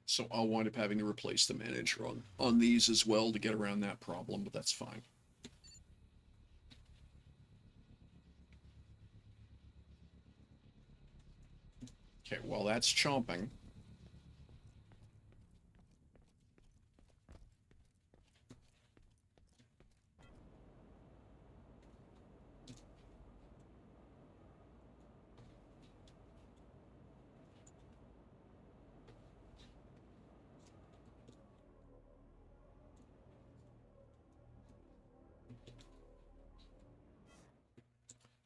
So I'll wind up having to replace the manager on these as well to get around that problem, but that's fine. Okay, while that's chomping,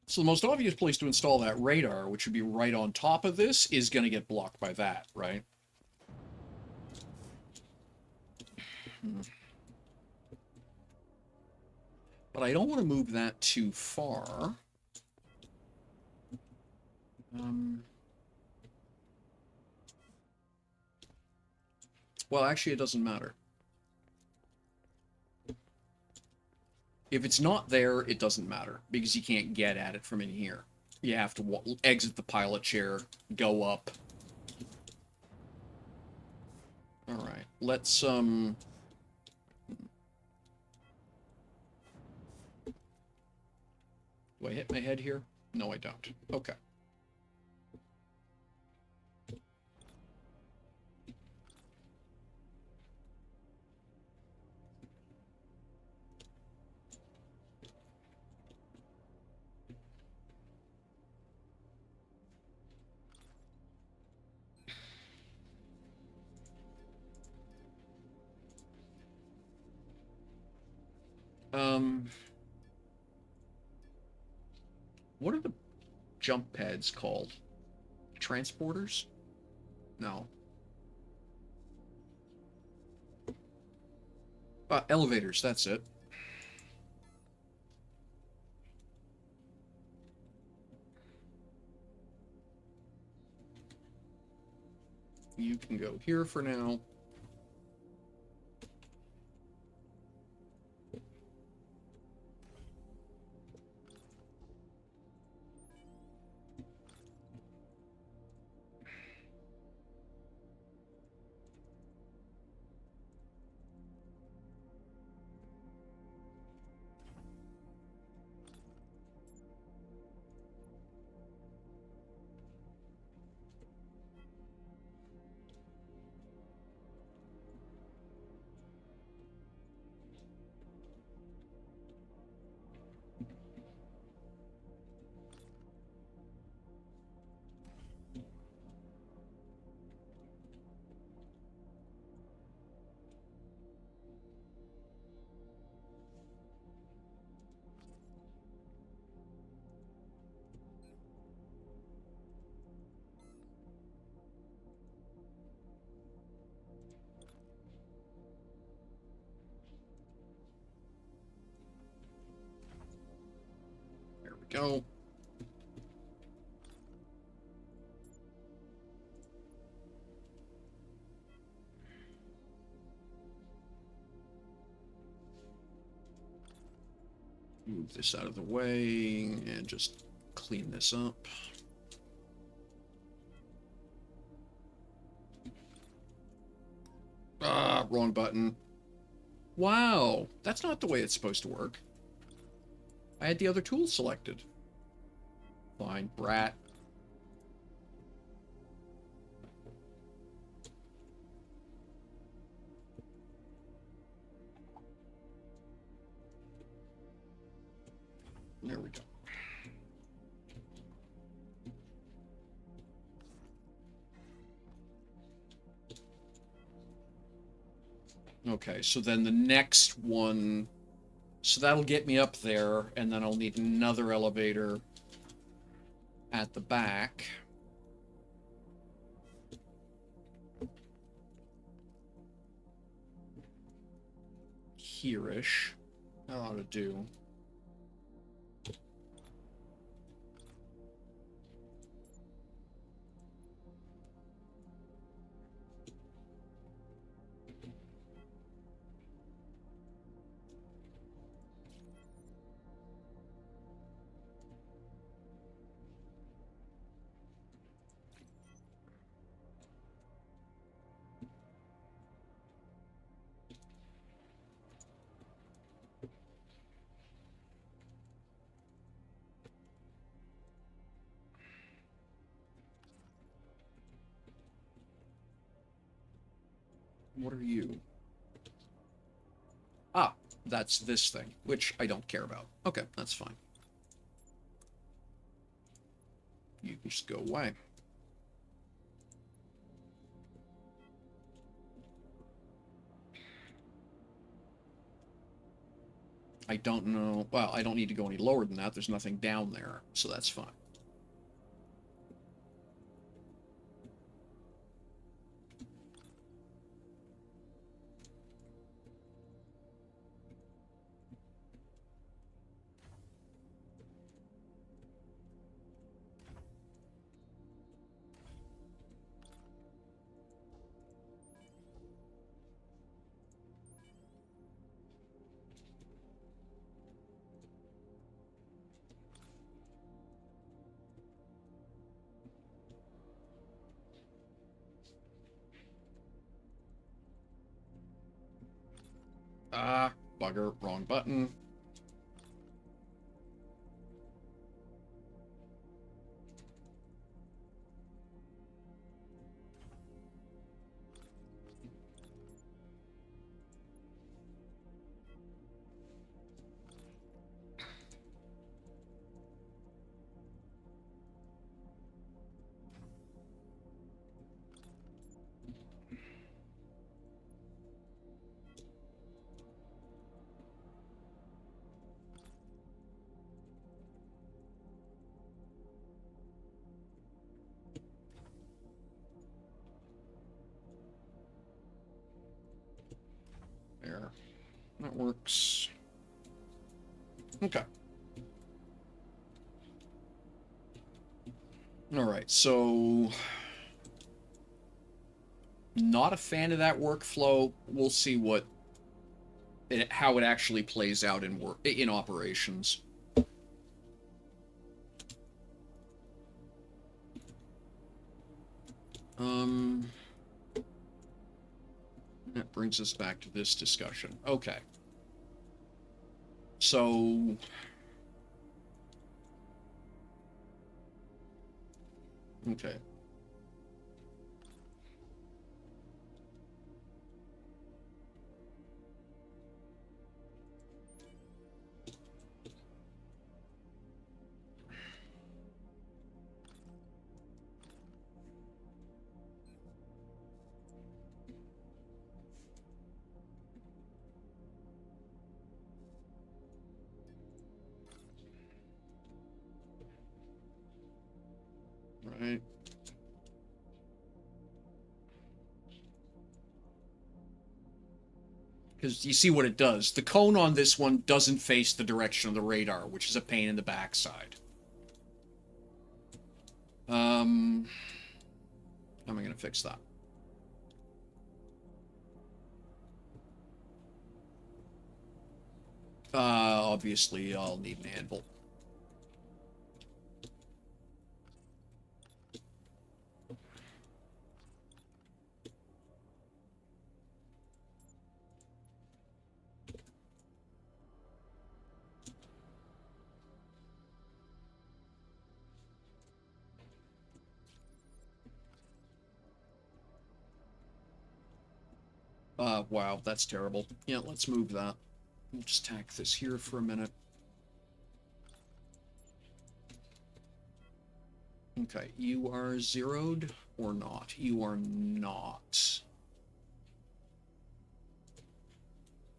so the most obvious place to install that radar, which would be right on top of this, is going to get blocked by that, right? But I don't want to move that too far. Well, actually, it doesn't matter. If it's not there, it doesn't matter, because you can't get at it from in here. You have to exit the pilot chair, go up. Alright, let's, Do I hit my head here? No, I don't. Okay. Um... What are the jump pads called? Transporters? No. Elevators, that's it. You can go here for now. There we go. Move this out of the way and just clean this up. Ah, wrong button. Wow, that's not the way it's supposed to work. I had the other tool selected. Fine, brat. There we go. Okay, so then the next one... So that'll get me up there, and then I'll need another elevator at the back. Here-ish. That ought to do. What are you? Ah, that's this thing, which I don't care about. Okay, that's fine. You can just go away. I don't know. Well, I don't need to go any lower than that. There's nothing down there, so that's fine. Ah, bugger, wrong button. There. That works. Okay. Alright, so... Not a fan of that workflow. We'll see how it actually plays out in operations. That brings us back to this discussion. Okay. So... Okay. Right. Because you see what it does. The cone on this one doesn't face the direction of the radar, which is a pain in the backside. How am I going to fix that? obviously I'll need an anvil. Wow, that's terrible. Yeah, let's move that. We'll just tack this here for a minute. Okay, you are zeroed or not? You are not.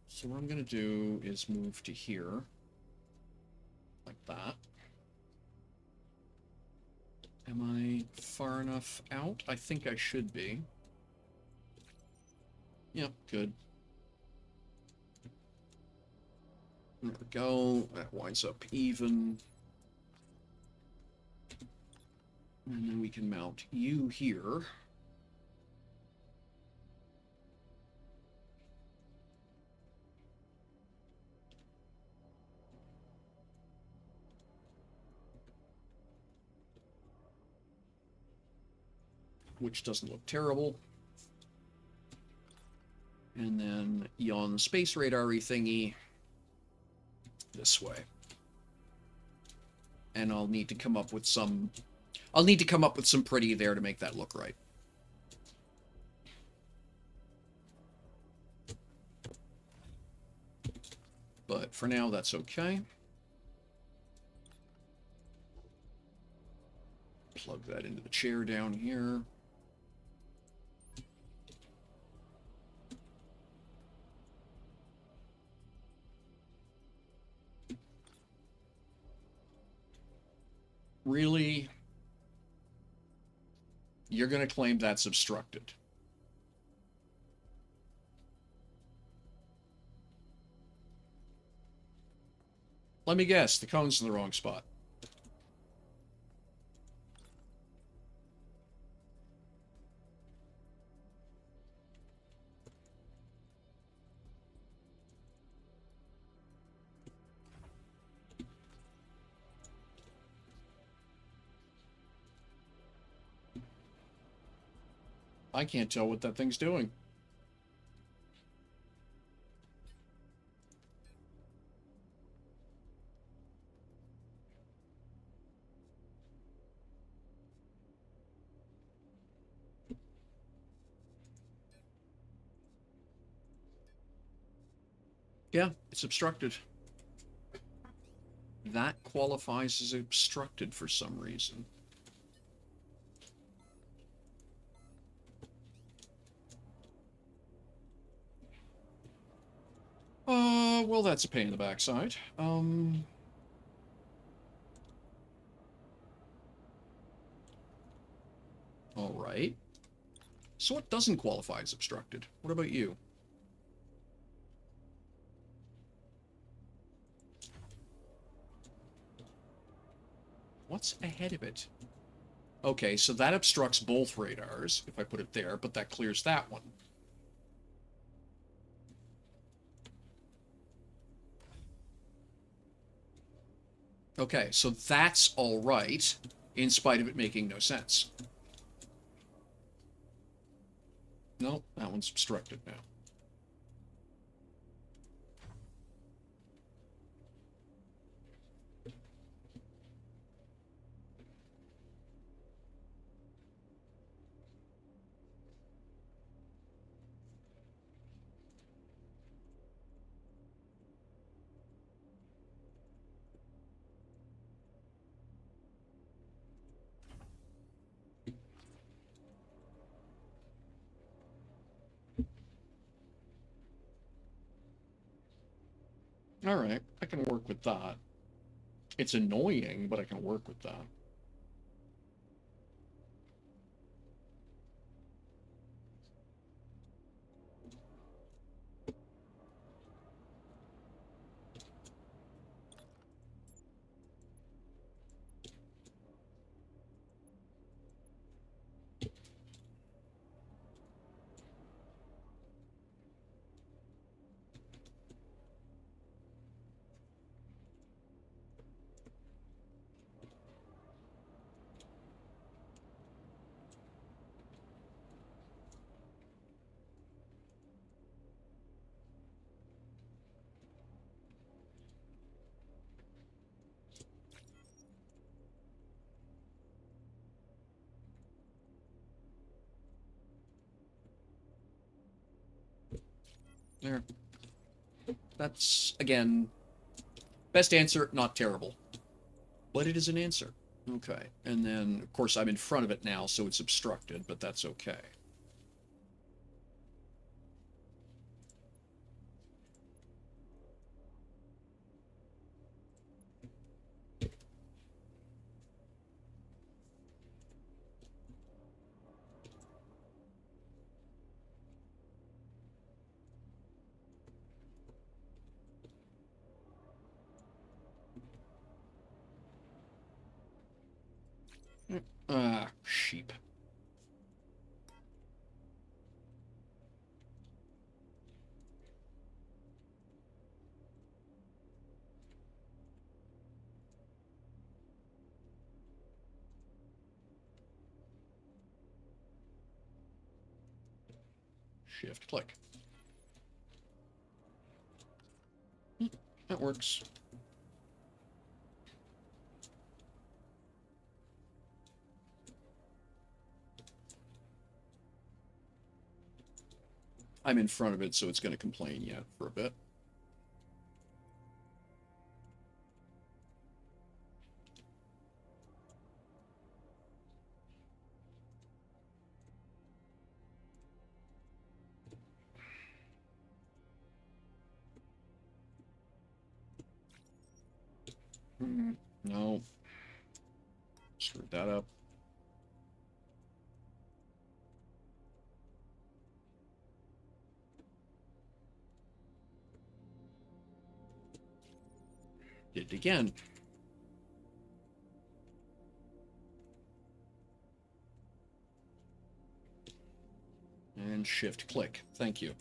So what I'm going to do is move to here. Like that. Am I far enough out? I think I should be. Yep, good. There we go. That winds up even. And then we can mount you here. Which doesn't look terrible. And then yawn the space radar-y thingy this way. And I'll need to come up with some pretty there to make that look right. But for now, that's okay. Plug that into the chair down here. Really? You're going to claim that's obstructed? Let me guess, the cone's in the wrong spot. I can't tell what that thing's doing. Yeah, it's obstructed. That qualifies as obstructed for some reason. Well, that's a pain in the backside. All right. So what doesn't qualify as obstructed? What about you? What's ahead of it? Okay, so that obstructs both radars, if I put it there, but that clears that one. Okay, so that's all right, in spite of it making no sense. No, that one's obstructed now. All right, I can work with that. It's annoying, but I can work with that. There. That's, again, best answer, not terrible. But it is an answer. Okay. And then, of course, I'm in front of it now, so it's obstructed, but that's okay. Ah, sheep. Shift, click. That works. I'm in front of it, so it's going to complain yet for a bit. No. Screwed that up. Did it again. And shift click. Thank you.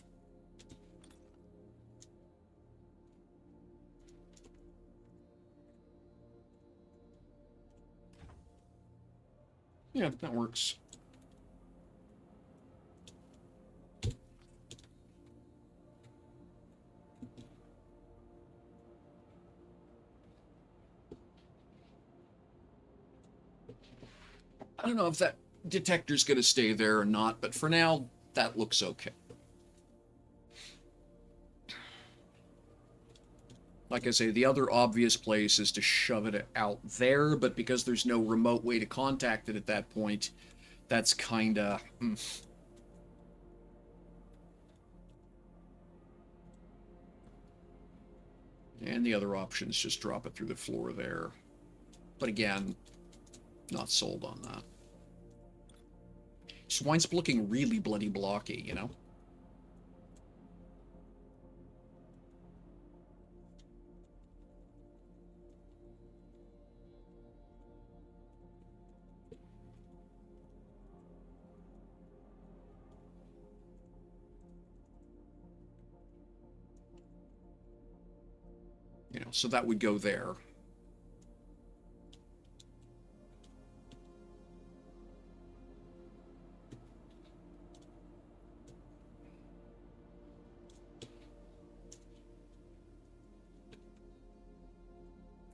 Yeah, that works. I don't know if that detector's going to stay there or not, but for now, that looks okay. Like I say, the other obvious place is to shove it out there, but because there's no remote way to contact it at that point, that's kinda... And the other option is just drop it through the floor there. But again, not sold on that. Just winds up looking really bloody blocky, you know? You know, so that would go there.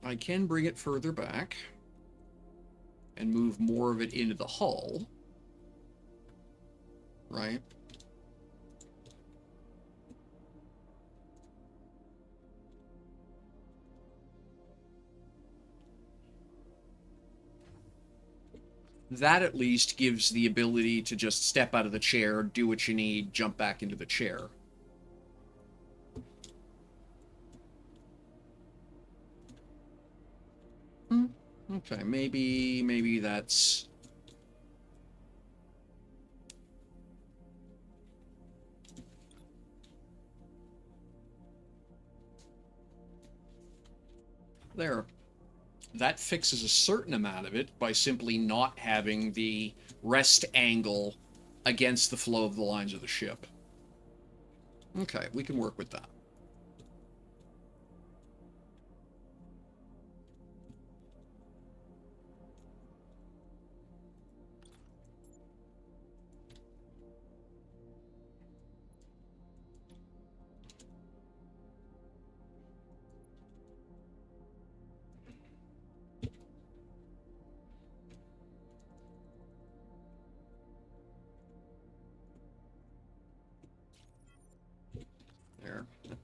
I can bring it further back and move more of it into the hull, right? That at least gives the ability to just step out of the chair, do what you need, jump back into the chair. Okay, maybe that's... There. That fixes a certain amount of it by simply not having the rest angle against the flow of the lines of the ship. Okay, we can work with that.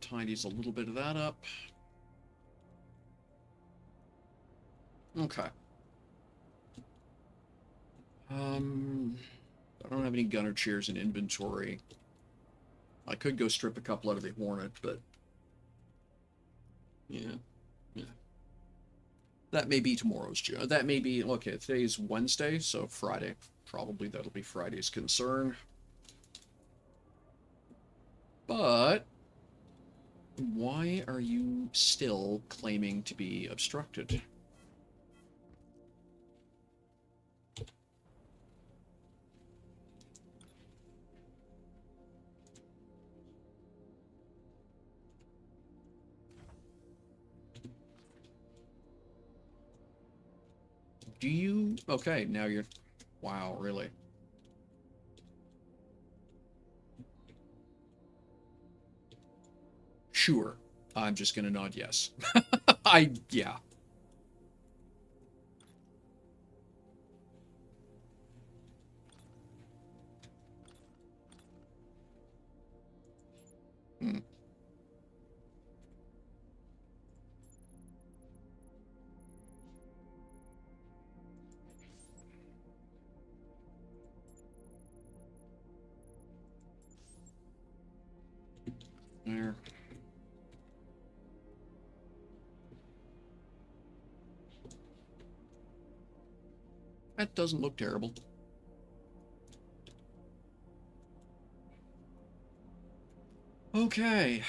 That tidies a little bit of that up. Okay. I don't have any gunner chairs in inventory. I could go strip a couple out of the Hornet, but yeah, yeah. That may be tomorrow's job. That may be, okay, today's Wednesday, so Friday. Probably that'll be Friday's concern. But why are you still claiming to be obstructed? Do you? Okay, now you're... Wow, really? Sure. I'm just gonna nod yes. Yeah. Hmm. There. That doesn't look terrible. Okay.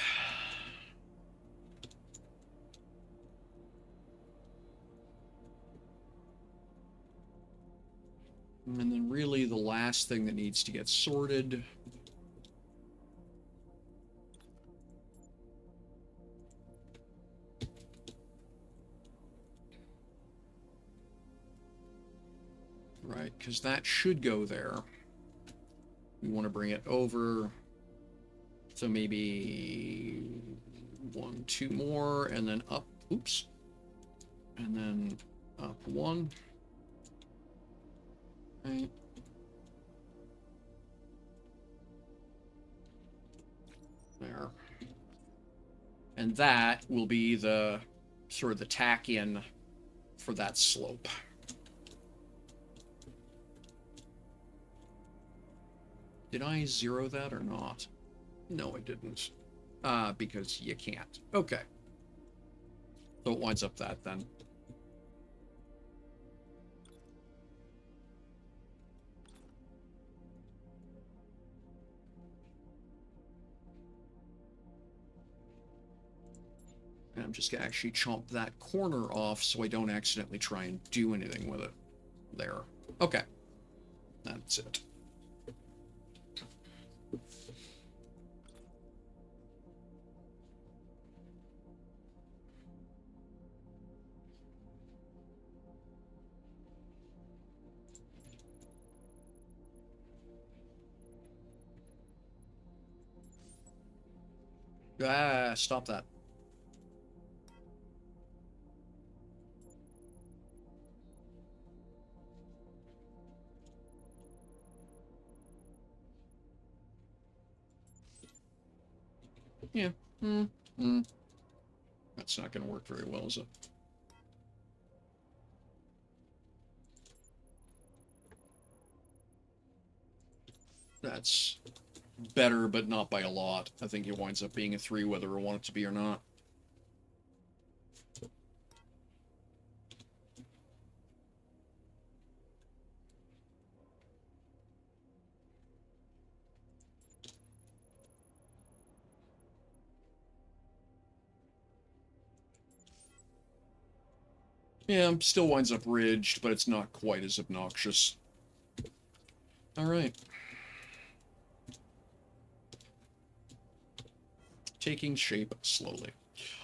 And then really the last thing that needs to get sorted... Right, because that should go there. We want to bring it over. So maybe 1, 2 more, and then up. Oops. And then up 1. Right. There. And that will be the sort of the tack in for that slope. Did I zero that or not? No, I didn't. Because you can't. Okay. So it winds up that then. And I'm just gonna actually chomp that corner off so I don't accidentally try and do anything with it. There. Okay. That's it. Ah, stop that. Yeah. That's not going to work very well, is it? That's better, but not by a lot. I think it winds up being a 3 whether I want it to be or not. Yeah, still winds up ridged, but it's not quite as obnoxious. Alright. Taking shape slowly.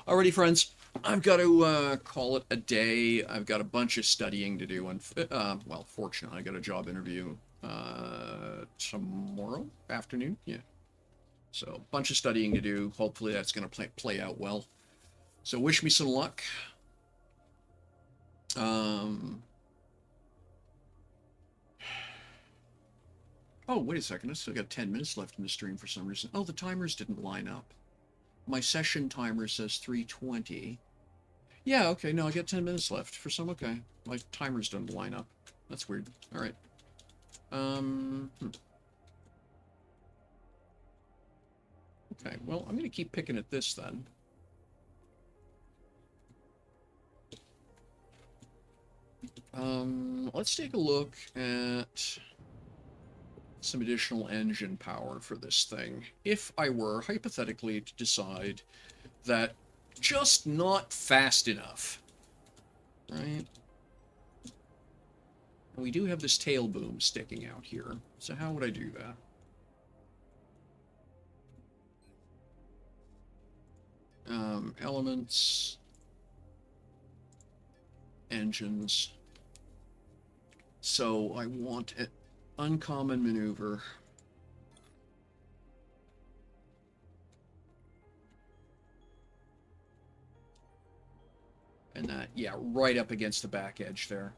Alrighty, friends. I've got to call it a day. I've got a bunch of studying to do, and well, fortunately, I got a job interview tomorrow afternoon. Yeah, so a bunch of studying to do. Hopefully, that's going to play out well. So, wish me some luck. Oh, wait a second. I still got 10 minutes left in the stream for some reason. Oh, the timers didn't line up. My session timer says 3:20. Yeah, okay, no, I got 10 minutes left for some, okay. My timers don't line up. That's weird. Alright. Okay, well, I'm gonna keep picking at this then. Let's take a look at some additional engine power for this thing. If I were, hypothetically, to decide that just not fast enough, right? And we do have this tail boom sticking out here, so how would I do that? Elements, engines. So I want an uncommon maneuver. And that, yeah, right up against the back edge there.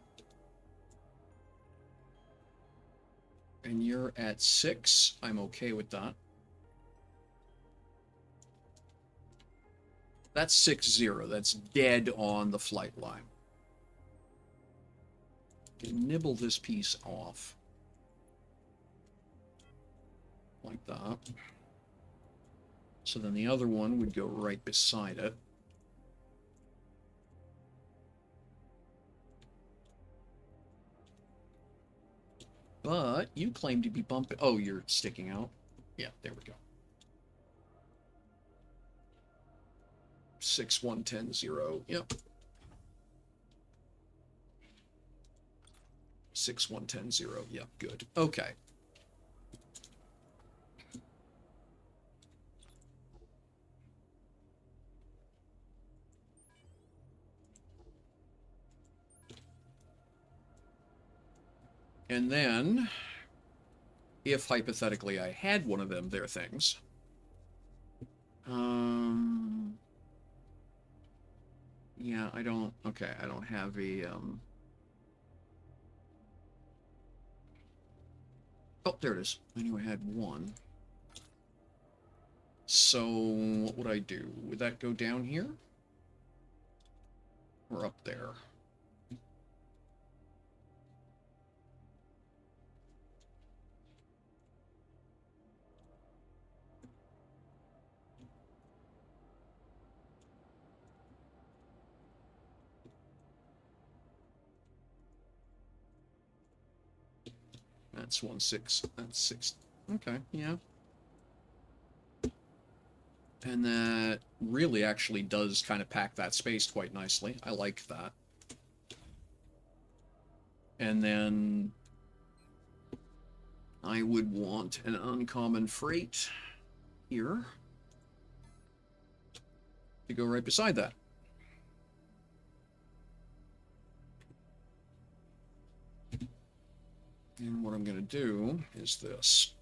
And you're at 6. I'm okay with that. That's 6-0. That's dead on the flight line. Can nibble this piece off. Like that. So then the other one would go right beside it. But you claim to be bumping. Oh, you're sticking out. Yeah, there we go. 6, 1, 10, 0. Yep. 6, 1, 10, 0. Yep, good. Okay. And then, if hypothetically I had one of them there things, yeah, I don't, okay, I don't have a, oh, there it is. I knew I had one. So, what would I do? Would that go down here? Or up there? That's 1, 6. That's 6. Okay, yeah. And that really actually does kind of pack that space quite nicely. I like that. And then I would want an uncommon freight here to go right beside that. And what I'm going to do is this.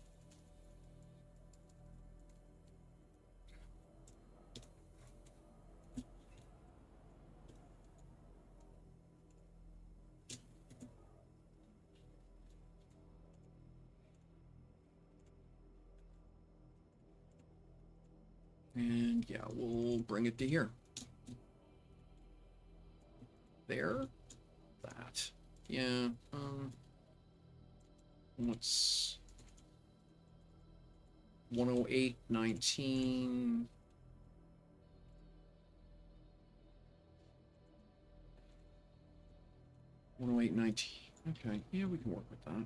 And yeah, we'll bring it to here. There. That. Yeah. What's 108, 19. 108, 19. Okay, yeah, we can work with that.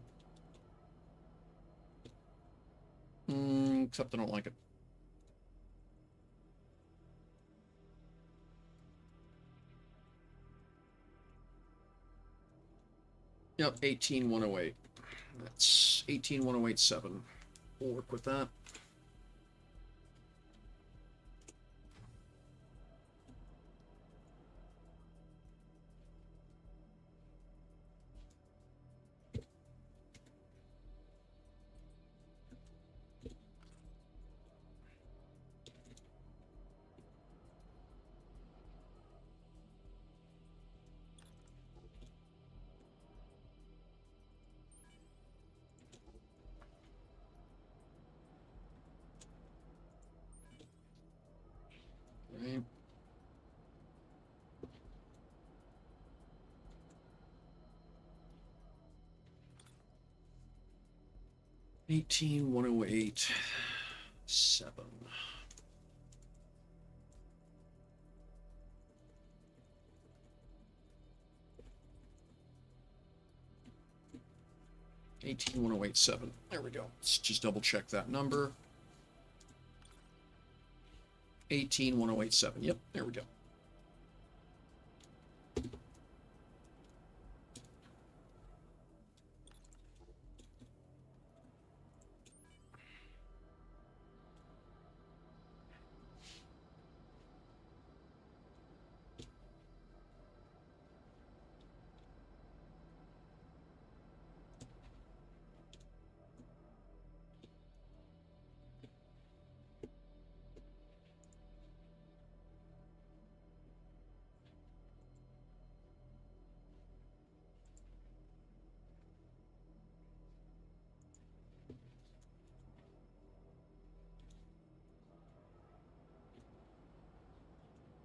Except I don't like it. Yep, 18108. That's 18187. We'll work with that. Right. $18,108.7. 18,108.7. There we go. Let's just double check that number. 18,108.7. Yep, there we go.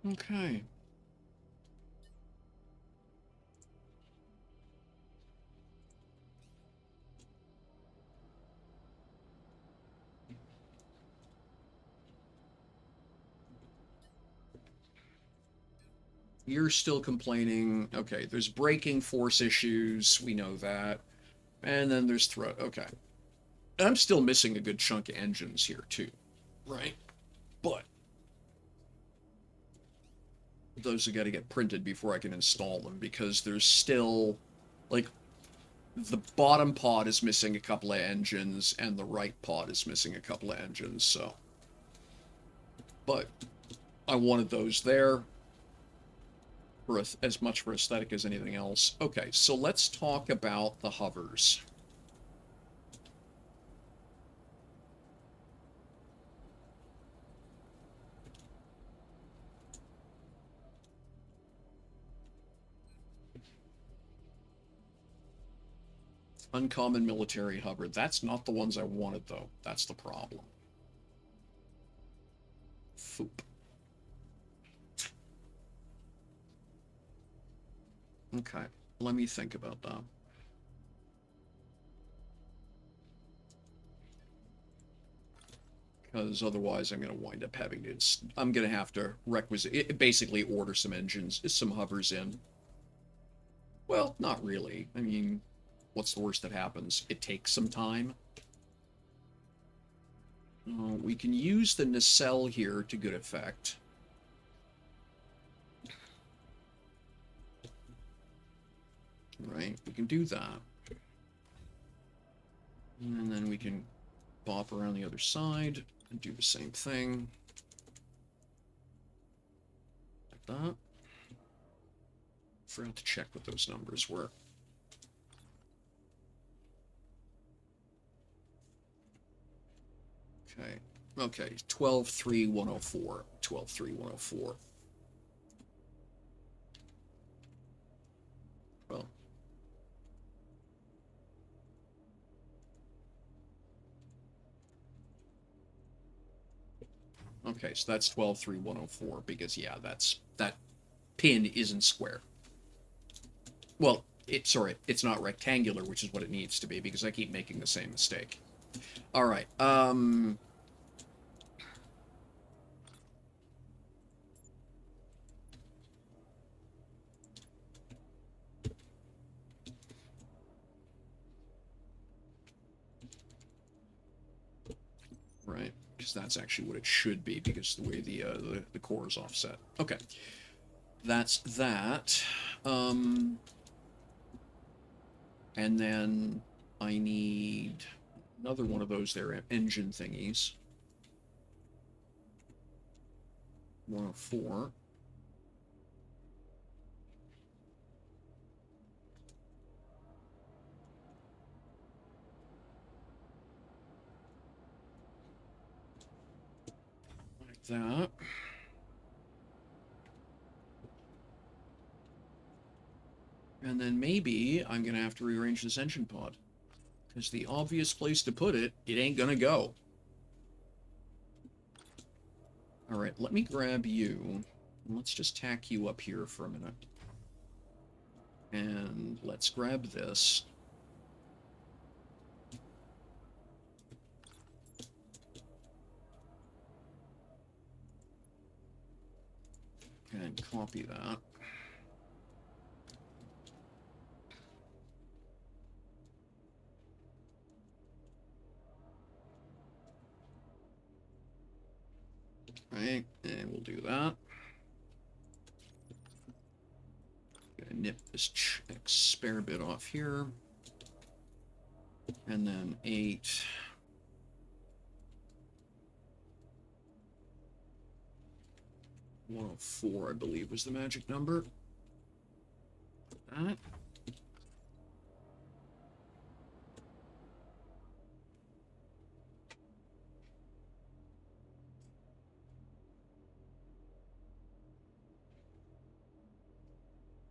Okay. You're still complaining. Okay, there's braking force issues. We know that. And then there's throat. Okay. I'm still missing a good chunk of engines here, too. Right? But those have got to get printed before I can install them because there's still, like, the bottom pod is missing a couple of engines and the right pod is missing a couple of engines, so. But I wanted those there for as much for aesthetic as anything else. Okay, so let's talk about the hovers. Uncommon military hover. That's not the ones I wanted, though. That's the problem. Foop. Okay, let me think about that. Because otherwise I'm going to wind up having to, I'm going to have to basically order some engines, some hovers in. Well, not really. I mean, what's the worst that happens? It takes some time. We can use the nacelle here to good effect. Right, we can do that. And then we can bop around the other side and do the same thing. Like that. Forgot to check what those numbers were. Okay. Okay, 12,3,104. 12,3,104. Well. Okay, so that's 12,3,104 because yeah, that pin isn't square. Well, it's not rectangular, which is what it needs to be because I keep making the same mistake. All right. Right, because that's actually what it should be because the way the core is offset. Okay, that's that. And then I need another one of those there engine thingies. 104. Like that. And then maybe I'm going to have to rearrange this engine pod. Because the obvious place to put it, it ain't going to go. All right, let me grab you. Let's just tack you up here for a minute. And let's grab this. And copy that. Right, and we'll do that. Gonna nip this spare bit off here. And then 8. 104, I believe, was the magic number. That.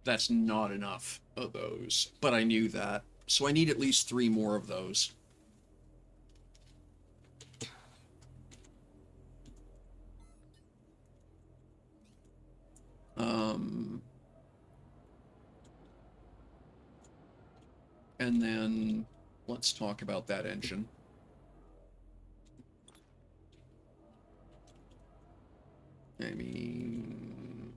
That's not enough of those, but I knew that. So I need at least 3 more of those. And then let's talk about that engine. I mean,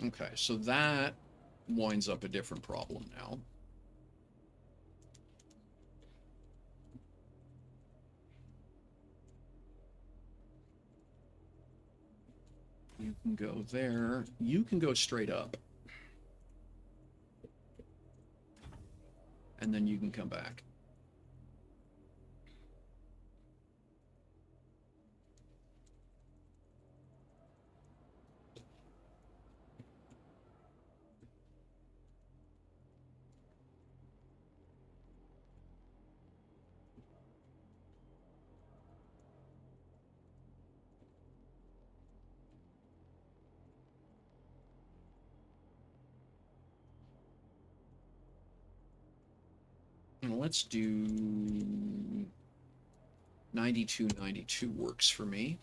okay, so that winds up a different problem now. You can go there. You can go straight up. And then you can come back. And let's do 92, 92 works for me.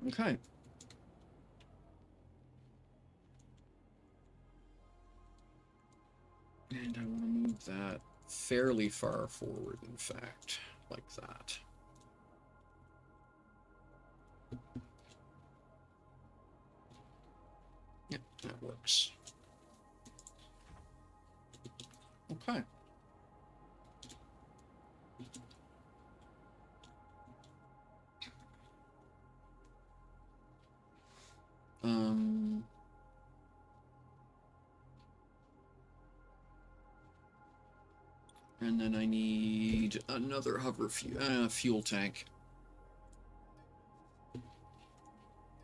Okay. And I want to move that fairly far forward, in fact, like that. Yep, that works. Okay. And then I need another fuel tank.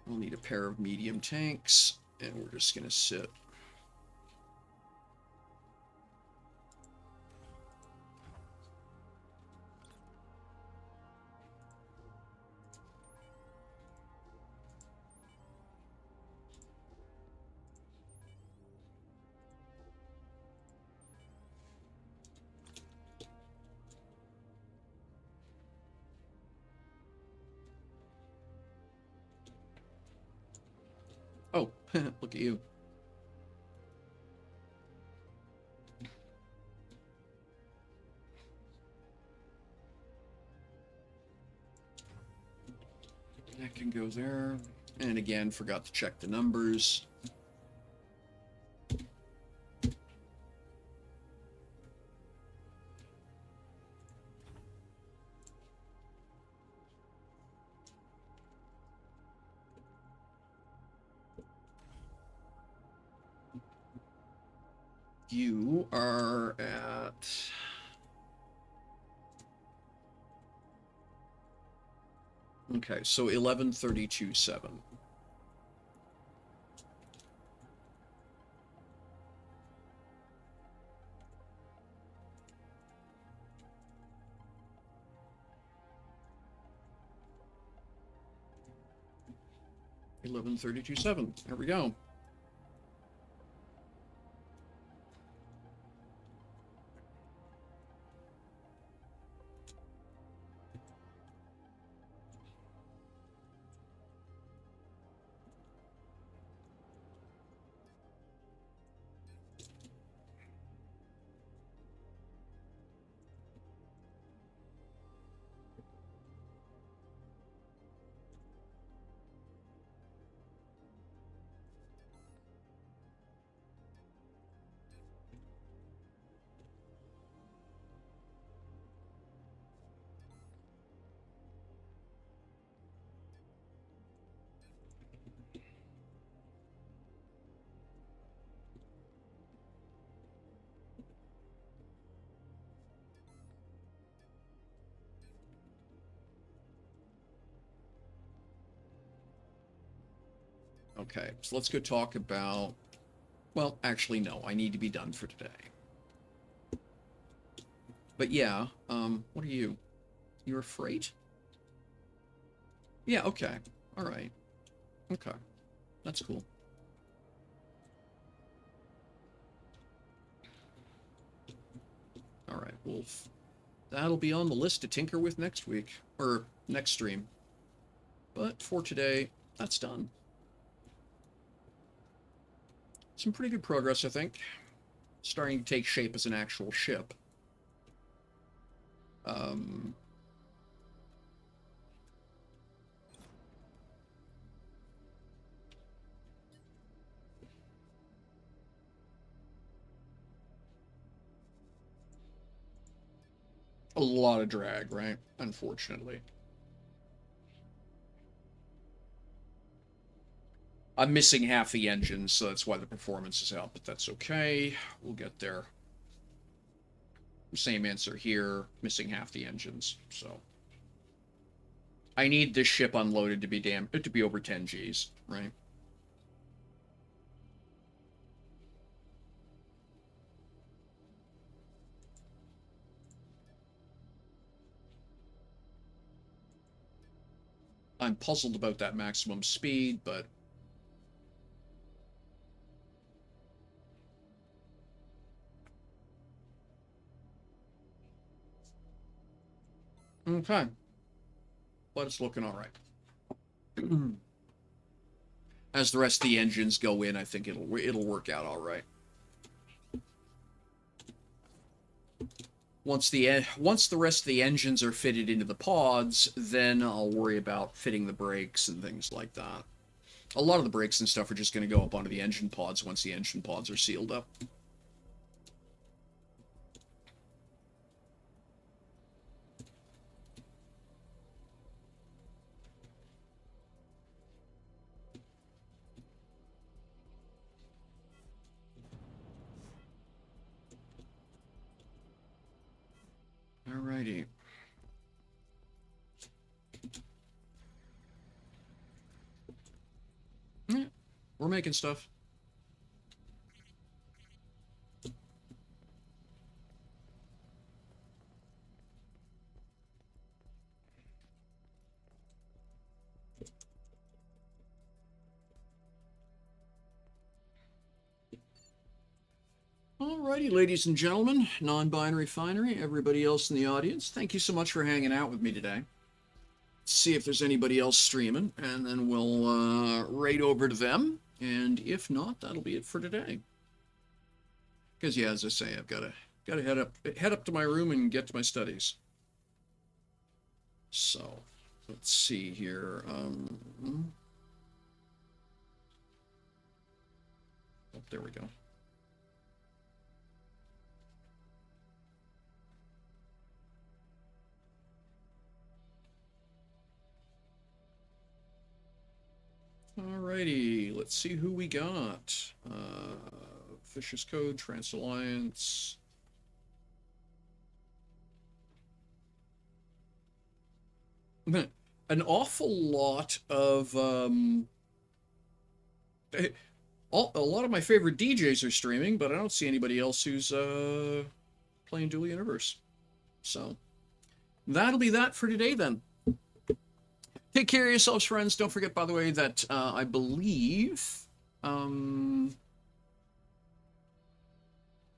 I'll need a pair of medium tanks, and we're just going to sit. Oh, look at you. That can go there. And again, forgot to check the numbers. You are at... Okay, so 1132.7. 11:32.7. There we go. Okay, so let's go talk about... Well, actually, no. I need to be done for today. But yeah, what are you? You're afraid? Yeah, okay. All right. Okay. That's cool. All right, well, that'll be on the list to tinker with next week, or next stream. But for today, that's done. Some pretty good progress, I think. Starting to take shape as an actual ship. A lot of drag, right? Unfortunately. I'm missing half the engine, so that's why the performance is out, but that's okay. We'll get there. Same answer here, missing half the engines, so. I need this ship unloaded to be over 10 Gs, right? I'm puzzled about that maximum speed, but... Okay. But it's looking all right. As the rest of the engines go in, I think it'll work out all right. Once the rest of the engines are fitted into the pods, then I'll worry about fitting the brakes and things like that. A lot of the brakes and stuff are just going to go up onto the engine pods once the engine pods are sealed up. Alrighty. Yeah, we're making stuff. Alrighty, ladies and gentlemen, non-binary finery, everybody else in the audience, thank you so much for hanging out with me today. See if there's anybody else streaming, and then we'll raid over to them. And if not, that'll be it for today. Because yeah, as I say, I've got to head up to my room and get to my studies. So let's see here. Oh, there we go. Alrighty, let's see who we got. Vicious Code, Trans Alliance. An awful lot of a lot of my favorite DJs are streaming, but I don't see anybody else who's playing Dual Universe. So that'll be that for today then. Take care of yourselves, friends. Don't forget, by the way, that I believe. No,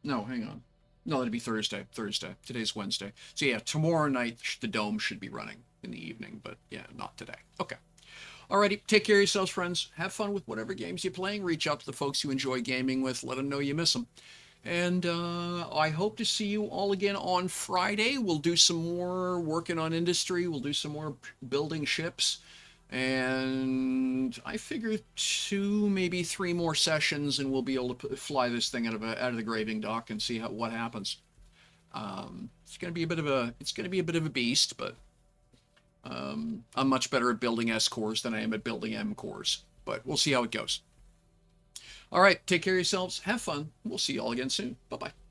hang on. No, that'd be Thursday. Thursday. Today's Wednesday. So yeah, tomorrow night the Dome should be running in the evening, but yeah, not today. Okay. Alrighty, take care of yourselves, friends. Have fun with whatever games you're playing. Reach out to the folks you enjoy gaming with. Let them know you miss them. And I hope to see you all again on Friday. We'll do some more working on Induistry. We'll do some more building ships. And I figure 2, maybe 3 more sessions, and we'll be able to fly this thing out of the graving dock and see what happens. It's going to be a bit of a beast, but I'm much better at building S cores than I am at building M cores. But we'll see how it goes. All right, take care of yourselves. Have fun. We'll see you all again soon. Bye bye.